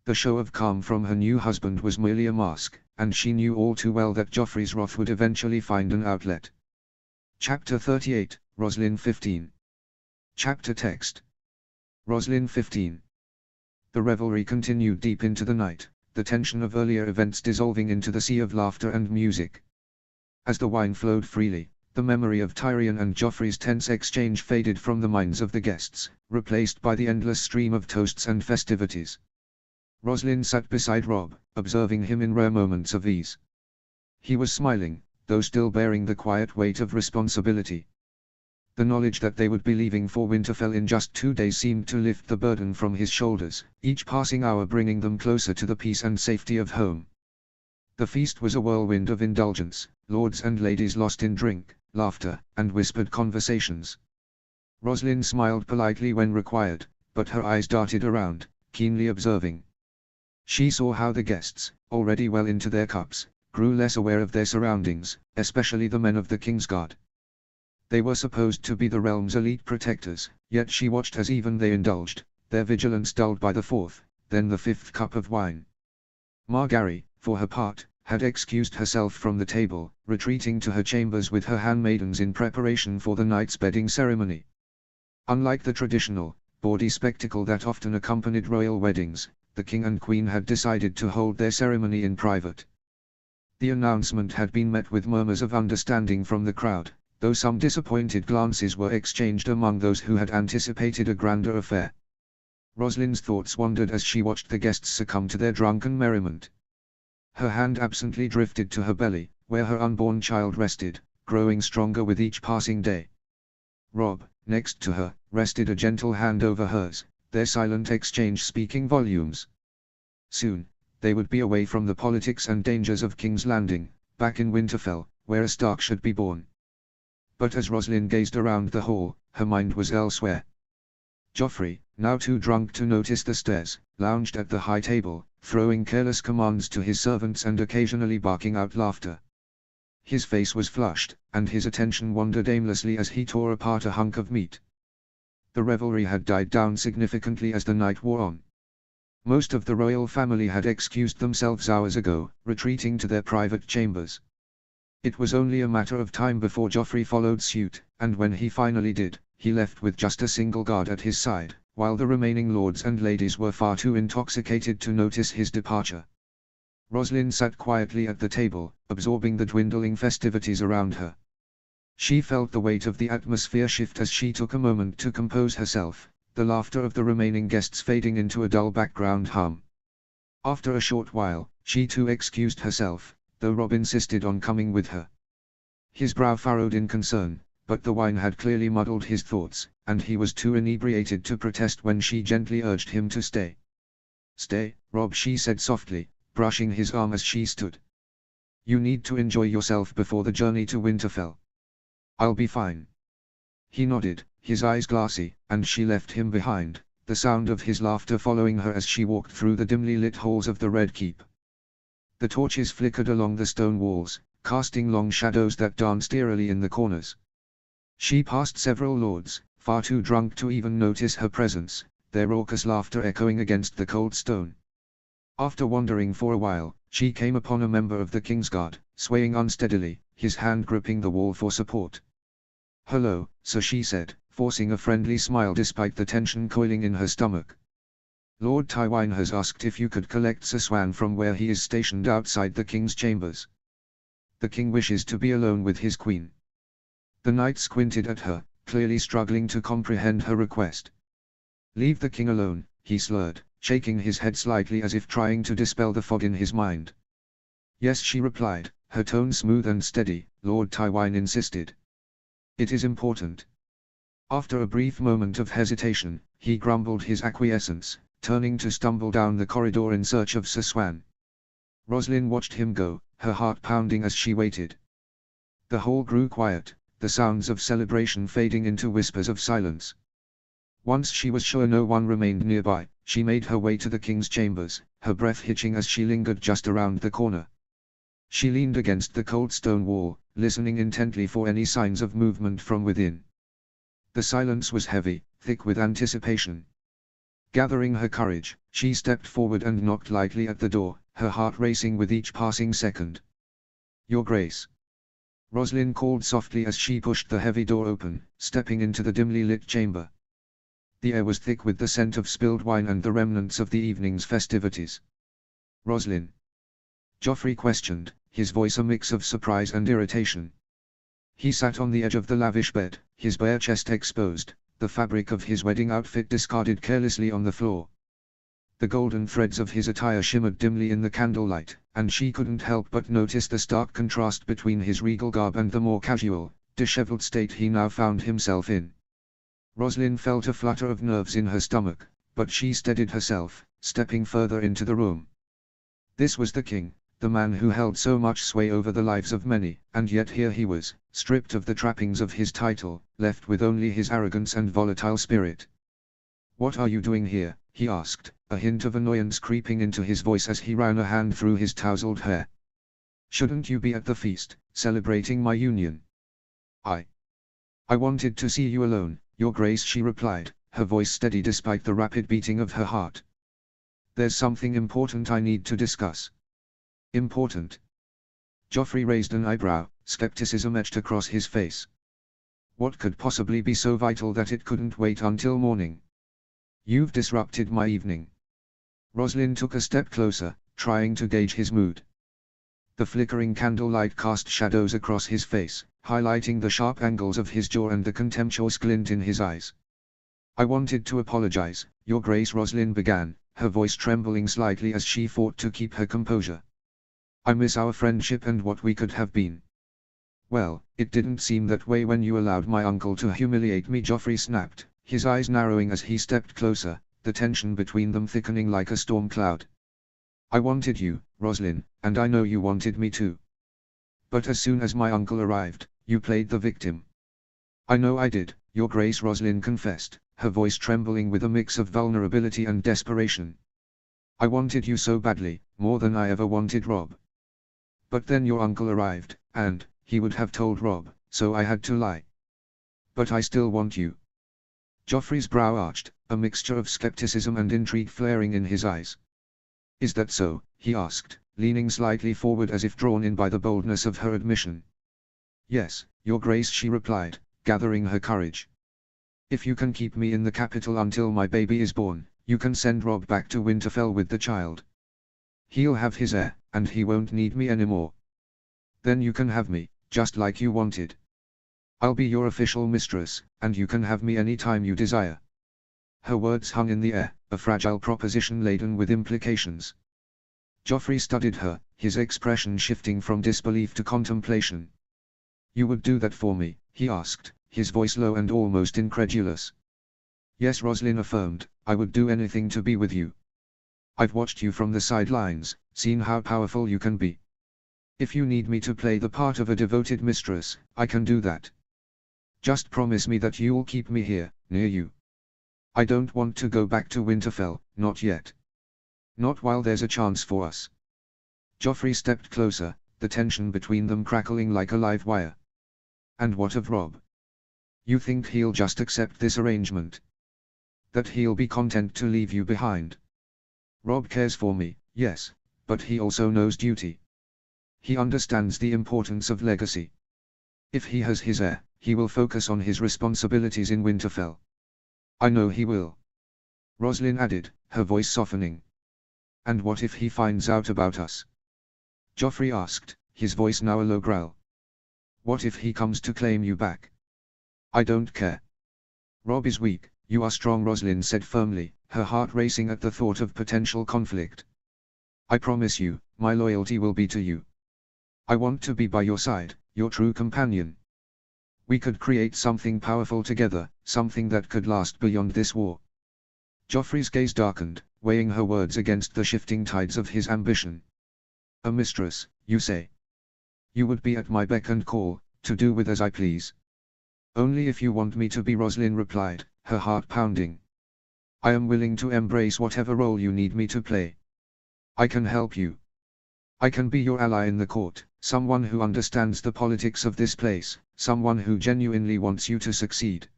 The show of calm from her new husband was merely a mask, and she knew all too well that Joffrey's wrath would eventually find an outlet. Chapter 38, Roslyn 15. Chapter text. Roslyn 15. The revelry continued deep into the night, the tension of earlier events dissolving into the sea of laughter and music. As the wine flowed freely, the memory of Tyrion and Joffrey's tense exchange faded from the minds of the guests, replaced by the endless stream of toasts and festivities. Roslyn sat beside Robb, observing him in rare moments of ease. He was smiling, though still bearing the quiet weight of responsibility. The knowledge that they would be leaving for Winterfell in just 2 days seemed to lift the burden from his shoulders, each passing hour bringing them closer to the peace and safety of home. The feast was a whirlwind of indulgence, lords and ladies lost in drink, laughter, and whispered conversations. Roslyn smiled politely when required, but her eyes darted around, keenly observing. She saw how the guests, already well into their cups, grew less aware of their surroundings, especially the men of the Kingsguard. They were supposed to be the realm's elite protectors, yet she watched as even they indulged, their vigilance dulled by the 4th, then the 5th cup of wine. Margaery, for her part, had excused herself from the table, retreating to her chambers with her handmaidens in preparation for the night's bedding ceremony. Unlike the traditional, bawdy spectacle that often accompanied royal weddings, the king and queen had decided to hold their ceremony in private. The announcement had been met with murmurs of understanding from the crowd, though some disappointed glances were exchanged among those who had anticipated a grander affair. Roslyn's thoughts wandered as she watched the guests succumb to their drunken merriment. Her hand absently drifted to her belly, where her unborn child rested, growing stronger with each passing day. Robb, next to her, rested a gentle hand over hers, their silent exchange speaking volumes. Soon, they would be away from the politics and dangers of King's Landing, back in Winterfell, where a Stark should be born. But as Roslyn gazed around the hall, her mind was elsewhere. Joffrey, now too drunk to notice the stairs, lounged at the high table, throwing careless commands to his servants and occasionally barking out laughter. His face was flushed, and his attention wandered aimlessly as he tore apart a hunk of meat. The revelry had died down significantly as the night wore on. Most of the royal family had excused themselves hours ago, retreating to their private chambers. It was only a matter of time before Joffrey followed suit, and when he finally did, he left with just a single guard at his side, while the remaining lords and ladies were far too intoxicated to notice his departure. Roslyn sat quietly at the table, absorbing the dwindling festivities around her. She felt the weight of the atmosphere shift as she took a moment to compose herself, the laughter of the remaining guests fading into a dull background hum. After a short while, she too excused herself, though Robb insisted on coming with her. His brow furrowed in concern, but the wine had clearly muddled his thoughts, and he was too inebriated to protest when she gently urged him to stay. "Stay, Robb," she said softly, brushing his arm as she stood. "You need to enjoy yourself before the journey to Winterfell." "I'll be fine." He nodded, his eyes glassy, and she left him behind, the sound of his laughter following her as she walked through the dimly lit halls of the Red Keep. The torches flickered along the stone walls, casting long shadows that danced eerily in the corners. She passed several lords, far too drunk to even notice her presence, their raucous laughter echoing against the cold stone. After wandering for a while, she came upon a member of the Kingsguard, swaying unsteadily, his hand gripping the wall for support. "Hello, sir," she said, forcing a friendly smile despite the tension coiling in her stomach. "Lord Tywin has asked if you could collect Sir Swan from where he is stationed outside the king's chambers. The king wishes to be alone with his queen." The knight squinted at her, clearly struggling to comprehend her request. "Leave the king alone," he slurred, shaking his head slightly as if trying to dispel the fog in his mind. "Yes," she replied, her tone smooth and steady. "Lord Tywin insisted. It is important." After a brief moment of hesitation, he grumbled his acquiescence, turning to stumble down the corridor in search of Sir Swan. Roslyn watched him go, her heart pounding as she waited. The hall grew quiet, the sounds of celebration fading into whispers of silence. Once she was sure no one remained nearby, she made her way to the king's chambers, her breath hitching as she lingered just around the corner. She leaned against the cold stone wall, listening intently for any signs of movement from within. The silence was heavy, thick with anticipation. Gathering her courage, she stepped forward and knocked lightly at the door, her heart racing with each passing second. "Your Grace." Roslin called softly as she pushed the heavy door open, stepping into the dimly lit chamber. The air was thick with the scent of spilled wine and the remnants of the evening's festivities. "Roslin?" Joffrey questioned, his voice a mix of surprise and irritation. He sat on the edge of the lavish bed, his bare chest exposed, the fabric of his wedding outfit discarded carelessly on the floor. The golden threads of his attire shimmered dimly in the candlelight, and she couldn't help but notice the stark contrast between his regal garb and the more casual, disheveled state he now found himself in. Roslin felt a flutter of nerves in her stomach, but she steadied herself, stepping further into the room. This was the king, the man who held so much sway over the lives of many, and yet here he was, stripped of the trappings of his title, left with only his arrogance and volatile spirit. "What are you doing here?" he asked, a hint of annoyance creeping into his voice as he ran a hand through his tousled hair. "Shouldn't you be at the feast, celebrating my union?" I wanted to see you alone, Your Grace," she replied, her voice steady despite the rapid beating of her heart. "There's something important I need to discuss." "Important?" Joffrey raised an eyebrow, skepticism etched across his face. What could possibly be so vital that it couldn't wait until morning? "You've disrupted my evening." Roslin took a step closer, trying to gauge his mood. The flickering candlelight cast shadows across his face, highlighting the sharp angles of his jaw and the contemptuous glint in his eyes. "I wanted to apologize, Your Grace," Roslin began, her voice trembling slightly as she fought to keep her composure. "I miss our friendship and what we could have been." "Well, it didn't seem that way when you allowed my uncle to humiliate me," Joffrey snapped, his eyes narrowing as he stepped closer, the tension between them thickening like a storm cloud. "I wanted you, Roslin, and I know you wanted me too. But as soon as my uncle arrived, you played the victim." "I know I did, Your Grace," Roslin confessed, her voice trembling with a mix of vulnerability and desperation. "I wanted you so badly, more than I ever wanted Robb. But then your uncle arrived, and he would have told Robb, so I had to lie. But I still want you." Joffrey's brow arched, a mixture of skepticism and intrigue flaring in his eyes. "Is that so?" he asked, leaning slightly forward as if drawn in by the boldness of her admission. "Yes, Your Grace," she replied, gathering her courage. "If you can keep me in the capital until my baby is born, you can send Robb back to Winterfell with the child. He'll have his heir, and he won't need me anymore. Then you can have me, just like you wanted. I'll be your official mistress, and you can have me any time you desire." Her words hung in the air, a fragile proposition laden with implications. Joffrey studied her, his expression shifting from disbelief to contemplation. "You would do that for me?" he asked, his voice low and almost incredulous. "Yes," Roslin affirmed, "I would do anything to be with you. I've watched you from the sidelines, seen how powerful you can be. If you need me to play the part of a devoted mistress, I can do that. Just promise me that you'll keep me here, near you. I don't want to go back to Winterfell, not yet. Not while there's a chance for us." Joffrey stepped closer, the tension between them crackling like a live wire. "And what of Robb? You think he'll just accept this arrangement? That he'll be content to leave you behind?" "Robb cares for me, yes, but he also knows duty. He understands the importance of legacy. If he has his heir, he will focus on his responsibilities in Winterfell. I know he will." Roslin added, her voice softening. "And what if he finds out about us?" Joffrey asked, his voice now a low growl. "What if he comes to claim you back?" "I don't care. Robb is weak, you are strong," Roslin said firmly, her heart racing at the thought of potential conflict. "I promise you, my loyalty will be to you. I want to be by your side, your true companion. We could create something powerful together, something that could last beyond this war." Joffrey's gaze darkened, weighing her words against the shifting tides of his ambition. "A mistress, you say? You would be at my beck and call, to do with as I please?" "Only if you want me to be," Roslin replied, her heart pounding. "I am willing to embrace whatever role you need me to play. I can help you. I can be your ally in the court, someone who understands the politics of this place, someone who genuinely wants you to succeed."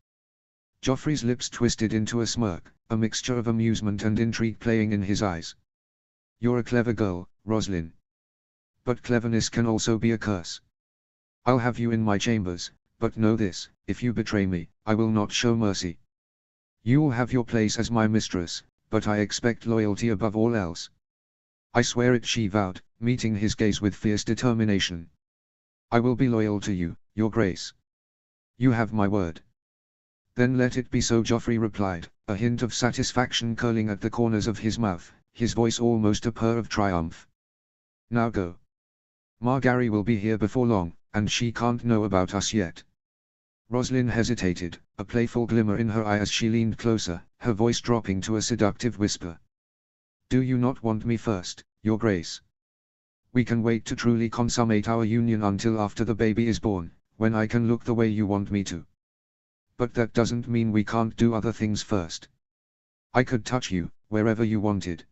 Joffrey's lips twisted into a smirk, a mixture of amusement and intrigue playing in his eyes. "You're a clever girl, Roslyn. But cleverness can also be a curse. I'll have you in my chambers, but know this, if you betray me, I will not show mercy. You'll have your place as my mistress, but I expect loyalty above all else." "I swear it," she vowed, meeting his gaze with fierce determination. "I will be loyal to you, your grace. You have my word." "Then let it be so," Joffrey replied, a hint of satisfaction curling at the corners of his mouth, his voice almost a purr of triumph. "Now go. Margaery will be here before long, and she can't know about us yet." Roslyn hesitated, a playful glimmer in her eye as she leaned closer, her voice dropping to a seductive whisper. "Do you not want me first, your grace? We can wait to truly consummate our union until after the baby is born, when I can look the way you want me to. But that doesn't mean we can't do other things first. I could touch you, wherever you wanted."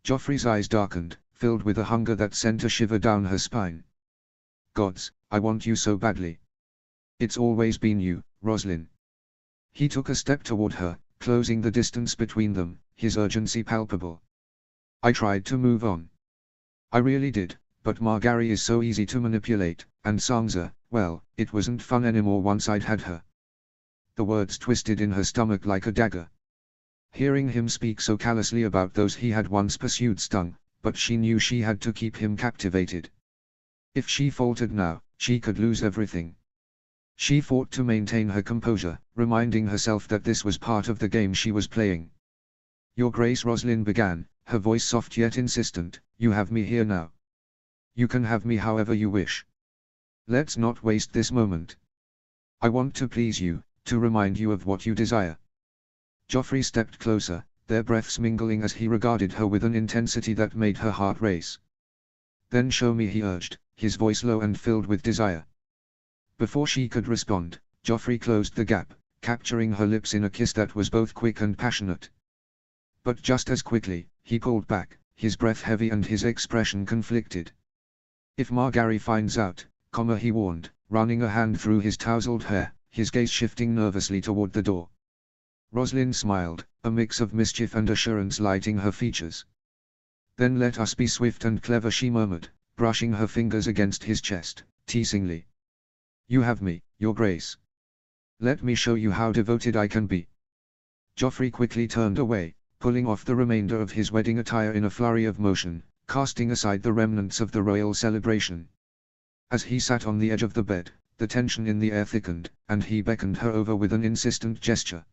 Joffrey's eyes darkened, filled with a hunger that sent a shiver down her spine. "Gods, I want you so badly. It's always been you, Roslyn." He took a step toward her, closing the distance between them, his urgency palpable. "I tried to move on. I really did, but Margaery is so easy to manipulate, and Sansa, well, it wasn't fun anymore once I'd had her." The words twisted in her stomach like a dagger. Hearing him speak so callously about those he had once pursued stung, but she knew she had to keep him captivated. If she faltered now, she could lose everything. She fought to maintain her composure, reminding herself that this was part of the game she was playing. "Your Grace," Roslyn began, her voice soft yet insistent, "you have me here now. You can have me however you wish. Let's not waste this moment. I want to please you, to remind you of what you desire." Joffrey stepped closer, their breaths mingling as he regarded her with an intensity that made her heart race. "Then show me," he urged, his voice low and filled with desire. Before she could respond, Joffrey closed the gap, capturing her lips in a kiss that was both quick and passionate. But just as quickly, he pulled back, his breath heavy and his expression conflicted. "If Margaery finds out," he warned, running a hand through his tousled hair, his gaze shifting nervously toward the door. Roslyn smiled, a mix of mischief and assurance lighting her features. "Then let us be swift and clever," she murmured, brushing her fingers against his chest, teasingly. "You have me, your grace. Let me show you how devoted I can be." Joffrey quickly turned away, pulling off the remainder of his wedding attire in a flurry of motion, casting aside the remnants of the royal celebration. As he sat on the edge of the bed, the tension in the air thickened, and he beckoned her over with an insistent gesture.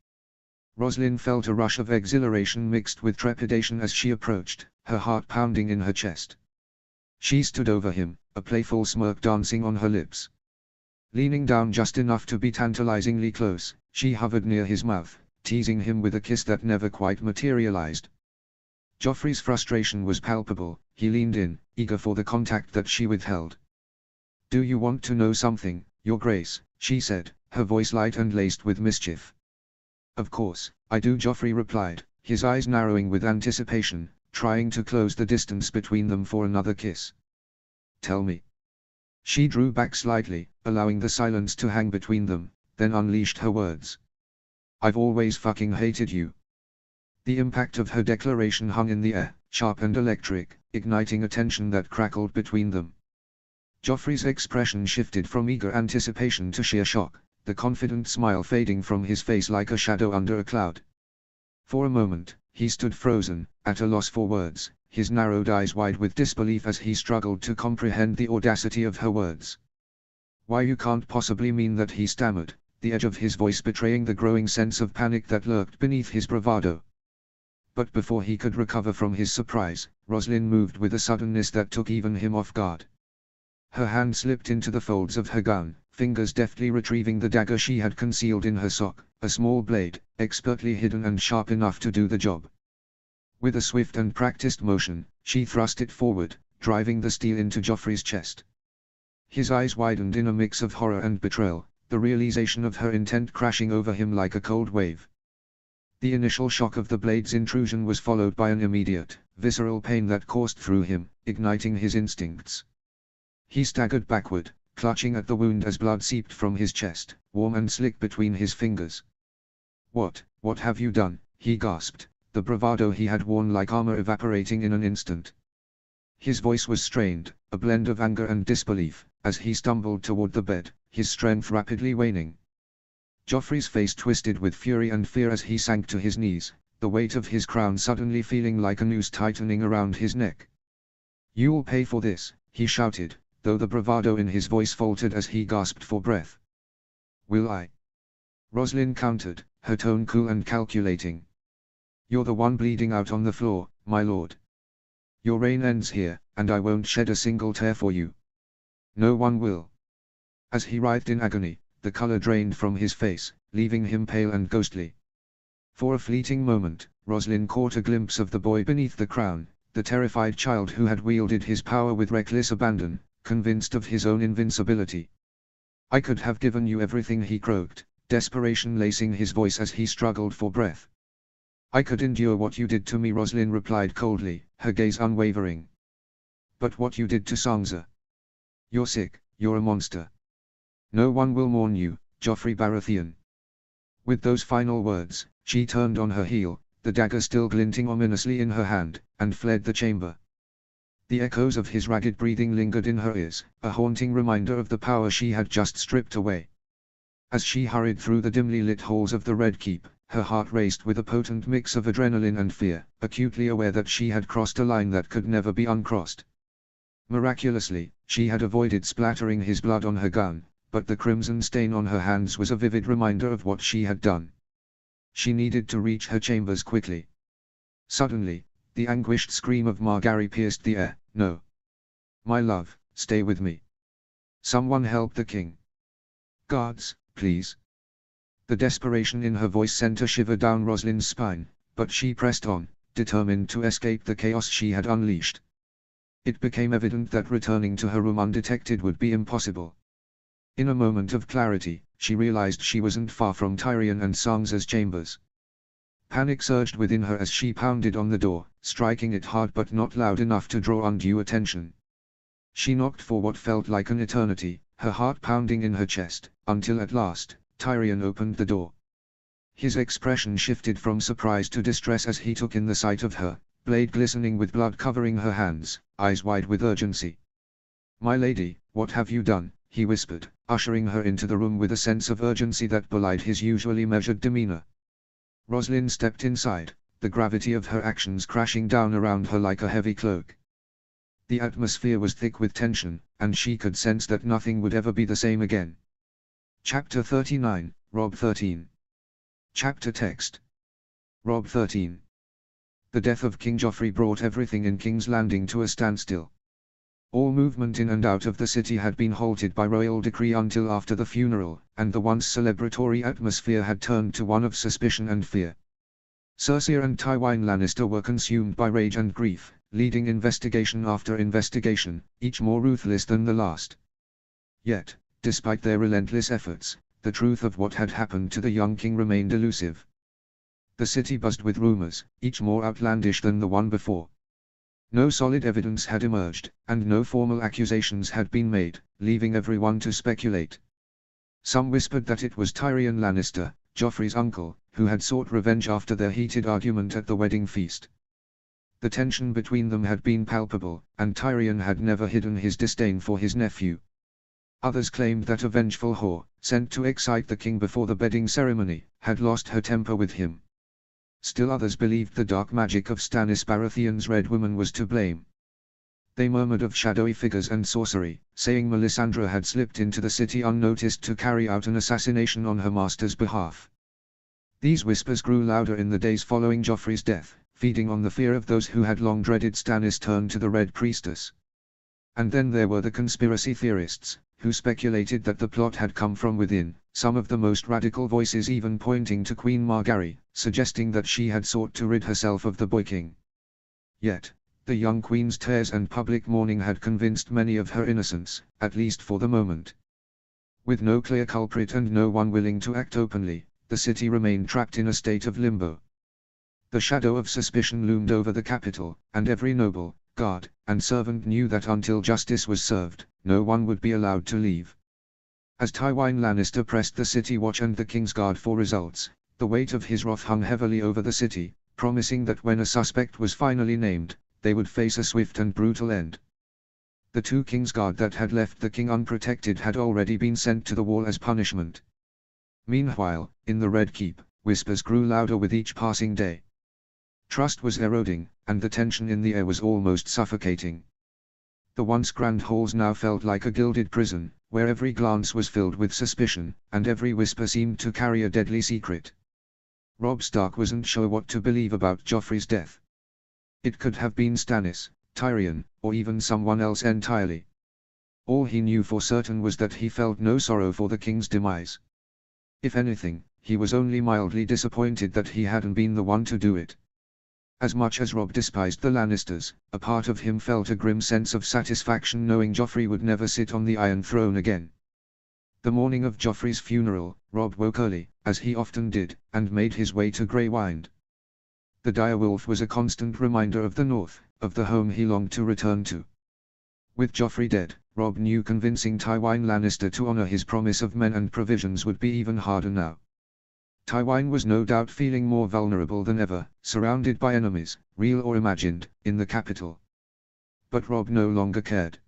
Roslyn felt a rush of exhilaration mixed with trepidation as she approached, her heart pounding in her chest. She stood over him, a playful smirk dancing on her lips. Leaning down just enough to be tantalizingly close, she hovered near his mouth, teasing him with a kiss that never quite materialized. Joffrey's frustration was palpable, he leaned in, eager for the contact that she withheld. "Do you want to know something, your grace?" she said, her voice light and laced with mischief. "Of course, I do," Joffrey replied, his eyes narrowing with anticipation, trying to close the distance between them for another kiss. "Tell me." She drew back slightly, allowing the silence to hang between them, then unleashed her words. "I've always fucking hated you." The impact of her declaration hung in the air, sharp and electric, igniting a tension that crackled between them. Joffrey's expression shifted from eager anticipation to sheer shock, the confident smile fading from his face like a shadow under a cloud. For a moment, he stood frozen, at a loss for words, his narrowed eyes wide with disbelief as he struggled to comprehend the audacity of her words. "Why, you can't possibly mean that," he stammered, the edge of his voice betraying the growing sense of panic that lurked beneath his bravado. But before he could recover from his surprise, Roslyn moved with a suddenness that took even him off guard. Her hand slipped into the folds of her gown, fingers deftly retrieving the dagger she had concealed in her sock, a small blade, expertly hidden and sharp enough to do the job. With a swift and practiced motion, she thrust it forward, driving the steel into Joffrey's chest. His eyes widened in a mix of horror and betrayal, the realization of her intent crashing over him like a cold wave. The initial shock of the blade's intrusion was followed by an immediate, visceral pain that coursed through him, igniting his instincts. He staggered backward, clutching at the wound as blood seeped from his chest, warm and slick between his fingers. What have you done?" he gasped, the bravado he had worn like armor evaporating in an instant. His voice was strained, a blend of anger and disbelief, as he stumbled toward the bed, his strength rapidly waning. Joffrey's face twisted with fury and fear as he sank to his knees, the weight of his crown suddenly feeling like a noose tightening around his neck. "You'll pay for this," he shouted, though the bravado in his voice faltered as he gasped for breath. "Will I?" Roslyn countered, her tone cool and calculating. "You're the one bleeding out on the floor, my lord. Your reign ends here, and I won't shed a single tear for you. No one will." As he writhed in agony, the color drained from his face, leaving him pale and ghostly. For a fleeting moment, Roslyn caught a glimpse of the boy beneath the crown, the terrified child who had wielded his power with reckless abandon, convinced of his own invincibility. "I could have given you everything," he croaked, desperation lacing his voice as he struggled for breath. "I could endure what you did to me," Roslyn replied coldly, her gaze unwavering. "But what you did to Sansa? You're sick, you're a monster. No one will mourn you, Joffrey Baratheon." With those final words, she turned on her heel, the dagger still glinting ominously in her hand, and fled the chamber. The echoes of his ragged breathing lingered in her ears, a haunting reminder of the power she had just stripped away. As she hurried through the dimly lit halls of the Red Keep, her heart raced with a potent mix of adrenaline and fear, acutely aware that she had crossed a line that could never be uncrossed. Miraculously, she had avoided splattering his blood on her gown, but the crimson stain on her hands was a vivid reminder of what she had done. She needed to reach her chambers quickly. Suddenly, the anguished scream of Margaery pierced the air. "No! My love, stay with me. Someone help the king. Guards, please." The desperation in her voice sent a shiver down Roslyn's spine, but she pressed on, determined to escape the chaos she had unleashed. It became evident that returning to her room undetected would be impossible. In a moment of clarity, she realized she wasn't far from Tyrion and Sansa's chambers. Panic surged within her as she pounded on the door, striking it hard but not loud enough to draw undue attention. She knocked for what felt like an eternity, her heart pounding in her chest, until at last, Tyrion opened the door. His expression shifted from surprise to distress as he took in the sight of her, blade glistening with blood covering her hands, eyes wide with urgency. "My lady, what have you done?" he whispered, ushering her into the room with a sense of urgency that belied his usually measured demeanor. Roslyn stepped inside, the gravity of her actions crashing down around her like a heavy cloak. The atmosphere was thick with tension, and she could sense that nothing would ever be the same again. Chapter 39, Robb 13. Chapter text. Robb 13. The death of King Joffrey brought everything in King's Landing to a standstill. All movement in and out of the city had been halted by royal decree until after the funeral, and the once celebratory atmosphere had turned to one of suspicion and fear. Cersei and Tywin Lannister were consumed by rage and grief, leading investigation after investigation, each more ruthless than the last. Yet, despite their relentless efforts, the truth of what had happened to the young king remained elusive. The city buzzed with rumors, each more outlandish than the one before. No solid evidence had emerged, and no formal accusations had been made, leaving everyone to speculate. Some whispered that it was Tyrion Lannister, Joffrey's uncle, who had sought revenge after their heated argument at the wedding feast. The tension between them had been palpable, and Tyrion had never hidden his disdain for his nephew. Others claimed that a vengeful whore, sent to excite the king before the bedding ceremony, had lost her temper with him. Still others believed the dark magic of Stannis Baratheon's Red Woman was to blame. They murmured of shadowy figures and sorcery, saying Melisandre had slipped into the city unnoticed to carry out an assassination on her master's behalf. These whispers grew louder in the days following Joffrey's death, feeding on the fear of those who had long dreaded Stannis' turn to the Red Priestess. And then there were the conspiracy theorists, who speculated that the plot had come from within, some of the most radical voices even pointing to Queen Margaery, suggesting that she had sought to rid herself of the boy king. Yet, the young queen's tears and public mourning had convinced many of her innocence, at least for the moment. With no clear culprit and no one willing to act openly, the city remained trapped in a state of limbo. The shadow of suspicion loomed over the capital, and every noble, guard, and servant knew that until justice was served, no one would be allowed to leave. As Tywin Lannister pressed the city watch and the Kingsguard for results, The weight of his wrath hung heavily over the city, promising that when a suspect was finally named, they would face a swift and brutal end. The 2 Kingsguard that had left the king unprotected had already been sent to the wall as punishment. Meanwhile, in the Red Keep, whispers grew louder with each passing day. Trust was eroding, and the tension in the air was almost suffocating. The once grand halls now felt like a gilded prison, where every glance was filled with suspicion, and every whisper seemed to carry a deadly secret. Robb Stark wasn't sure what to believe about Joffrey's death. It could have been Stannis, Tyrion, or even someone else entirely. All he knew for certain was that he felt no sorrow for the king's demise. If anything, he was only mildly disappointed that he hadn't been the one to do it. As much as Robb despised the Lannisters, a part of him felt a grim sense of satisfaction knowing Joffrey would never sit on the Iron Throne again. The morning of Joffrey's funeral, Robb woke early, as he often did, and made his way to Grey Wynd. The direwolf was a constant reminder of the North, of the home he longed to return to. With Joffrey dead, Robb knew convincing Tywin Lannister to honor his promise of men and provisions would be even harder now. Tywin was no doubt feeling more vulnerable than ever, surrounded by enemies, real or imagined, in the capital. But Robb no longer cared.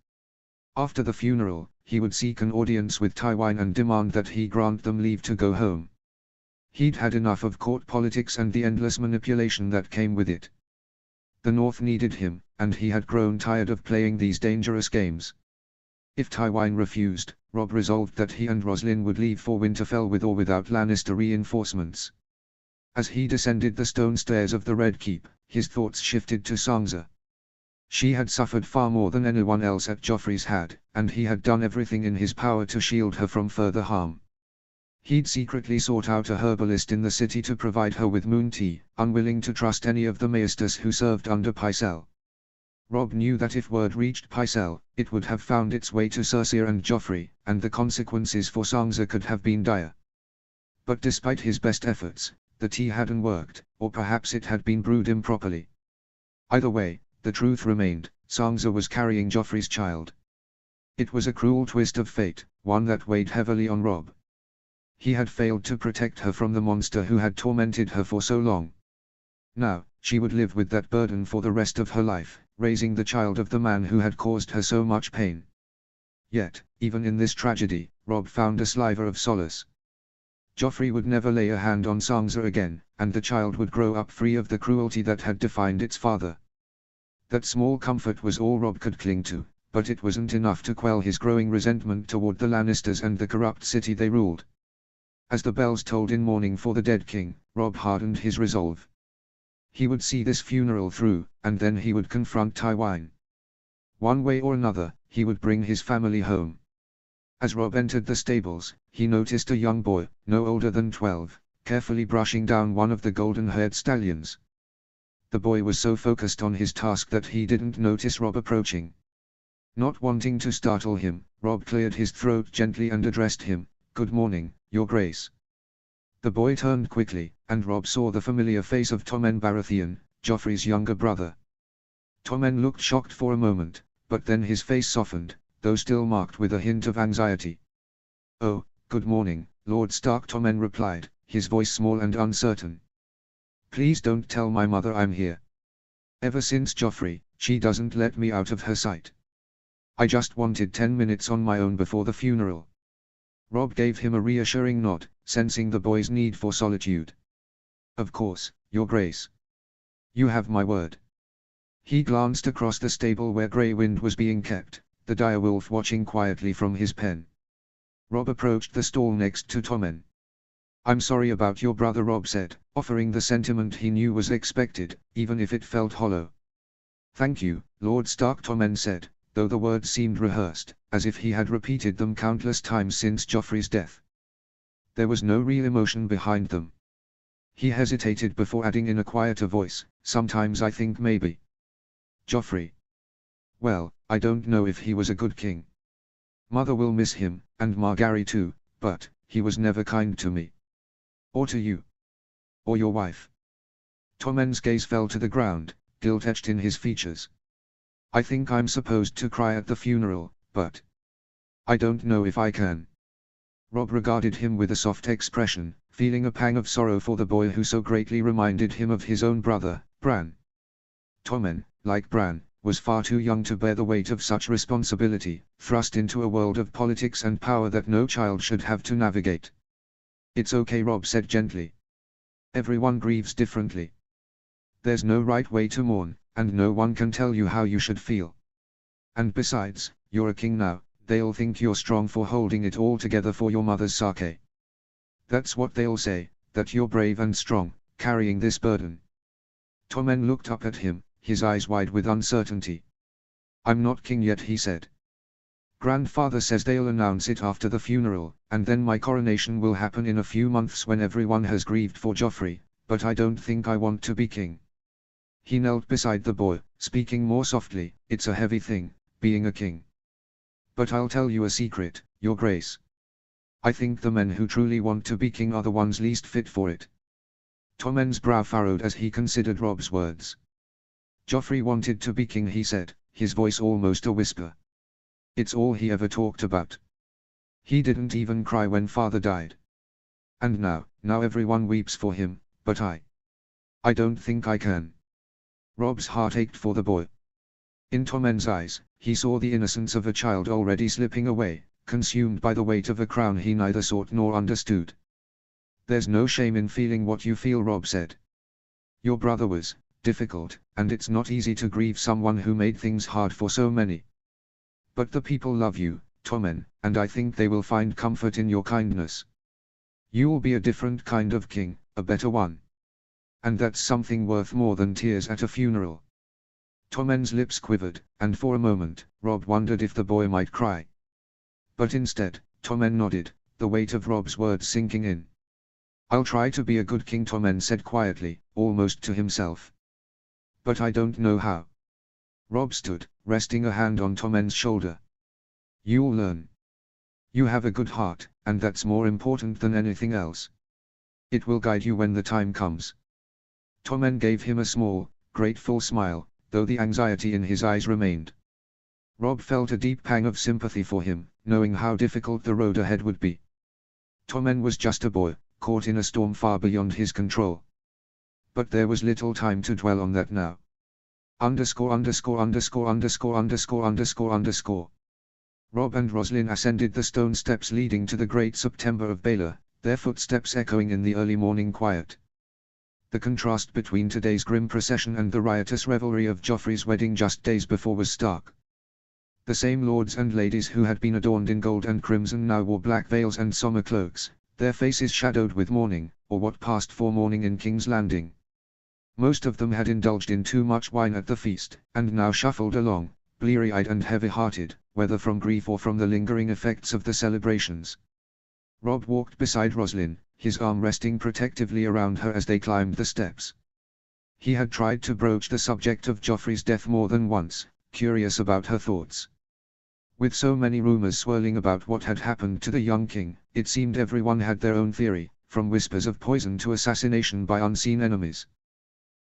After the funeral, he would seek an audience with Tywin and demand that he grant them leave to go home. He'd had enough of court politics and the endless manipulation that came with it. The North needed him, and he had grown tired of playing these dangerous games. If Tywin refused, Robb resolved that he and Roslyn would leave for Winterfell with or without Lannister reinforcements. As he descended the stone stairs of the Red Keep, his thoughts shifted to Sansa. She had suffered far more than anyone else at Joffrey's had, and he had done everything in his power to shield her from further harm. He'd secretly sought out a herbalist in the city to provide her with moon tea, unwilling to trust any of the maesters who served under Pycelle. Robb knew that if word reached Pycelle, it would have found its way to Cersei and Joffrey, and the consequences for Sansa could have been dire. But despite his best efforts, the tea hadn't worked, or perhaps it had been brewed improperly. Either way, the truth remained, Sansa was carrying Joffrey's child. It was a cruel twist of fate, one that weighed heavily on Robb. He had failed to protect her from the monster who had tormented her for so long. Now, she would live with that burden for the rest of her life, raising the child of the man who had caused her so much pain. Yet, even in this tragedy, Robb found a sliver of solace. Joffrey would never lay a hand on Sansa again, and the child would grow up free of the cruelty that had defined its father. That small comfort was all Robb could cling to, but it wasn't enough to quell his growing resentment toward the Lannisters and the corrupt city they ruled. As the bells tolled in mourning for the dead king, Robb hardened his resolve. He would see this funeral through, and then he would confront Tywin. One way or another, he would bring his family home. As Robb entered the stables, he noticed a young boy, no older than 12, carefully brushing down one of the golden-haired stallions. The boy was so focused on his task that he didn't notice Robb approaching. Not wanting to startle him, Robb cleared his throat gently and addressed him, "Good morning, Your Grace." The boy turned quickly, and Robb saw the familiar face of Tommen Baratheon, Joffrey's younger brother. Tommen looked shocked for a moment, but then his face softened, though still marked with a hint of anxiety. "Oh, good morning, Lord Stark," Tommen replied, his voice small and uncertain. "Please don't tell my mother I'm here. Ever since Joffrey, she doesn't let me out of her sight. I just wanted 10 minutes on my own before the funeral." Robb gave him a reassuring nod, sensing the boy's need for solitude. "Of course, Your Grace. You have my word." He glanced across the stable where Grey Wind was being kept, the direwolf watching quietly from his pen. Robb approached the stall next to Tommen. "I'm sorry about your brother," Robb said, offering the sentiment he knew was expected, even if it felt hollow. "Thank you, Lord Stark," Tommen said, though the words seemed rehearsed, as if he had repeated them countless times since Joffrey's death. There was no real emotion behind them. He hesitated before adding in a quieter voice, "Sometimes I think maybe Joffrey. Well, I don't know if he was a good king. Mother will miss him, and Margaery too, but he was never kind to me. Or to you. Or your wife." Tommen's gaze fell to the ground, guilt etched in his features. "I think I'm supposed to cry at the funeral, but I don't know if I can." Robb regarded him with a soft expression, feeling a pang of sorrow for the boy who so greatly reminded him of his own brother, Bran. Tommen, like Bran, was far too young to bear the weight of such responsibility, thrust into a world of politics and power that no child should have to navigate. "It's okay," Robb said gently. "Everyone grieves differently. There's no right way to mourn, and no one can tell you how you should feel. And besides, you're a king now, they'll think you're strong for holding it all together for your mother's sake. That's what they'll say, that you're brave and strong, carrying this burden." Tommen looked up at him, his eyes wide with uncertainty. "I'm not king yet," he said. "Grandfather says they'll announce it after the funeral, and then my coronation will happen in a few months when everyone has grieved for Joffrey, but I don't think I want to be king." He knelt beside the boy, speaking more softly. "It's a heavy thing, being a king. But I'll tell you a secret, Your Grace. I think the men who truly want to be king are the ones least fit for it." Tommen's brow furrowed as he considered Robb's words. "Joffrey wanted to be king," he said, his voice almost a whisper. "It's all he ever talked about. He didn't even cry when father died. And now everyone weeps for him, but I don't think I can." Robb's heart ached for the boy. In Tommen's eyes, he saw the innocence of a child already slipping away, consumed by the weight of a crown he neither sought nor understood. "There's no shame in feeling what you feel," Robb said. "Your brother was difficult, and it's not easy to grieve someone who made things hard for so many. But the people love you, Tommen, and I think they will find comfort in your kindness. You'll be a different kind of king, a better one. And that's something worth more than tears at a funeral." Tommen's lips quivered, and for a moment, Robb wondered if the boy might cry. But instead, Tommen nodded, the weight of Robb's words sinking in. "I'll try to be a good king," Tommen said quietly, almost to himself. "But I don't know how." Robb stood, resting a hand on Tommen's shoulder. "You'll learn. You have a good heart, and that's more important than anything else. It will guide you when the time comes." Tommen gave him a small, grateful smile, though the anxiety in his eyes remained. Robb felt a deep pang of sympathy for him, knowing how difficult the road ahead would be. Tommen was just a boy, caught in a storm far beyond his control. But there was little time to dwell on that now. Robb and Roslin ascended the stone steps leading to the Great September of Baelor, their footsteps echoing in the early morning quiet. The contrast between today's grim procession and the riotous revelry of Joffrey's wedding just days before was stark. The same lords and ladies who had been adorned in gold and crimson now wore black veils and somber cloaks, their faces shadowed with mourning, or what passed for mourning in King's Landing. Most of them had indulged in too much wine at the feast, and now shuffled along, bleary-eyed and heavy-hearted, whether from grief or from the lingering effects of the celebrations. Robb walked beside Roslin, his arm resting protectively around her as they climbed the steps. He had tried to broach the subject of Joffrey's death more than once, curious about her thoughts. With so many rumors swirling about what had happened to the young king, it seemed everyone had their own theory, from whispers of poison to assassination by unseen enemies.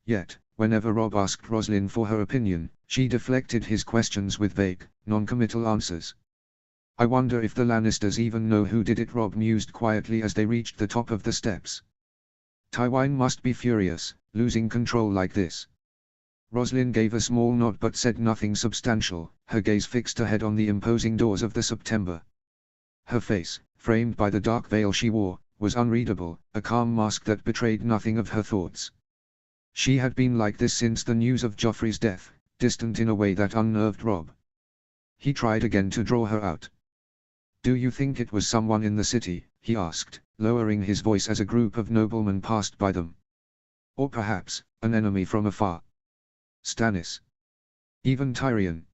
Yet, whenever Robb asked Roslin for her opinion, she deflected his questions with vague, non-committal answers. "I wonder if the Lannisters even know who did it," Robb mused quietly as they reached the top of the steps. "Tywin must be furious, losing control like this." Roslin gave a small nod but said nothing substantial, her gaze fixed ahead on the imposing doors of the September. Her face, framed by the dark veil she wore, was unreadable, a calm mask that betrayed nothing of her thoughts. She had been like this since the news of Joffrey's death, distant in a way that unnerved Robb. He tried again to draw her out. "Do you think it was someone in the city?" he asked, lowering his voice as a group of noblemen passed by them. "Or perhaps, an enemy from afar? Stannis? Even Tyrion?"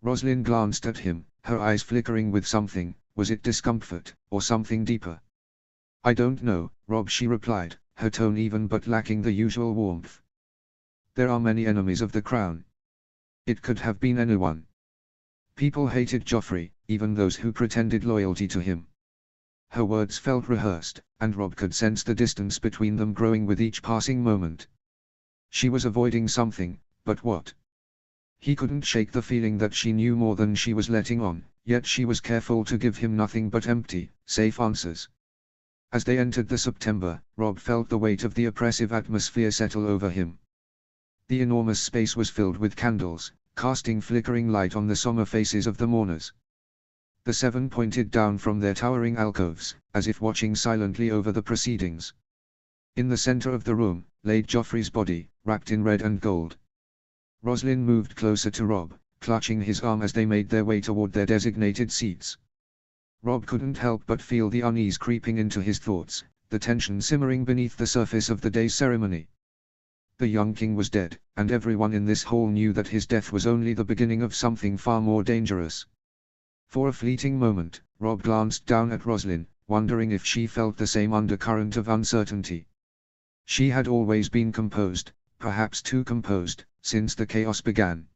Roslin glanced at him, her eyes flickering with something. Was it discomfort, or something deeper? "I don't know, Robb," she replied, her tone even but lacking the usual warmth. "There are many enemies of the crown. It could have been anyone. People hated Joffrey, even those who pretended loyalty to him." Her words felt rehearsed, and Robb could sense the distance between them growing with each passing moment. She was avoiding something, but what? He couldn't shake the feeling that she knew more than she was letting on, yet she was careful to give him nothing but empty, safe answers. As they entered the September, Robb felt the weight of the oppressive atmosphere settle over him. The enormous space was filled with candles, casting flickering light on the somber faces of the mourners. The seven pointed down from their towering alcoves, as if watching silently over the proceedings. In the center of the room, laid Joffrey's body, wrapped in red and gold. Roslin moved closer to Robb, clutching his arm as they made their way toward their designated seats. Robb couldn't help but feel the unease creeping into his thoughts, the tension simmering beneath the surface of the day's ceremony. The young king was dead, and everyone in this hall knew that his death was only the beginning of something far more dangerous. For a fleeting moment, Robb glanced down at Roslin, wondering if she felt the same undercurrent of uncertainty. She had always been composed, perhaps too composed, since the chaos began.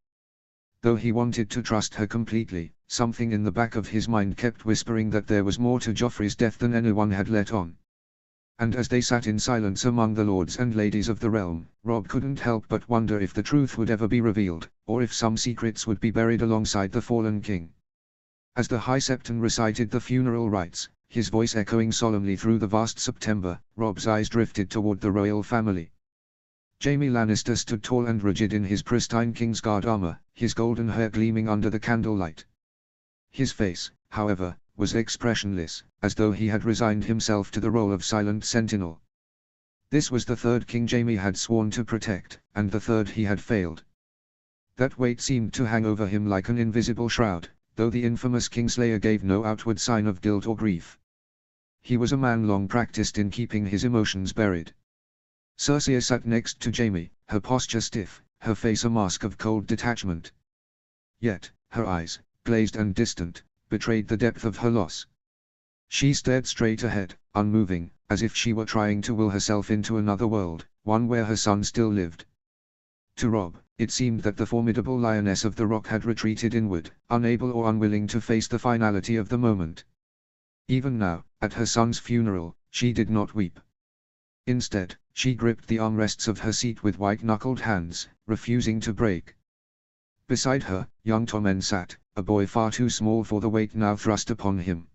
Though he wanted to trust her completely, something in the back of his mind kept whispering that there was more to Joffrey's death than anyone had let on. And as they sat in silence among the lords and ladies of the realm, Robb couldn't help but wonder if the truth would ever be revealed, or if some secrets would be buried alongside the fallen king. As the High Septon recited the funeral rites, his voice echoing solemnly through the vast September, Robb's eyes drifted toward the royal family. Jaime Lannister stood tall and rigid in his pristine Kingsguard armor, his golden hair gleaming under the candlelight. His face, however, was expressionless, as though he had resigned himself to the role of silent sentinel. This was the third king Jaime had sworn to protect, and the third he had failed. That weight seemed to hang over him like an invisible shroud, though the infamous Kingslayer gave no outward sign of guilt or grief. He was a man long practiced in keeping his emotions buried. Cersei sat next to Jaime, her posture stiff, her face a mask of cold detachment. Yet, her eyes, glazed and distant, betrayed the depth of her loss. She stared straight ahead, unmoving, as if she were trying to will herself into another world, one where her son still lived. To Robb, it seemed that the formidable lioness of the rock had retreated inward, unable or unwilling to face the finality of the moment. Even now, at her son's funeral, she did not weep. Instead, she gripped the armrests of her seat with white-knuckled hands, refusing to break. Beside her, young Tommen sat, a boy far too small for the weight now thrust upon him.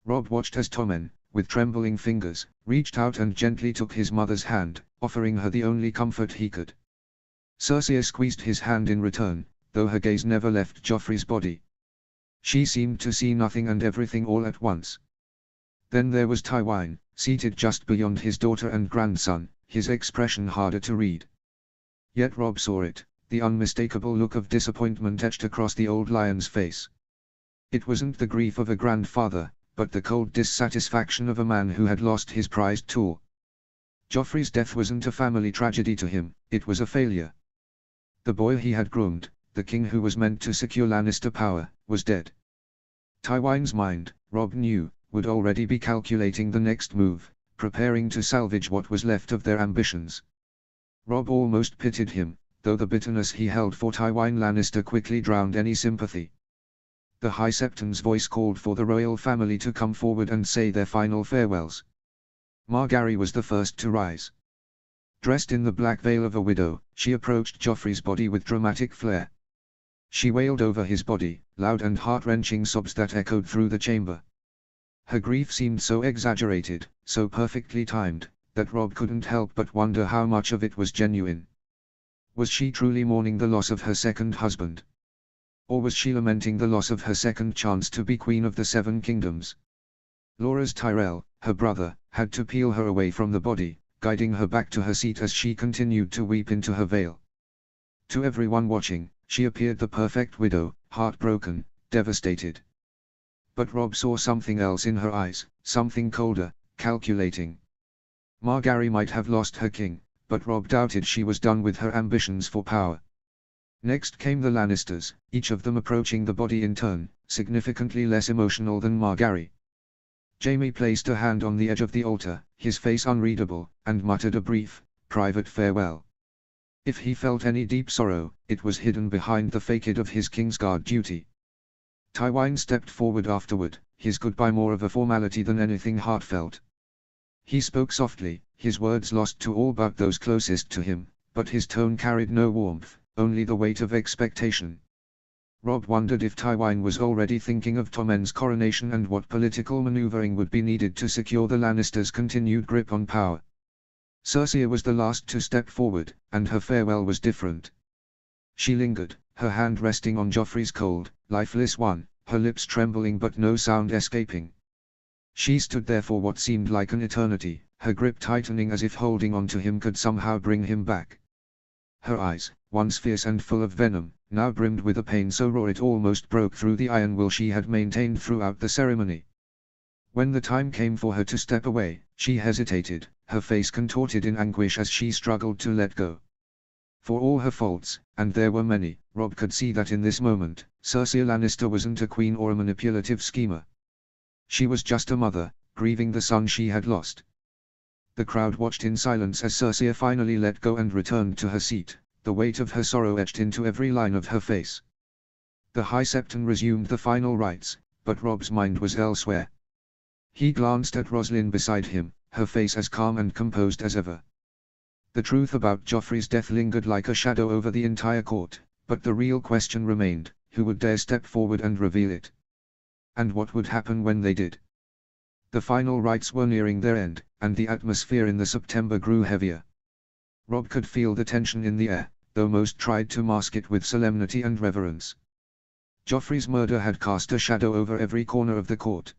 Robb watched as Tommen, with trembling fingers, reached out and gently took his mother's hand, offering her the only comfort he could. Cersei squeezed his hand in return, though her gaze never left Joffrey's body. She seemed to see nothing and everything all at once. Then there was Tywin, seated just beyond his daughter and grandson, his expression harder to read. Yet Robb saw it, the unmistakable look of disappointment etched across the old lion's face. It wasn't the grief of a grandfather, but the cold dissatisfaction of a man who had lost his prized tool. Joffrey's death wasn't a family tragedy to him, it was a failure. The boy he had groomed, the king who was meant to secure Lannister power, was dead. Tywin's mind, Robb knew, would already be calculating the next move, preparing to salvage what was left of their ambitions. Robb almost pitied him, though the bitterness he held for Tywin Lannister quickly drowned any sympathy. The High Septon's voice called for the royal family to come forward and say their final farewells. Margaery was the first to rise. Dressed in the black veil of a widow, she approached Joffrey's body with dramatic flair. She wailed over his body, loud and heart-wrenching sobs that echoed through the chamber. Her grief seemed so exaggerated, so perfectly timed, that Robb couldn't help but wonder how much of it was genuine. Was she truly mourning the loss of her second husband? Or was she lamenting the loss of her second chance to be Queen of the Seven Kingdoms? Loras Tyrell, her brother, had to peel her away from the body, guiding her back to her seat as she continued to weep into her veil. To everyone watching, she appeared the perfect widow, heartbroken, devastated. But Robb saw something else in her eyes, something colder, calculating. Margaery might have lost her king, but Robb doubted she was done with her ambitions for power. Next came the Lannisters, each of them approaching the body in turn, significantly less emotional than Margaery. Jaime placed a hand on the edge of the altar, his face unreadable, and muttered a brief, private farewell. If he felt any deep sorrow, it was hidden behind the facade of his Kingsguard duty. Tywin stepped forward afterward, his goodbye more of a formality than anything heartfelt. He spoke softly, his words lost to all but those closest to him, but his tone carried no warmth, only the weight of expectation. Rob wondered if Tywin was already thinking of Tommen's coronation and what political maneuvering would be needed to secure the Lannisters' continued grip on power. Cersei was the last to step forward, and her farewell was different. She lingered, her hand resting on Joffrey's cold, lifeless one, her lips trembling but no sound escaping. She stood there for what seemed like an eternity, her grip tightening as if holding on to him could somehow bring him back. Her eyes, once fierce and full of venom, now brimmed with a pain so raw it almost broke through the iron will she had maintained throughout the ceremony. When the time came for her to step away, she hesitated, her face contorted in anguish as she struggled to let go. For all her faults, and there were many, Rob could see that in this moment, Cersei Lannister wasn't a queen or a manipulative schemer. She was just a mother, grieving the son she had lost. The crowd watched in silence as Cersei finally let go and returned to her seat, the weight of her sorrow etched into every line of her face. The High Septon resumed the final rites, but Rob's mind was elsewhere. He glanced at Roslyn beside him, her face as calm and composed as ever. The truth about Joffrey's death lingered like a shadow over the entire court, but the real question remained, who would dare step forward and reveal it? And what would happen when they did? The final rites were nearing their end, and the atmosphere in the September grew heavier. Rob could feel the tension in the air, though most tried to mask it with solemnity and reverence. Joffrey's murder had cast a shadow over every corner of the court.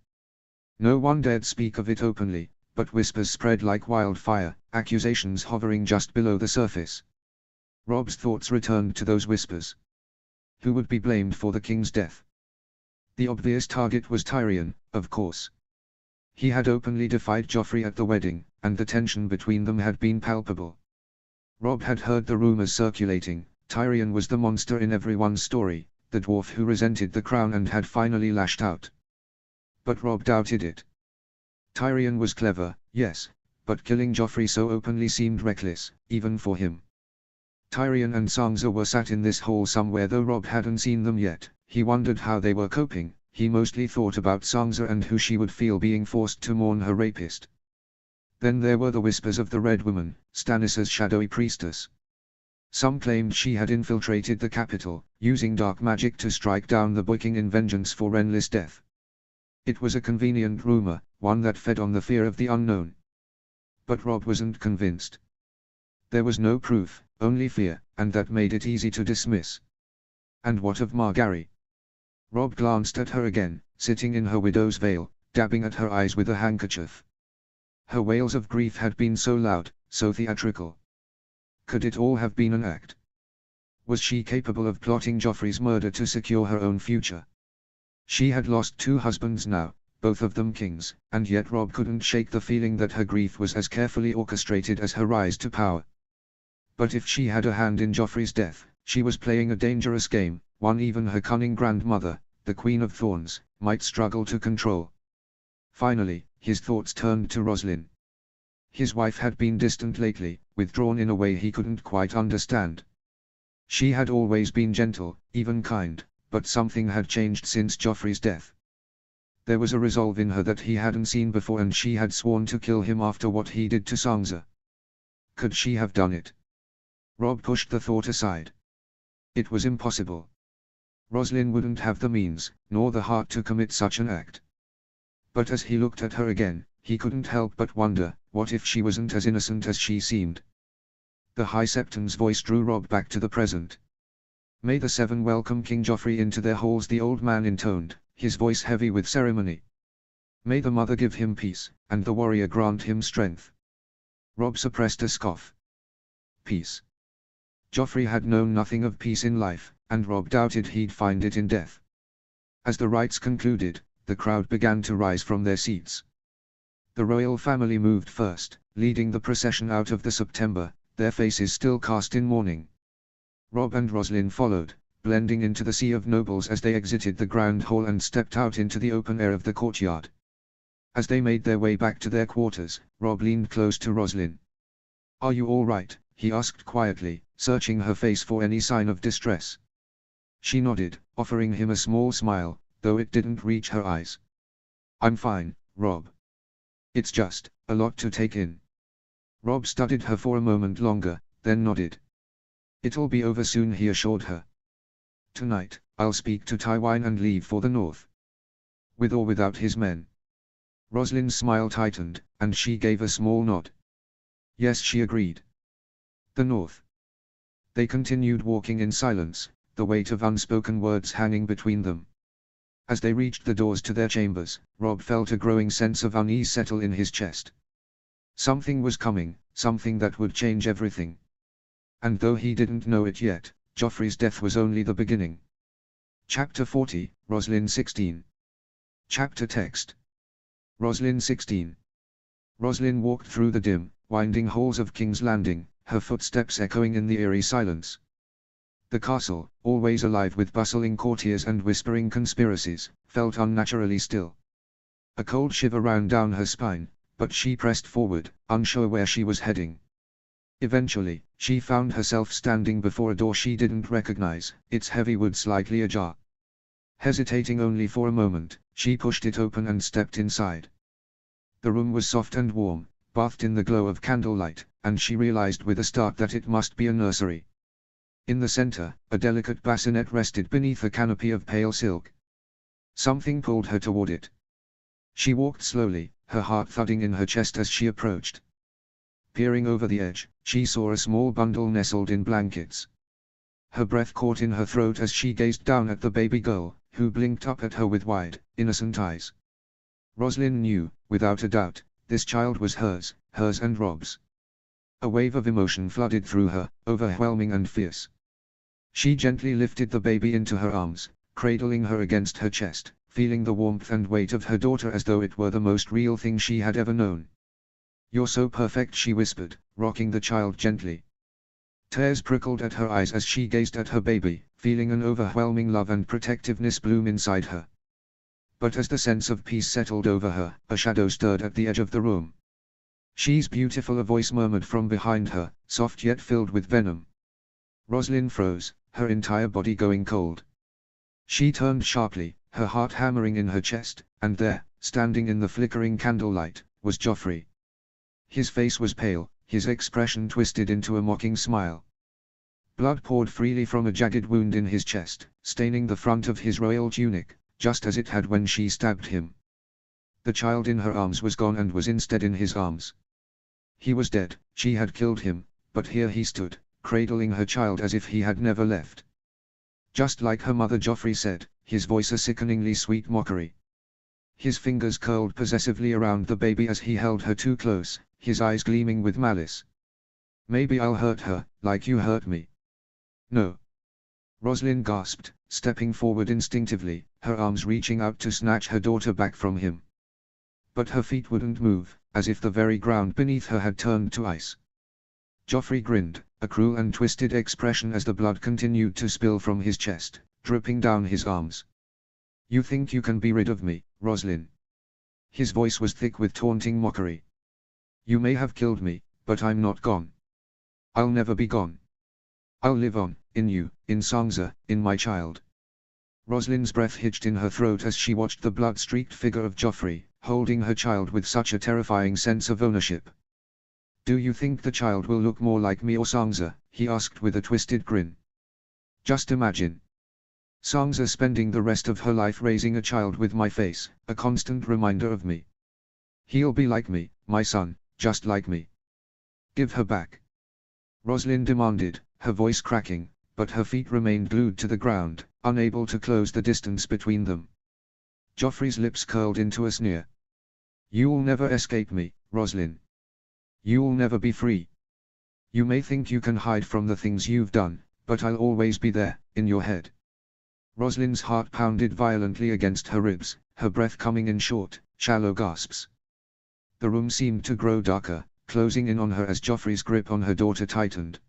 No one dared speak of it openly, but whispers spread like wildfire, accusations hovering just below the surface. Rob's thoughts returned to those whispers. Who would be blamed for the king's death? The obvious target was Tyrion, of course. He had openly defied Joffrey at the wedding, and the tension between them had been palpable. Rob had heard the rumors circulating. Tyrion was the monster in everyone's story, the dwarf who resented the crown and had finally lashed out. But Rob doubted it. Tyrion was clever, yes, but killing Joffrey so openly seemed reckless, even for him. Tyrion and Sansa were sat in this hall somewhere though Rob hadn't seen them yet. He wondered how they were coping. He mostly thought about Sansa and who she would feel being forced to mourn her rapist. Then there were the whispers of the Red Woman, Stannis' shadowy priestess. Some claimed she had infiltrated the capital, using dark magic to strike down the Boy King in vengeance for Renly's death. It was a convenient rumor, one that fed on the fear of the unknown. But Rob wasn't convinced. There was no proof, only fear, and that made it easy to dismiss. And what of Margaery? Rob glanced at her again, sitting in her widow's veil, dabbing at her eyes with a handkerchief. Her wails of grief had been so loud, so theatrical. Could it all have been an act? Was she capable of plotting Joffrey's murder to secure her own future? She had lost 2 husbands now, both of them kings, and yet Rob couldn't shake the feeling that her grief was as carefully orchestrated as her rise to power. But if she had a hand in Joffrey's death, she was playing a dangerous game, one even her cunning grandmother, the Queen of Thorns, might struggle to control. Finally, his thoughts turned to Roslyn. His wife had been distant lately, withdrawn in a way he couldn't quite understand. She had always been gentle, even kind, but something had changed since Joffrey's death. There was a resolve in her that he hadn't seen before and she had sworn to kill him after what he did to Sansa. Could she have done it? Rob pushed the thought aside. It was impossible. Roslyn wouldn't have the means, nor the heart to commit such an act. But as he looked at her again, he couldn't help but wonder, what if she wasn't as innocent as she seemed? The High Septon's voice drew Rob back to the present. May the 7 welcome King Joffrey into their halls, the old man intoned, his voice heavy with ceremony. May the Mother give him peace, and the warrior grant him strength. Rob suppressed a scoff. Peace. Joffrey had known nothing of peace in life, and Rob doubted he'd find it in death. As the rites concluded, the crowd began to rise from their seats. The royal family moved first, leading the procession out of the September, their faces still cast in mourning. Rob and Roslyn followed, blending into the sea of nobles as they exited the grand hall and stepped out into the open air of the courtyard. As they made their way back to their quarters, Rob leaned close to Roslyn. "Are you all right?" he asked quietly, searching her face for any sign of distress. She nodded, offering him a small smile, though it didn't reach her eyes. "I'm fine, Rob. It's just a lot to take in." Rob studied her for a moment longer, then nodded. "It'll be over soon," he assured her. Tonight, I'll speak to Tywine and leave for the north. With or without his men. Roslyn's smile tightened, and she gave a small nod. Yes, she agreed. The north. They continued walking in silence, the weight of unspoken words hanging between them. As they reached the doors to their chambers, Robb felt a growing sense of unease settle in his chest. Something was coming, something that would change everything. And though he didn't know it yet, Joffrey's death was only the beginning. Chapter 40, Roslyn 16. Chapter text. Roslyn 16. Roslyn walked through the dim, winding halls of King's Landing, her footsteps echoing in the eerie silence. The castle, always alive with bustling courtiers and whispering conspiracies, felt unnaturally still. A cold shiver ran down her spine, but she pressed forward, unsure where she was heading. Eventually, she found herself standing before a door she didn't recognize, its heavy wood slightly ajar. Hesitating only for a moment, she pushed it open and stepped inside. The room was soft and warm, bathed in the glow of candlelight, and she realized with a start that it must be a nursery. In the center, a delicate bassinet rested beneath a canopy of pale silk. Something pulled her toward it. She walked slowly, her heart thudding in her chest as she approached. Peering over the edge, she saw a small bundle nestled in blankets. Her breath caught in her throat as she gazed down at the baby girl, who blinked up at her with wide, innocent eyes. Roslyn knew, without a doubt, this child was hers and Robb's. A wave of emotion flooded through her, overwhelming and fierce. She gently lifted the baby into her arms, cradling her against her chest, feeling the warmth and weight of her daughter as though it were the most real thing she had ever known. "You're so perfect," she whispered, rocking the child gently. Tears prickled at her eyes as she gazed at her baby, feeling an overwhelming love and protectiveness bloom inside her. But as the sense of peace settled over her, a shadow stirred at the edge of the room. "She's beautiful," a voice murmured from behind her, soft yet filled with venom. Roslyn froze, her entire body going cold. She turned sharply, her heart hammering in her chest, and there, standing in the flickering candlelight, was Joffrey. His face was pale, his expression twisted into a mocking smile. Blood poured freely from a jagged wound in his chest, staining the front of his royal tunic, just as it had when she stabbed him. The child in her arms was gone and was instead in his arms. He was dead, she had killed him, but here he stood, cradling her child as if he had never left. Just like her mother, Joffrey said, his voice a sickeningly sweet mockery. His fingers curled possessively around the baby as he held her too close, his eyes gleaming with malice. "Maybe I'll hurt her, like you hurt me." "No." Roslyn gasped, stepping forward instinctively, her arms reaching out to snatch her daughter back from him. But her feet wouldn't move, as if the very ground beneath her had turned to ice. Joffrey grinned, a cruel and twisted expression as the blood continued to spill from his chest, dripping down his arms. "You think you can be rid of me, Roslyn?" His voice was thick with taunting mockery. "You may have killed me, but I'm not gone. I'll never be gone. I'll live on, in you, in Sansa, in my child." Roslyn's breath hitched in her throat as she watched the blood-streaked figure of Joffrey, holding her child with such a terrifying sense of ownership. "Do you think the child will look more like me or Sansa?" he asked with a twisted grin. "Just imagine. Sansa spending the rest of her life raising a child with my face, a constant reminder of me. He'll be like me, my son, just like me. Give her back." Roslyn demanded, her voice cracking, but her feet remained glued to the ground, unable to close the distance between them. Joffrey's lips curled into a sneer. "You'll never escape me, Roslyn. You'll never be free. You may think you can hide from the things you've done, but I'll always be there, in your head." Roslyn's heart pounded violently against her ribs, her breath coming in short, shallow gasps. The room seemed to grow darker, closing in on her as Joffrey's grip on her daughter tightened.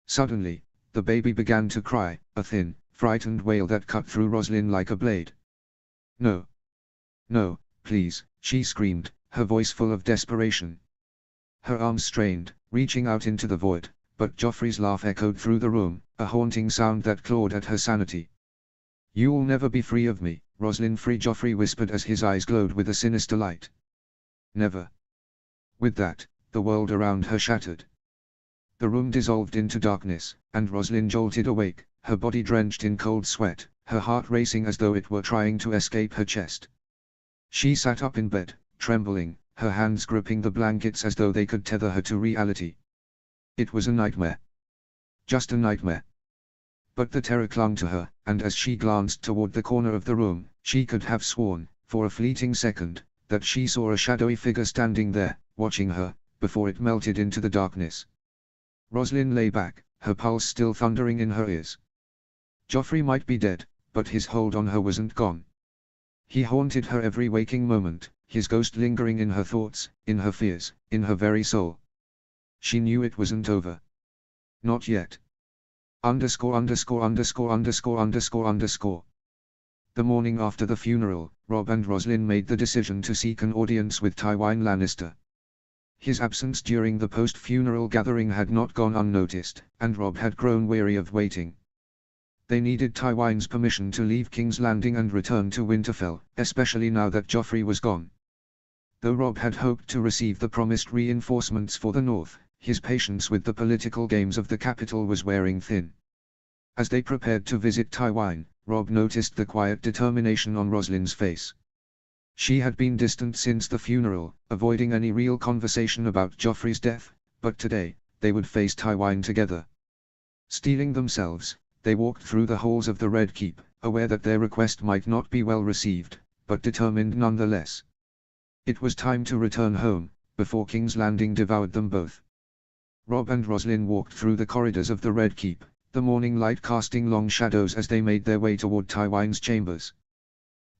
Suddenly, the baby began to cry, a thin, frightened wail that cut through Roslyn like a blade. "No. No, please," she screamed, her voice full of desperation. Her arms strained, reaching out into the void, but Joffrey's laugh echoed through the room, a haunting sound that clawed at her sanity. "You'll never be free of me, Roslyn." "Free?" Joffrey whispered as his eyes glowed with a sinister light. "Never." With that, the world around her shattered. The room dissolved into darkness, and Roslyn jolted awake, her body drenched in cold sweat, her heart racing as though it were trying to escape her chest. She sat up in bed, trembling, her hands gripping the blankets as though they could tether her to reality. It was a nightmare. Just a nightmare. But the terror clung to her, and as she glanced toward the corner of the room, she could have sworn, for a fleeting second, that she saw a shadowy figure standing there, watching her, before it melted into the darkness. Rosalind lay back, her pulse still thundering in her ears. Joffrey might be dead, but his hold on her wasn't gone. He haunted her every waking moment, his ghost lingering in her thoughts, in her fears, in her very soul. She knew it wasn't over. Not yet. ___________. The morning after the funeral, Robb and Rosalind made the decision to seek an audience with Tywin Lannister. His absence during the post-funeral gathering had not gone unnoticed, and Robb had grown weary of waiting. They needed Tywin's permission to leave King's Landing and return to Winterfell, especially now that Joffrey was gone. Though Robb had hoped to receive the promised reinforcements for the north, his patience with the political games of the capital was wearing thin. As they prepared to visit Tywin, Robb noticed the quiet determination on Rosalind's face. She had been distant since the funeral, avoiding any real conversation about Joffrey's death, but today, they would face Tywin together. Steeling themselves, they walked through the halls of the Red Keep, aware that their request might not be well received, but determined nonetheless. It was time to return home, before King's Landing devoured them both. Robb and Rosalind walked through the corridors of the Red Keep, the morning light casting long shadows as they made their way toward Tywin's chambers.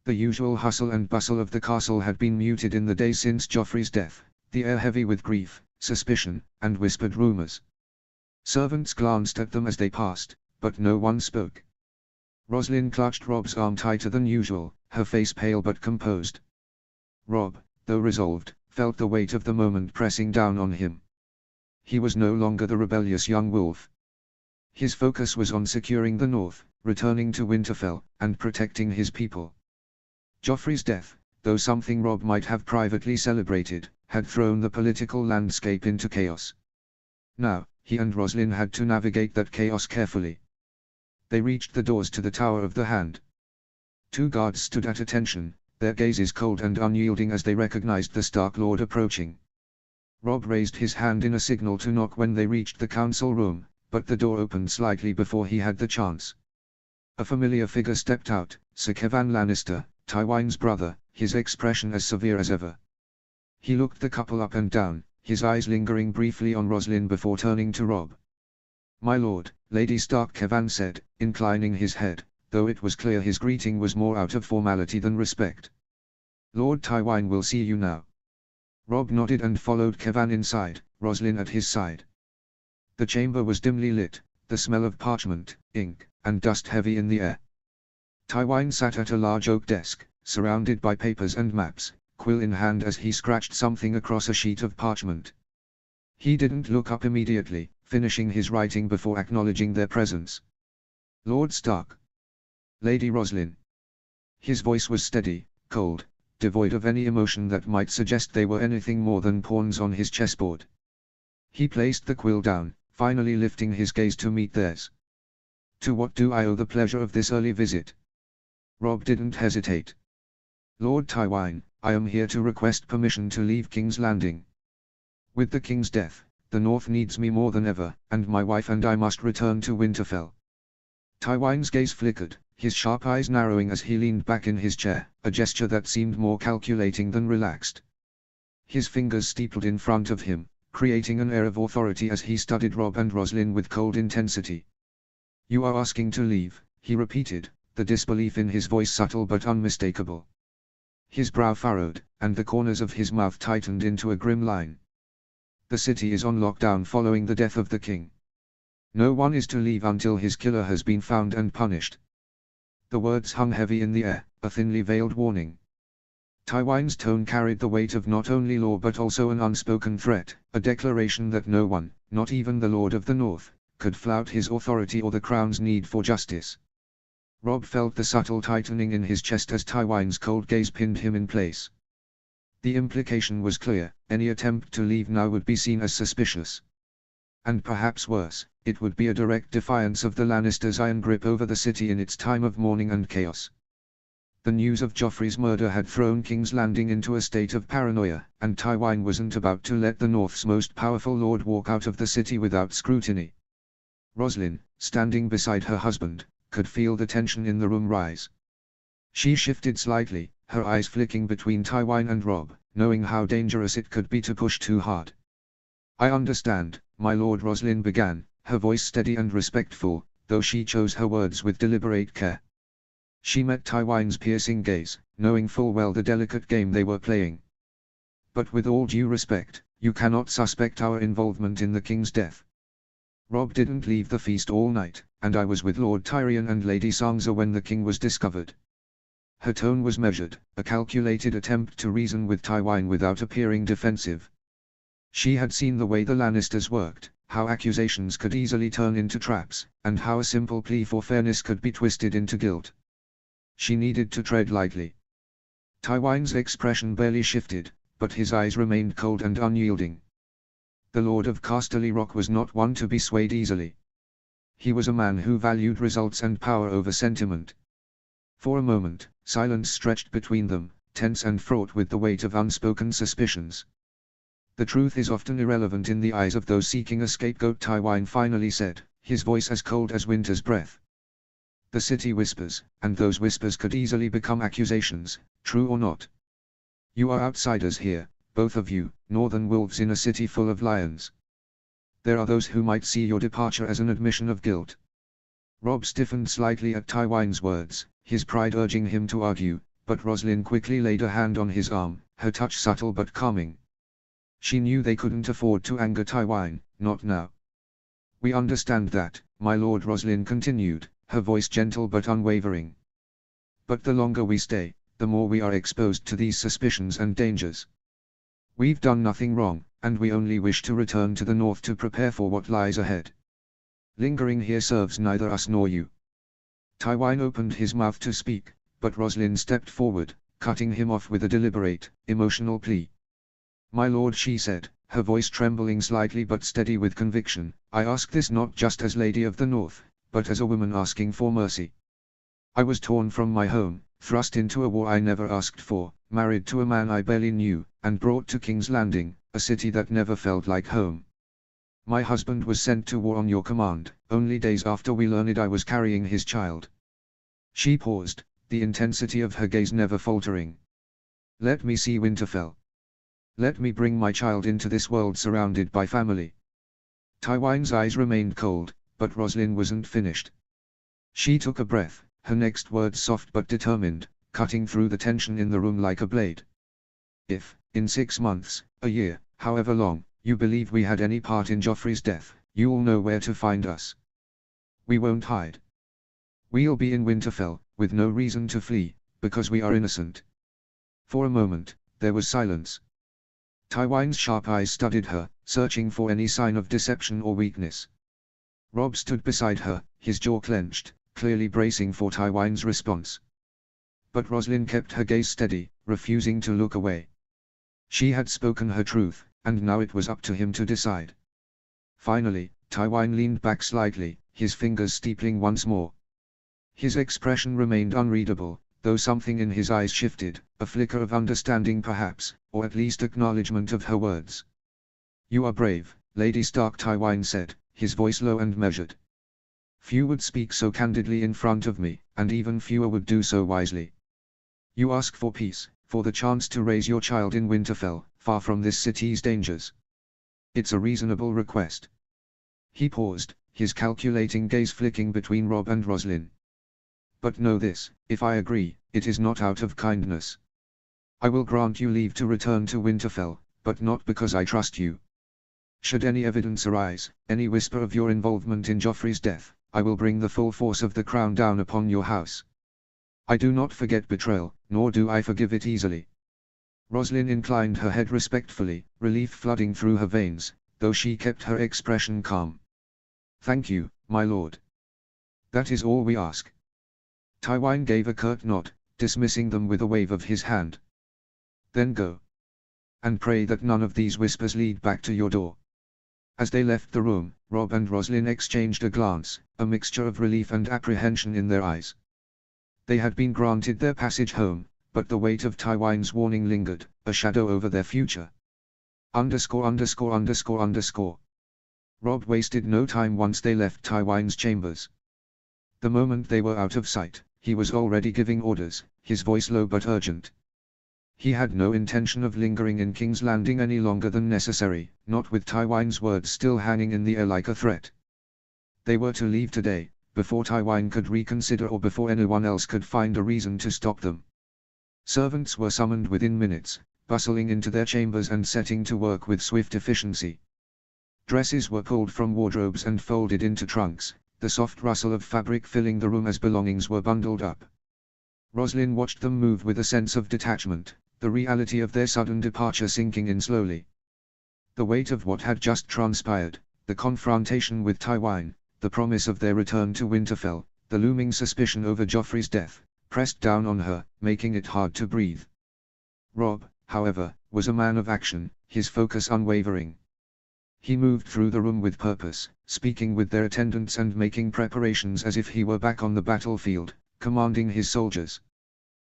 The usual hustle and bustle of the castle had been muted in the days since Joffrey's death, the air heavy with grief, suspicion, and whispered rumors. Servants glanced at them as they passed, but no one spoke. Rosalind clutched Robb's arm tighter than usual, her face pale but composed. Robb, though resolved, felt the weight of the moment pressing down on him. He was no longer the rebellious young wolf. His focus was on securing the north, returning to Winterfell, and protecting his people. Joffrey's death, though something Robb might have privately celebrated, had thrown the political landscape into chaos. Now, he and Rosalind had to navigate that chaos carefully. They reached the doors to the Tower of the Hand. Two guards stood at attention, their gazes cold and unyielding as they recognized the Stark Lord approaching. Robb raised his hand in a signal to knock when they reached the council room, but the door opened slightly before he had the chance. A familiar figure stepped out, Sir Kevan Lannister, Tywin's brother, his expression as severe as ever. He looked the couple up and down, his eyes lingering briefly on Rosalind before turning to Robb. "My lord," Lady Stark Kevan said, inclining his head, though it was clear his greeting was more out of formality than respect. "Lord Tywin will see you now." Robb nodded and followed Kevan inside, Rosalind at his side. The chamber was dimly lit, the smell of parchment, ink, and dust heavy in the air. Tywin sat at a large oak desk, surrounded by papers and maps, quill in hand as he scratched something across a sheet of parchment. He didn't look up immediately, finishing his writing before acknowledging their presence. "Lord Stark." "Lady Rosalind." His voice was steady, cold, devoid of any emotion that might suggest they were anything more than pawns on his chessboard. He placed the quill down, finally lifting his gaze to meet theirs. "To what do I owe the pleasure of this early visit?" Robb didn't hesitate. "Lord Tywin, I am here to request permission to leave King's Landing. With the king's death, the North needs me more than ever, and my wife and I must return to Winterfell." Tywin's gaze flickered, his sharp eyes narrowing as he leaned back in his chair, a gesture that seemed more calculating than relaxed. His fingers steepled in front of him, creating an air of authority as he studied Robb and Rosalind with cold intensity. "You are asking to leave," he repeated, the disbelief in his voice subtle but unmistakable. His brow furrowed, and the corners of his mouth tightened into a grim line. "The city is on lockdown following the death of the king. No one is to leave until his killer has been found and punished." The words hung heavy in the air, a thinly veiled warning. Tywin's tone carried the weight of not only law but also an unspoken threat, a declaration that no one, not even the Lord of the North, could flout his authority or the crown's need for justice. Robb felt the subtle tightening in his chest as Tywin's cold gaze pinned him in place. The implication was clear, any attempt to leave now would be seen as suspicious. and perhaps worse, it would be a direct defiance of the Lannisters' iron grip over the city in its time of mourning and chaos. The news of Joffrey's murder had thrown King's Landing into a state of paranoia, and Tywine wasn't about to let the North's most powerful lord walk out of the city without scrutiny. Roslyn, standing beside her husband, could feel the tension in the room rise. She shifted slightly, her eyes flicking between Tywine and Robb, knowing how dangerous it could be to push too hard. "I understand, my lord," Roslyn began, her voice steady and respectful, though she chose her words with deliberate care. She met Tywine's piercing gaze, knowing full well the delicate game they were playing. "But with all due respect, you cannot suspect our involvement in the king's death. Robb didn't leave the feast all night, and I was with Lord Tyrion and Lady Sansa when the king was discovered." Her tone was measured, a calculated attempt to reason with Tywine without appearing defensive. She had seen the way the Lannisters worked, how accusations could easily turn into traps, and how a simple plea for fairness could be twisted into guilt. She needed to tread lightly. Tywine's expression barely shifted, but his eyes remained cold and unyielding. The Lord of Casterly Rock was not one to be swayed easily. He was a man who valued results and power over sentiment. For a moment, silence stretched between them, tense and fraught with the weight of unspoken suspicions. "The truth is often irrelevant in the eyes of those seeking a scapegoat," Tywine finally said, his voice as cold as winter's breath. "The city whispers, and those whispers could easily become accusations, true or not. You are outsiders here, both of you, northern wolves in a city full of lions. There are those who might see your departure as an admission of guilt." Robb stiffened slightly at Tywine's words, his pride urging him to argue, but Roslyn quickly laid a hand on his arm, her touch subtle but calming. She knew they couldn't afford to anger Tywine, not now. "We understand that, my lord," Roslyn continued, her voice gentle but unwavering. "But the longer we stay, the more we are exposed to these suspicions and dangers. We've done nothing wrong, and we only wish to return to the north to prepare for what lies ahead. Lingering here serves neither us nor you." Tywine opened his mouth to speak, but Roslyn stepped forward, cutting him off with a deliberate, emotional plea. "My lord," she said, her voice trembling slightly but steady with conviction, "I ask this not just as Lady of the North, but as a woman asking for mercy. I was torn from my home, thrust into a war I never asked for, married to a man I barely knew, and brought to King's Landing, a city that never felt like home. My husband was sent to war on your command, only days after we learned I was carrying his child." She paused, the intensity of her gaze never faltering. "Let me see Winterfell. Let me bring my child into this world surrounded by family." Tywine's eyes remained cold, but Roslyn wasn't finished. She took a breath, her next words soft but determined, cutting through the tension in the room like a blade. "If, in 6 months, a year, however long, you believe we had any part in Joffrey's death, you'll know where to find us. We won't hide. We'll be in Winterfell, with no reason to flee, because we are innocent." For a moment, there was silence. Tywine's sharp eyes studied her, searching for any sign of deception or weakness. Robb stood beside her, his jaw clenched, clearly bracing for Tywine's response. But Roslyn kept her gaze steady, refusing to look away. She had spoken her truth, and now it was up to him to decide. Finally, Tywine leaned back slightly, his fingers steepling once more. His expression remained unreadable, though something in his eyes shifted, a flicker of understanding perhaps, or at least acknowledgement of her words. "You are brave, Lady Stark," Tywine said, his voice low and measured. "Few would speak so candidly in front of me, and even fewer would do so wisely. You ask for peace, for the chance to raise your child in Winterfell, far from this city's dangers. It's a reasonable request." He paused, his calculating gaze flicking between Robb and Roslyn. "But know this, if I agree, it is not out of kindness. I will grant you leave to return to Winterfell, but not because I trust you. Should any evidence arise, any whisper of your involvement in Joffrey's death, I will bring the full force of the crown down upon your house. I do not forget betrayal, nor do I forgive it easily." Roslyn inclined her head respectfully, relief flooding through her veins, though she kept her expression calm. "Thank you, my lord. That is all we ask." Tywine gave a curt nod, dismissing them with a wave of his hand. "Then go. And pray that none of these whispers lead back to your door." As they left the room, Rob and Rosalind exchanged a glance, a mixture of relief and apprehension in their eyes. They had been granted their passage home, but the weight of Tywin's warning lingered, a shadow over their future. Rob wasted no time once they left Tywin's chambers. The moment they were out of sight, he was already giving orders, his voice low but urgent. He had no intention of lingering in King's Landing any longer than necessary, not with Tywin's words still hanging in the air like a threat. They were to leave today, before Tywin could reconsider or before anyone else could find a reason to stop them. Servants were summoned within minutes, bustling into their chambers and setting to work with swift efficiency. Dresses were pulled from wardrobes and folded into trunks, the soft rustle of fabric filling the room as belongings were bundled up. Rosalind watched them move with a sense of detachment, the reality of their sudden departure sinking in slowly. The weight of what had just transpired, the confrontation with Tywin, the promise of their return to Winterfell, the looming suspicion over Joffrey's death, pressed down on her, making it hard to breathe. Rob, however, was a man of action, his focus unwavering. He moved through the room with purpose, speaking with their attendants and making preparations as if he were back on the battlefield, commanding his soldiers.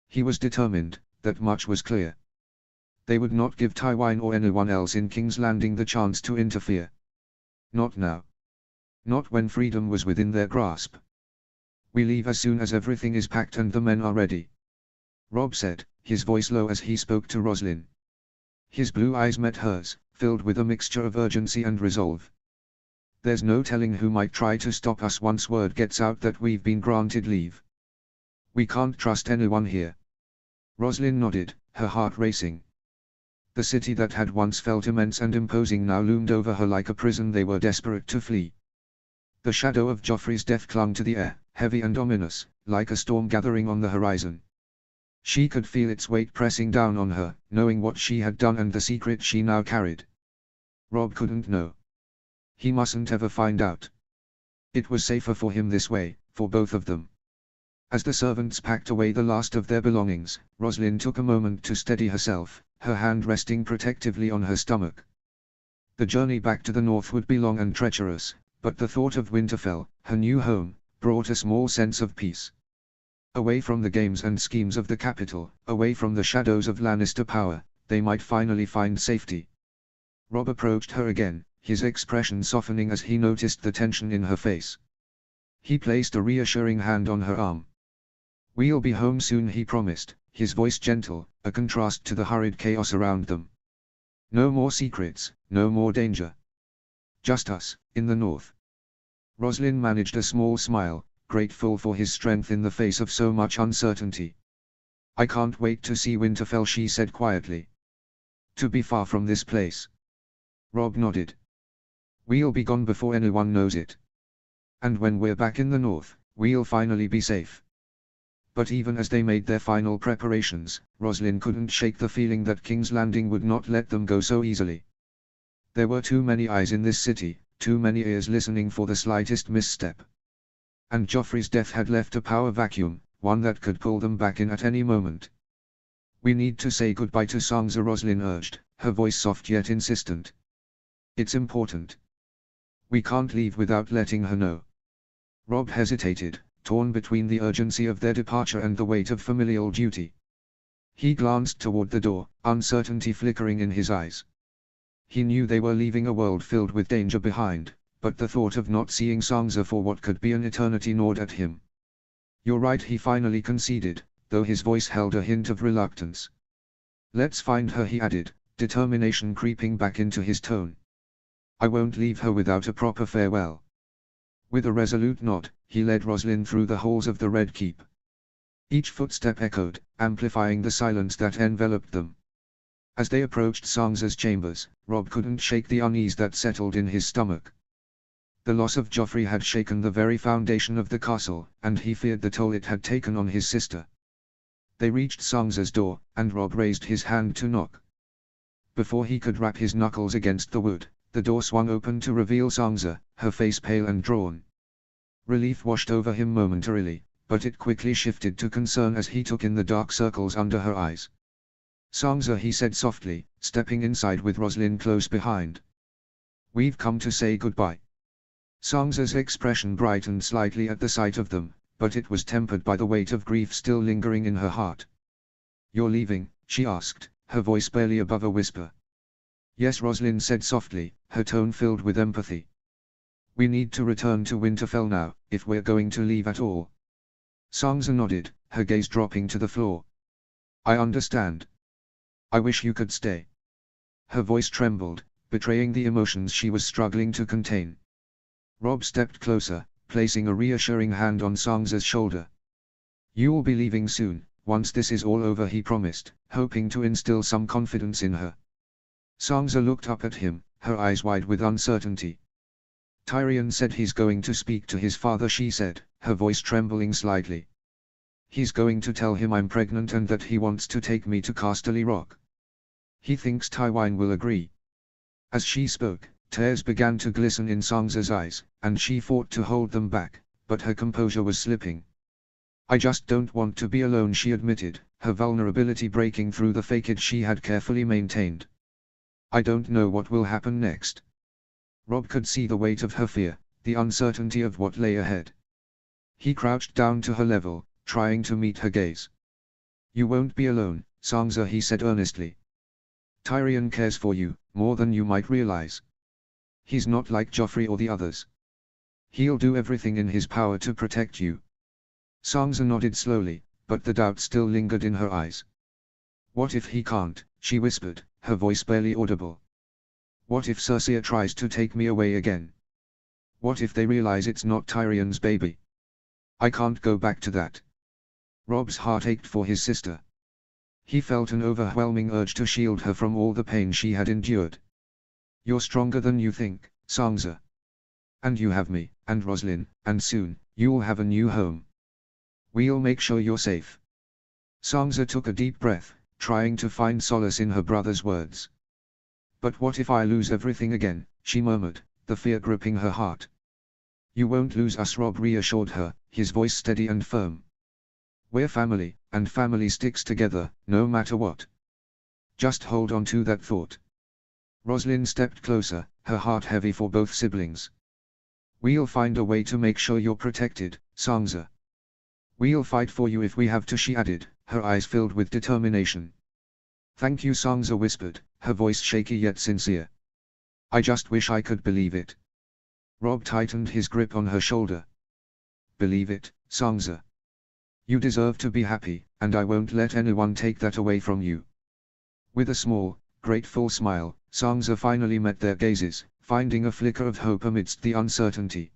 He was determined, that much was clear. They would not give Tywin or anyone else in King's Landing the chance to interfere. Not now. Not when freedom was within their grasp. "We leave as soon as everything is packed and the men are ready," Rob said, his voice low as he spoke to Rosalind. His blue eyes met hers, filled with a mixture of urgency and resolve. "There's no telling who might try to stop us once word gets out that we've been granted leave. We can't trust anyone here." Rosalind nodded, her heart racing. The city that had once felt immense and imposing now loomed over her like a prison they were desperate to flee. The shadow of Joffrey's death clung to the air, heavy and ominous, like a storm gathering on the horizon. She could feel its weight pressing down on her, knowing what she had done and the secret she now carried. Rob couldn't know. He mustn't ever find out. It was safer for him this way, for both of them. As the servants packed away the last of their belongings, Rosalind took a moment to steady herself, her hand resting protectively on her stomach. The journey back to the north would be long and treacherous, but the thought of Winterfell, her new home, brought a small sense of peace. Away from the games and schemes of the capital, away from the shadows of Lannister power, they might finally find safety. Rob approached her again, his expression softening as he noticed the tension in her face. He placed a reassuring hand on her arm. "We'll be home soon," he promised, his voice gentle, a contrast to the hurried chaos around them. "No more secrets, no more danger. Just us, in the north." Rosalind managed a small smile, grateful for his strength in the face of so much uncertainty. "I can't wait to see Winterfell," she said quietly. "To be far from this place." Rob nodded. "We'll be gone before anyone knows it. And when we're back in the north, we'll finally be safe." But even as they made their final preparations, Rosalind couldn't shake the feeling that King's Landing would not let them go so easily. There were too many eyes in this city, too many ears listening for the slightest misstep. And Joffrey's death had left a power vacuum, one that could pull them back in at any moment. "We need to say goodbye to Sansa," Rosalind urged, her voice soft yet insistent. "It's important. We can't leave without letting her know." Rob hesitated, torn between the urgency of their departure and the weight of familial duty. He glanced toward the door, uncertainty flickering in his eyes. He knew they were leaving a world filled with danger behind, but the thought of not seeing Sansa for what could be an eternity gnawed at him. "You're right," he finally conceded, though his voice held a hint of reluctance. "Let's find her," he added, determination creeping back into his tone. "I won't leave her without a proper farewell." With a resolute nod, he led Rosalind through the halls of the Red Keep. Each footstep echoed, amplifying the silence that enveloped them. As they approached Sansa's chambers, Rob couldn't shake the unease that settled in his stomach. The loss of Joffrey had shaken the very foundation of the castle, and he feared the toll it had taken on his sister. They reached Sansa's door, and Rob raised his hand to knock. Before he could rap his knuckles against the wood, the door swung open to reveal Sansa, her face pale and drawn. Relief washed over him momentarily, but it quickly shifted to concern as he took in the dark circles under her eyes. "Sansa," he said softly, stepping inside with Rosalind close behind. We've come to say goodbye. Sansa's expression brightened slightly at the sight of them, but it was tempered by the weight of grief still lingering in her heart. You're leaving? She asked, her voice barely above a whisper. Yes, Rosalind said softly, her tone filled with empathy. We need to return to Winterfell now, if we're going to leave at all. Sansa nodded, her gaze dropping to the floor. I understand. I wish you could stay. Her voice trembled, betraying the emotions she was struggling to contain. Robb stepped closer, placing a reassuring hand on Sansa's shoulder. You'll be leaving soon, once this is all over, he promised, hoping to instill some confidence in her. Sansa looked up at him, her eyes wide with uncertainty. Tyrion said he's going to speak to his father, she said, her voice trembling slightly. He's going to tell him I'm pregnant and that he wants to take me to Casterly Rock. He thinks Tywin will agree. As she spoke, tears began to glisten in Sansa's eyes, and she fought to hold them back, but her composure was slipping. I just don't want to be alone, she admitted, her vulnerability breaking through the facade she had carefully maintained. I don't know what will happen next. Robb could see the weight of her fear, the uncertainty of what lay ahead. He crouched down to her level, trying to meet her gaze. You won't be alone, Sansa, he said earnestly. Tyrion cares for you, more than you might realize. He's not like Joffrey or the others. He'll do everything in his power to protect you. Sansa nodded slowly, but the doubt still lingered in her eyes. What if he can't, she whispered, her voice barely audible. What if Cersei tries to take me away again? What if they realize it's not Tyrion's baby? I can't go back to that. Robb's heart ached for his sister. He felt an overwhelming urge to shield her from all the pain she had endured. You're stronger than you think, Sansa. And you have me, and Roslyn, and soon, you'll have a new home. We'll make sure you're safe. Sansa took a deep breath, trying to find solace in her brother's words. But what if I lose everything again, she murmured, the fear gripping her heart. You won't lose us, Robb reassured her, his voice steady and firm. We're family, and family sticks together, no matter what. Just hold on to that thought. Roslyn stepped closer, her heart heavy for both siblings. We'll find a way to make sure you're protected, Sansa. We'll fight for you if we have to, she added, her eyes filled with determination. Thank you, Sansa whispered, her voice shaky yet sincere. I just wish I could believe it. Robb tightened his grip on her shoulder. Believe it, Sansa. You deserve to be happy, and I won't let anyone take that away from you. With a small, grateful smile, Sansa finally met their gazes, finding a flicker of hope amidst the uncertainty.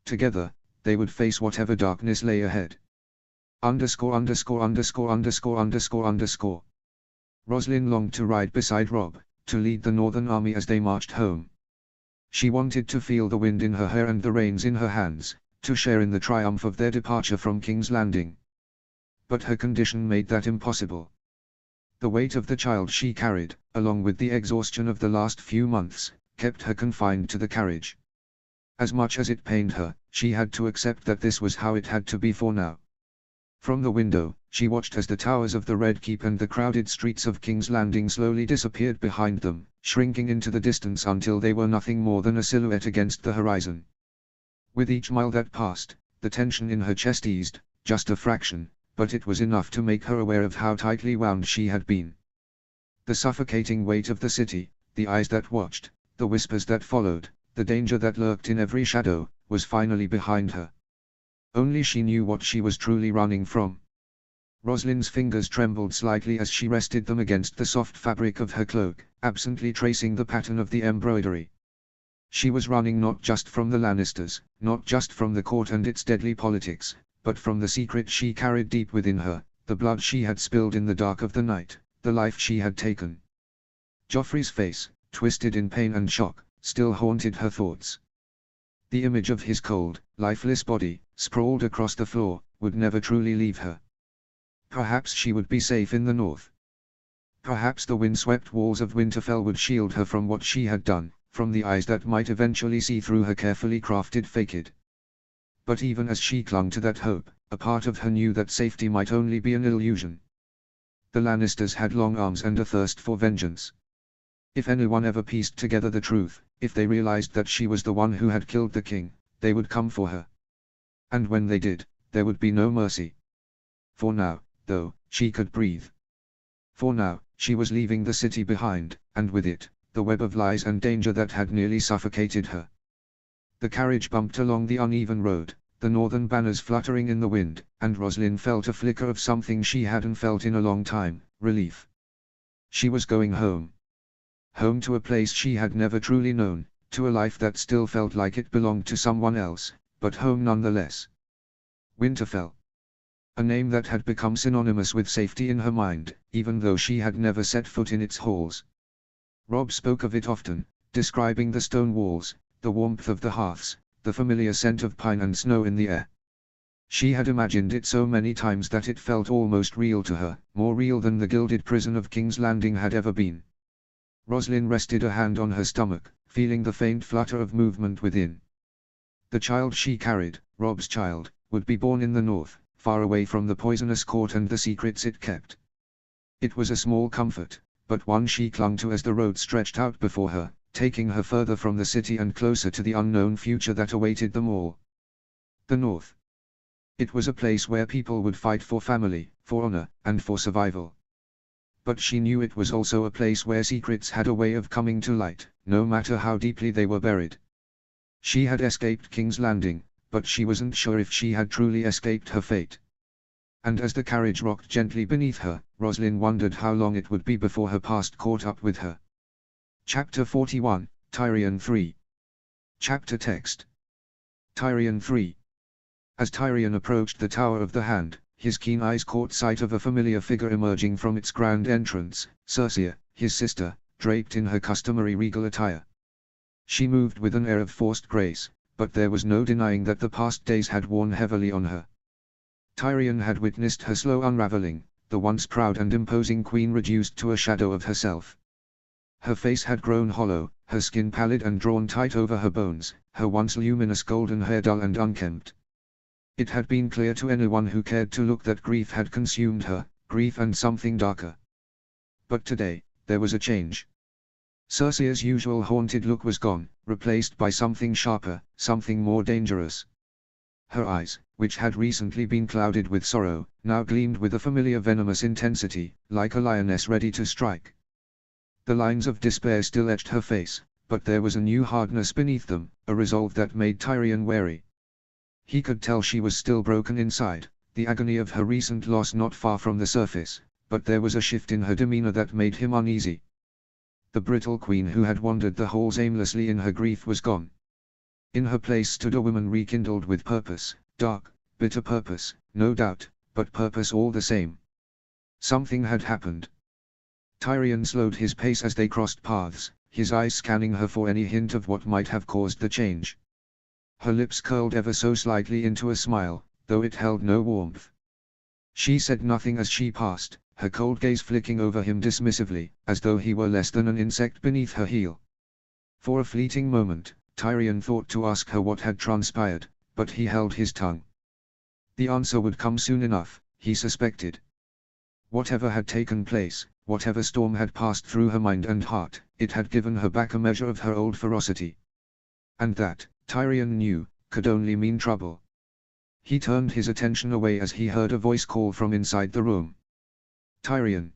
Together, they would face whatever darkness lay ahead. ___________. Roslyn longed to ride beside Robb, to lead the Northern Army as they marched home. She wanted to feel the wind in her hair and the reins in her hands, to share in the triumph of their departure from King's Landing. But her condition made that impossible. The weight of the child she carried, along with the exhaustion of the last few months, kept her confined to the carriage. As much as it pained her, she had to accept that this was how it had to be for now. From the window, she watched as the towers of the Red Keep and the crowded streets of King's Landing slowly disappeared behind them, shrinking into the distance until they were nothing more than a silhouette against the horizon. With each mile that passed, the tension in her chest eased, just a fraction, but it was enough to make her aware of how tightly wound she had been. The suffocating weight of the city, the eyes that watched, the whispers that followed, the danger that lurked in every shadow, was finally behind her. Only she knew what she was truly running from. Roslyn's fingers trembled slightly as she rested them against the soft fabric of her cloak, absently tracing the pattern of the embroidery. She was running not just from the Lannisters, not just from the court and its deadly politics, but from the secret she carried deep within her, the blood she had spilled in the dark of the night, the life she had taken. Joffrey's face, twisted in pain and shock, still haunted her thoughts. The image of his cold, lifeless body, sprawled across the floor, would never truly leave her. Perhaps she would be safe in the north. Perhaps the wind-swept walls of Winterfell would shield her from what she had done, from the eyes that might eventually see through her carefully crafted facade. But even as she clung to that hope, a part of her knew that safety might only be an illusion. The Lannisters had long arms and a thirst for vengeance. If anyone ever pieced together the truth, If they realized that she was the one who had killed the king, they would come for her. And when they did, there would be no mercy. For now, though, she could breathe. For now, she was leaving the city behind, and with it, the web of lies and danger that had nearly suffocated her. The carriage bumped along the uneven road, the northern banners fluttering in the wind, and Rosalind felt a flicker of something she hadn't felt in a long time, relief. She was going home. Home to a place she had never truly known, to a life that still felt like it belonged to someone else, but home nonetheless. Winterfell. A name that had become synonymous with safety in her mind, even though she had never set foot in its halls. Robb spoke of it often, describing the stone walls, the warmth of the hearths, the familiar scent of pine and snow in the air. She had imagined it so many times that it felt almost real to her, more real than the gilded prison of King's Landing had ever been. Rosalind rested a hand on her stomach, feeling the faint flutter of movement within. The child she carried, Robb's child, would be born in the north, far away from the poisonous court and the secrets it kept. It was a small comfort, but one she clung to as the road stretched out before her, taking her further from the city and closer to the unknown future that awaited them all. The North. It was a place where people would fight for family, for honor, and for survival. But she knew it was also a place where secrets had a way of coming to light, no matter how deeply they were buried. She had escaped King's Landing, but she wasn't sure if she had truly escaped her fate. And as the carriage rocked gently beneath her, Rosalind wondered how long it would be before her past caught up with her. Chapter 41, Tyrion 3. Chapter text. Tyrion 3. As Tyrion approached the Tower of the Hand, his keen eyes caught sight of a familiar figure emerging from its grand entrance, Cersei, his sister, draped in her customary regal attire. She moved with an air of forced grace, but there was no denying that the past days had worn heavily on her. Tyrion had witnessed her slow unraveling, the once proud and imposing queen reduced to a shadow of herself. Her face had grown hollow, her skin pallid and drawn tight over her bones, her once luminous golden hair dull and unkempt. It had been clear to anyone who cared to look that grief had consumed her, grief and something darker. But today, there was a change. Cersei's usual haunted look was gone, replaced by something sharper, something more dangerous. Her eyes, which had recently been clouded with sorrow, now gleamed with a familiar venomous intensity, like a lioness ready to strike. The lines of despair still etched her face, but there was a new hardness beneath them, a resolve that made Tyrion wary. He could tell she was still broken inside, the agony of her recent loss not far from the surface, but there was a shift in her demeanor that made him uneasy. The brittle queen who had wandered the halls aimlessly in her grief was gone. In her place stood a woman rekindled with purpose, dark, bitter purpose, no doubt, but purpose all the same. Something had happened. Tyrion slowed his pace as they crossed paths, his eyes scanning her for any hint of what might have caused the change. Her lips curled ever so slightly into a smile, though it held no warmth. She said nothing as she passed, her cold gaze flicking over him dismissively, as though he were less than an insect beneath her heel. For a fleeting moment, Tyrion thought to ask her what had transpired, but he held his tongue. The answer would come soon enough, he suspected. Whatever had taken place, whatever storm had passed through her mind and heart, it had given her back a measure of her old ferocity. And that, Tyrion knew, could only mean trouble. He turned his attention away as he heard a voice call from inside the room. Tyrion.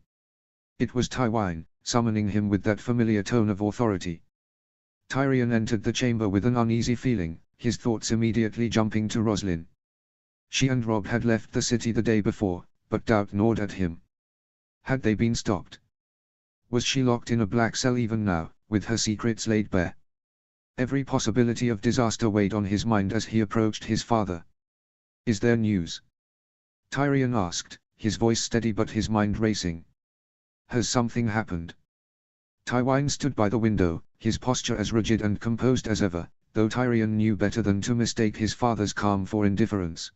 It was Tywine, summoning him with that familiar tone of authority. Tyrion entered the chamber with an uneasy feeling, his thoughts immediately jumping to Rosalind. She and Robb had left the city the day before, but doubt gnawed at him. Had they been stopped? Was she locked in a black cell even now, with her secrets laid bare? Every possibility of disaster weighed on his mind as he approached his father. Is there news? Tyrion asked, his voice steady but his mind racing. Has something happened? Tywine stood by the window, his posture as rigid and composed as ever, though Tyrion knew better than to mistake his father's calm for indifference.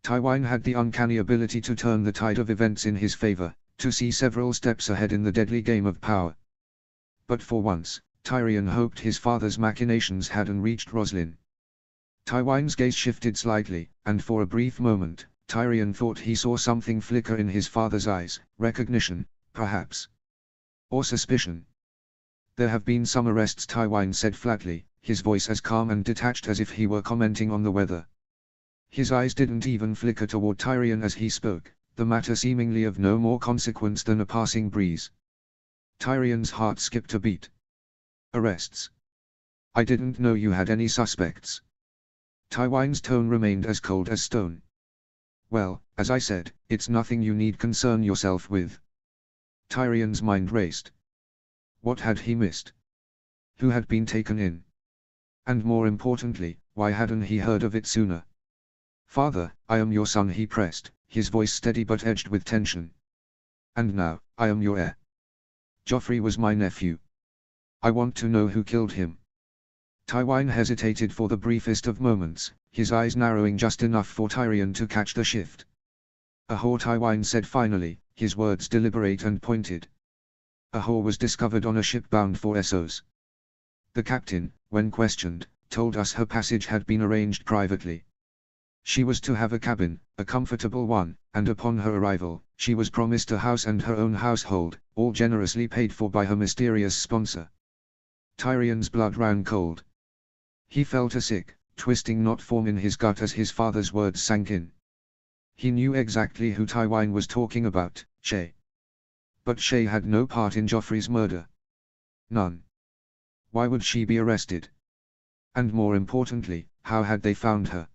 Tywine had the uncanny ability to turn the tide of events in his favor, to see several steps ahead in the deadly game of power. But for once, Tyrion hoped his father's machinations hadn't reached Rosalind. Tywine's gaze shifted slightly, and for a brief moment, Tyrion thought he saw something flicker in his father's eyes, recognition, perhaps. Or suspicion. There have been some arrests, Tywine said flatly, his voice as calm and detached as if he were commenting on the weather. His eyes didn't even flicker toward Tyrion as he spoke, the matter seemingly of no more consequence than a passing breeze. Tyrion's heart skipped a beat. Arrests? I didn't know you had any suspects. Tywine's tone remained as cold as stone. Well, as I said, it's nothing you need concern yourself with. Tyrion's mind raced. What had he missed? Who had been taken in? And more importantly, why hadn't he heard of it sooner? Father, I am your son, he pressed, his voice steady but edged with tension. And now, I am your heir. Joffrey was my nephew. I want to know who killed him. Tywine hesitated for the briefest of moments, his eyes narrowing just enough for Tyrion to catch the shift. A whore, Tywine said finally, his words deliberate and pointed. A whore was discovered on a ship bound for Essos. The captain, when questioned, told us her passage had been arranged privately. She was to have a cabin, a comfortable one, and upon her arrival, she was promised a house and her own household, all generously paid for by her mysterious sponsor. Tyrion's blood ran cold. He felt a sick, twisting knot form in his gut as his father's words sank in. He knew exactly who Tywine was talking about, Shae. But Shae had no part in Joffrey's murder. None. Why would she be arrested? And more importantly, how had they found her?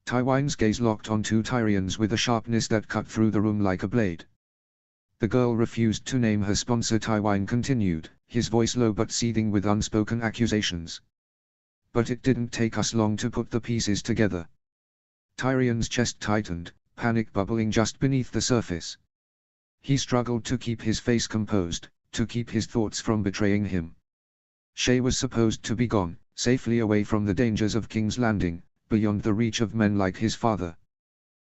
Tywine's gaze locked onto Tyrion's with a sharpness that cut through the room like a blade. The girl refused to name her sponsor, Tywine continued, his voice low but seething with unspoken accusations. But it didn't take us long to put the pieces together. Tyrion's chest tightened, panic bubbling just beneath the surface. He struggled to keep his face composed, to keep his thoughts from betraying him. Shae was supposed to be gone, safely away from the dangers of King's Landing, beyond the reach of men like his father.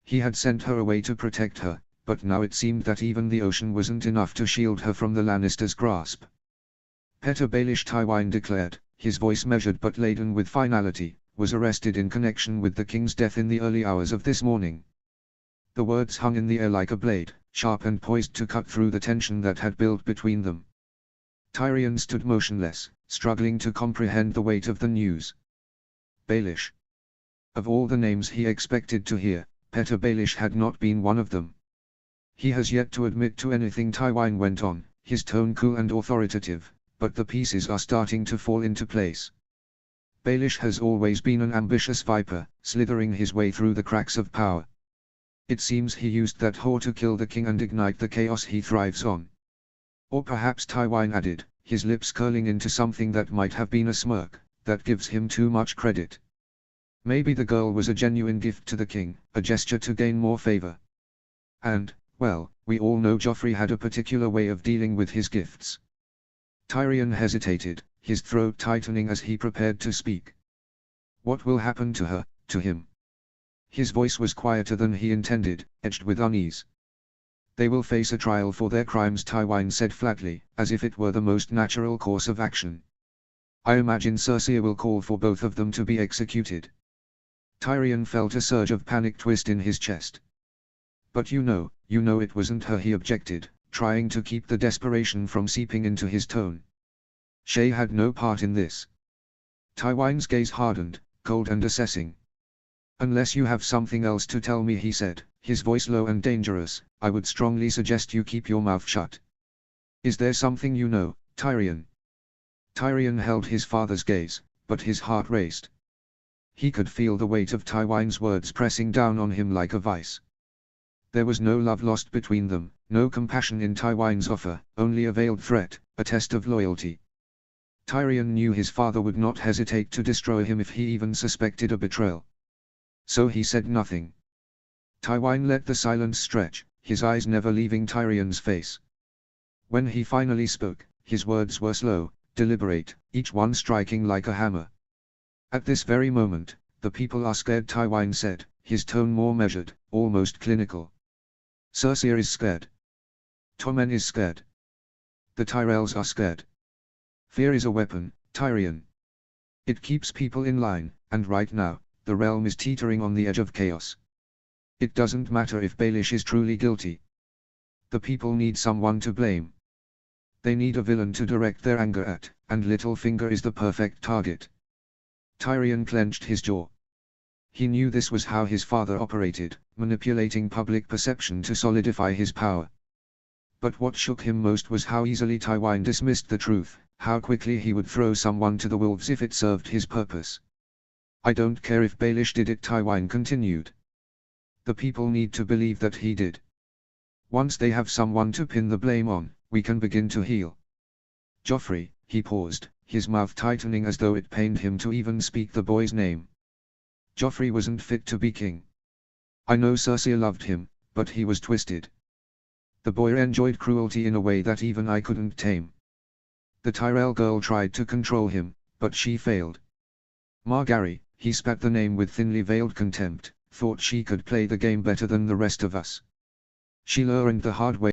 He had sent her away to protect her, but now it seemed that even the ocean wasn't enough to shield her from the Lannisters' grasp. Petyr Baelish, Tywine declared, his voice measured but laden with finality, was arrested in connection with the king's death in the early hours of this morning. The words hung in the air like a blade, sharp and poised to cut through the tension that had built between them. Tyrion stood motionless, struggling to comprehend the weight of the news. Baelish. Of all the names he expected to hear, Petyr Baelish had not been one of them. He has yet to admit to anything, Tywine went on, his tone cool and authoritative, but the pieces are starting to fall into place. Baelish has always been an ambitious viper, slithering his way through the cracks of power. It seems he used that whore to kill the king and ignite the chaos he thrives on. Or perhaps, Tywine added, his lips curling into something that might have been a smirk, that gives him too much credit. Maybe the girl was a genuine gift to the king, a gesture to gain more favor. And, well, we all know Joffrey had a particular way of dealing with his gifts. Tyrion hesitated, his throat tightening as he prepared to speak. What will happen to her, to him? His voice was quieter than he intended, edged with unease. They will face a trial for their crimes, Tywine said flatly, as if it were the most natural course of action. I imagine Cersei will call for both of them to be executed. Tyrion felt a surge of panic twist in his chest. But you know it wasn't her, he objected, trying to keep the desperation from seeping into his tone. Shae had no part in this. Tywine's gaze hardened, cold and assessing. Unless you have something else to tell me, he said, his voice low and dangerous, I would strongly suggest you keep your mouth shut. Is there something you know, Tyrion? Tyrion held his father's gaze, but his heart raced. He could feel the weight of Tywine's words pressing down on him like a vice. There was no love lost between them, no compassion in Tywine's offer, only a veiled threat, a test of loyalty. Tyrion knew his father would not hesitate to destroy him if he even suspected a betrayal. So he said nothing. Tywine let the silence stretch, his eyes never leaving Tyrion's face. When he finally spoke, his words were slow, deliberate, each one striking like a hammer. At this very moment, the people are scared, Tywine said, his tone more measured, almost clinical. Cersei is scared. Tommen is scared. The Tyrells are scared. Fear is a weapon, Tyrion. It keeps people in line, and right now, the realm is teetering on the edge of chaos. It doesn't matter if Baelish is truly guilty. The people need someone to blame. They need a villain to direct their anger at, and Littlefinger is the perfect target. Tyrion clenched his jaw. He knew this was how his father operated, manipulating public perception to solidify his power. But what shook him most was how easily Tywin dismissed the truth, how quickly he would throw someone to the wolves if it served his purpose. I don't care if Baelish did it, Tywin continued. The people need to believe that he did. Once they have someone to pin the blame on, we can begin to heal. Joffrey, he paused, his mouth tightening as though it pained him to even speak the boy's name. Joffrey wasn't fit to be king. I know Cersei loved him, but he was twisted. The boy enjoyed cruelty in a way that even I couldn't tame. The Tyrell girl tried to control him, but she failed. Margaery, he spat the name with thinly veiled contempt, thought she could play the game better than the rest of us. She learned the hard way.